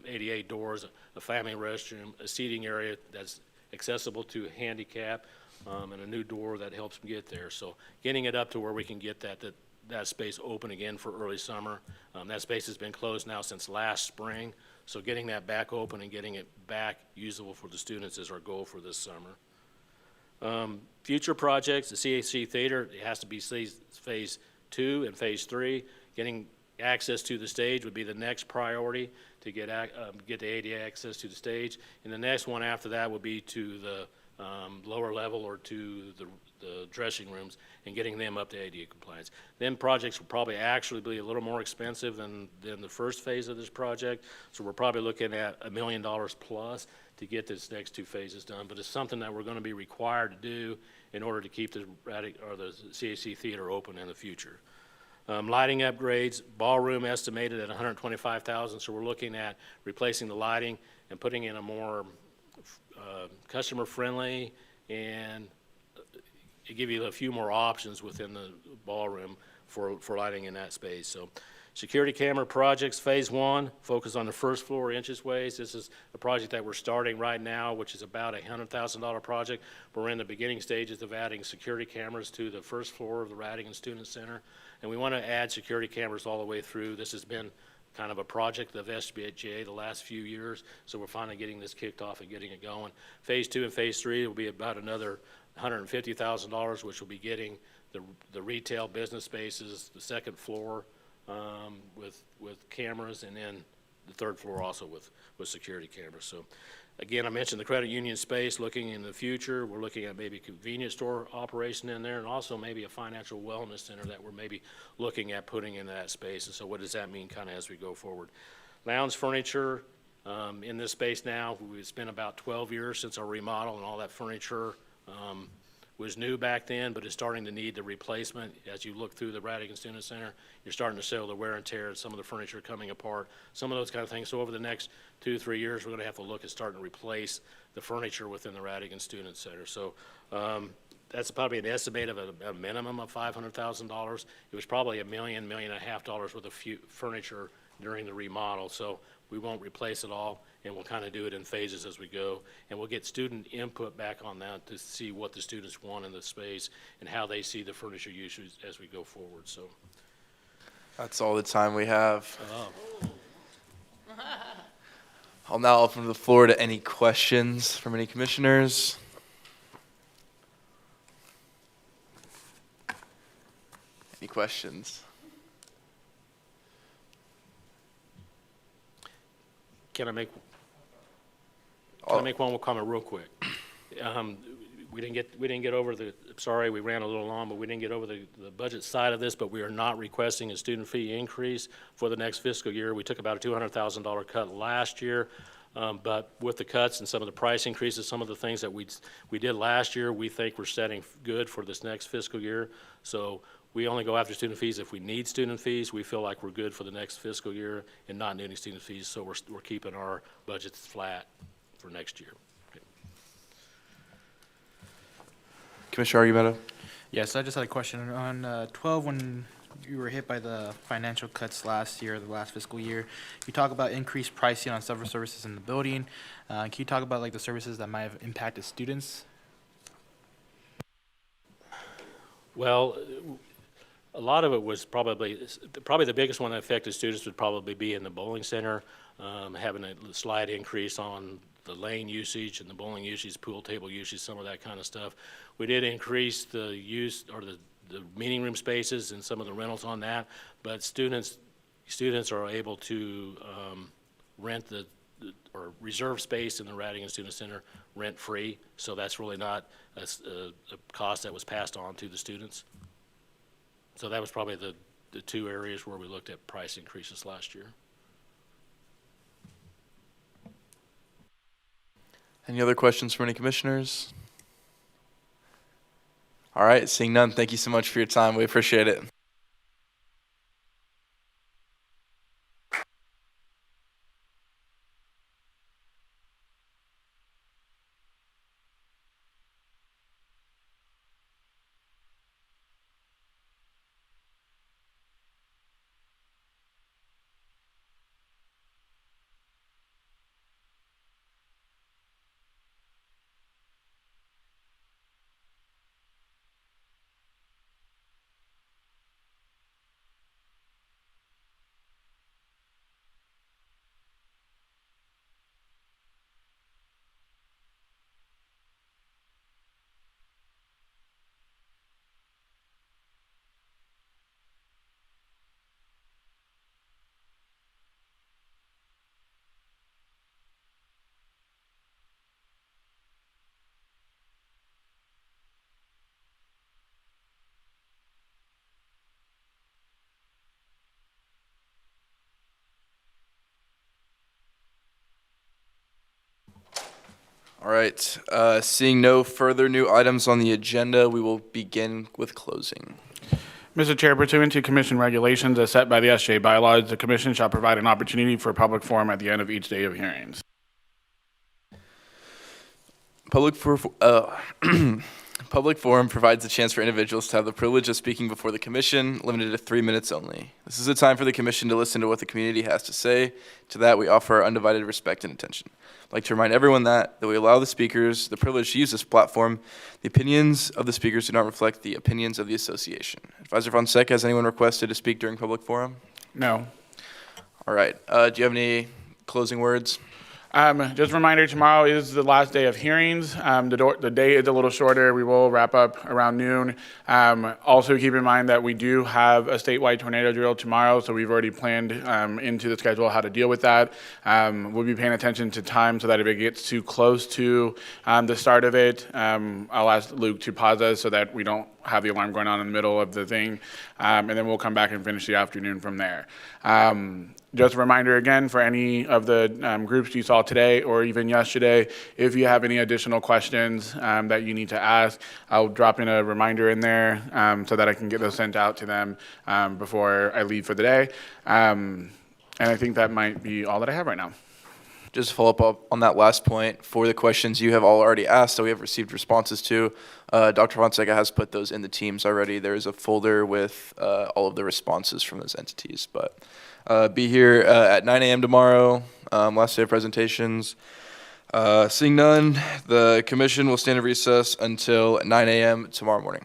ADA doors, a family restroom, a seating area that's accessible to handicap, and a new door that helps them get there. So getting it up to where we can get that space open again for early summer. That space has been closed now since last spring. So getting that back open and getting it back usable for the students is our goal for this summer. Future projects, the CAC Theater, it has to be phase 2 and phase 3. Getting access to the stage would be the next priority to get the ADA access to the stage. And the next one after that would be to the lower level or to the dressing rooms and getting them up to ADA compliance. Then projects will probably actually be a little more expensive than the first phase of this project. So we're probably looking at $1 million plus to get this next 2 phases done. But it's something that we're going to be required to do in order to keep the CAC Theater open in the future. Lighting upgrades, ballroom estimated at $125,000. So we're looking at replacing the lighting and putting in a more customer-friendly and give you a few more options within the ballroom for lighting in that space. So Security camera projects, phase 1, focus on the first floor entranceways. This is a project that we're starting right now, which is about a $100,000 project. We're in the beginning stages of adding security cameras to the first floor of the Rhatigan Student Center. And we want to add security cameras all the way through. This has been kind of a project of SBHA the last few years, so we're finally getting this kicked off and getting it going. Phase 2 and phase 3 will be about another $150,000, which will be getting the retail business spaces, the second floor with cameras, and then the third floor also with security cameras. So again, I mentioned the credit union space. Looking in the future, we're looking at maybe a convenience store operation in there, and also maybe a financial wellness center that we're maybe looking at putting in that space. And so what does that mean kind of as we go forward? Lounge furniture in this space now, it's been about 12 years since our remodel, and all that furniture was new back then, but it's starting to need the replacement. As you look through the Rhatigan Student Center, you're starting to show the wear and tear and some of the furniture coming apart, some of those kind of things. So over the next 2-3 years, we're going to have to look at starting to replace the furniture within the Rhatigan Student Center. So that's probably an estimate of a minimum of $500,000. It was probably $1 million, $1.5 million worth of furniture during the remodel. So we won't replace it all, and we'll kind of do it in phases as we go. And we'll get student input back on that to see what the students want in the space and how they see the furniture usage as we go forward. So That's all the time we have. Oh. I'll now open the floor to any questions from any commissioners. Any questions? Can I make one comment real quick? We didn't get over the, sorry, we ran a little long, but we didn't get over the budget side of this, but we are not requesting a student fee increase for the next fiscal year. We took about a $200,000 cut last year, but with the cuts and some of the price increases, some of the things that we did last year, we think we're setting good for this next fiscal year. So we only go after student fees if we need student fees. We feel like we're good for the next fiscal year and not needing student fees, so we're keeping our budgets flat for next year. Commissioner Argumento? Yes, I just had a question. On 12, when you were hit by the financial cuts last year, the last fiscal year, you talk about increased pricing on several services in the building. Can you talk about like the services that might have impacted students? Well, a lot of it was probably the biggest one that affected students would probably be in the bowling center, having a slight increase on the lane usage and the bowling usage, pool table usage, some of that kind of stuff. We did increase the use or the meeting room spaces and some of the rentals on that, but students are able to rent or reserve space in the Rhatigan Student Center rent free, so that's really not a cost that was passed on to the students. So that was probably the two areas where we looked at price increases last year. Any other questions from any commissioners? All right, seeing none, thank you so much for your time. We appreciate it. All right, seeing no further new items on the agenda, we will begin with closing. Mr. Chair, pursuant to commission regulations as set by the SJ bylaws, the commission shall provide an opportunity for public forum at the end of each day of hearings. Public forum provides a chance for individuals to have the privilege of speaking before the commission, limited to 3 minutes only. This is a time for the commission to listen to what the community has to say. To that, we offer our undivided respect and attention. I'd like to remind everyone that we allow the speakers the privilege to use this platform. The opinions of the speakers do not reflect the opinions of the association. Advisor Fonseca, has anyone requested to speak during public forum? No. All right. Do you have any closing words? Just a reminder, tomorrow is the last day of hearings. The day is a little shorter. We will wrap up around noon. Also keep in mind that we do have a statewide tornado drill tomorrow, so we've already planned into the schedule how to deal with that. We'll be paying attention to time so that if it gets too close to the start of it, I'll ask Luke to pause us so that we don't have the alarm going on in the middle of the thing, and then we'll come back and finish the afternoon from there. Just a reminder again for any of the groups you saw today or even yesterday, if you have any additional questions that you need to ask, I'll drop in a reminder in there so that I can get those sent out to them before I leave for the day. And I think that might be all that I have right now. Just to follow up on that last point, for the questions you have all already asked that we have received responses to, Dr. Fonseca has put those in the teams already. There is a folder with all of the responses from those entities. But be here at 9 a.m. tomorrow, last day of presentations. Seeing none, the commission will stand at recess until 9 a.m. tomorrow morning.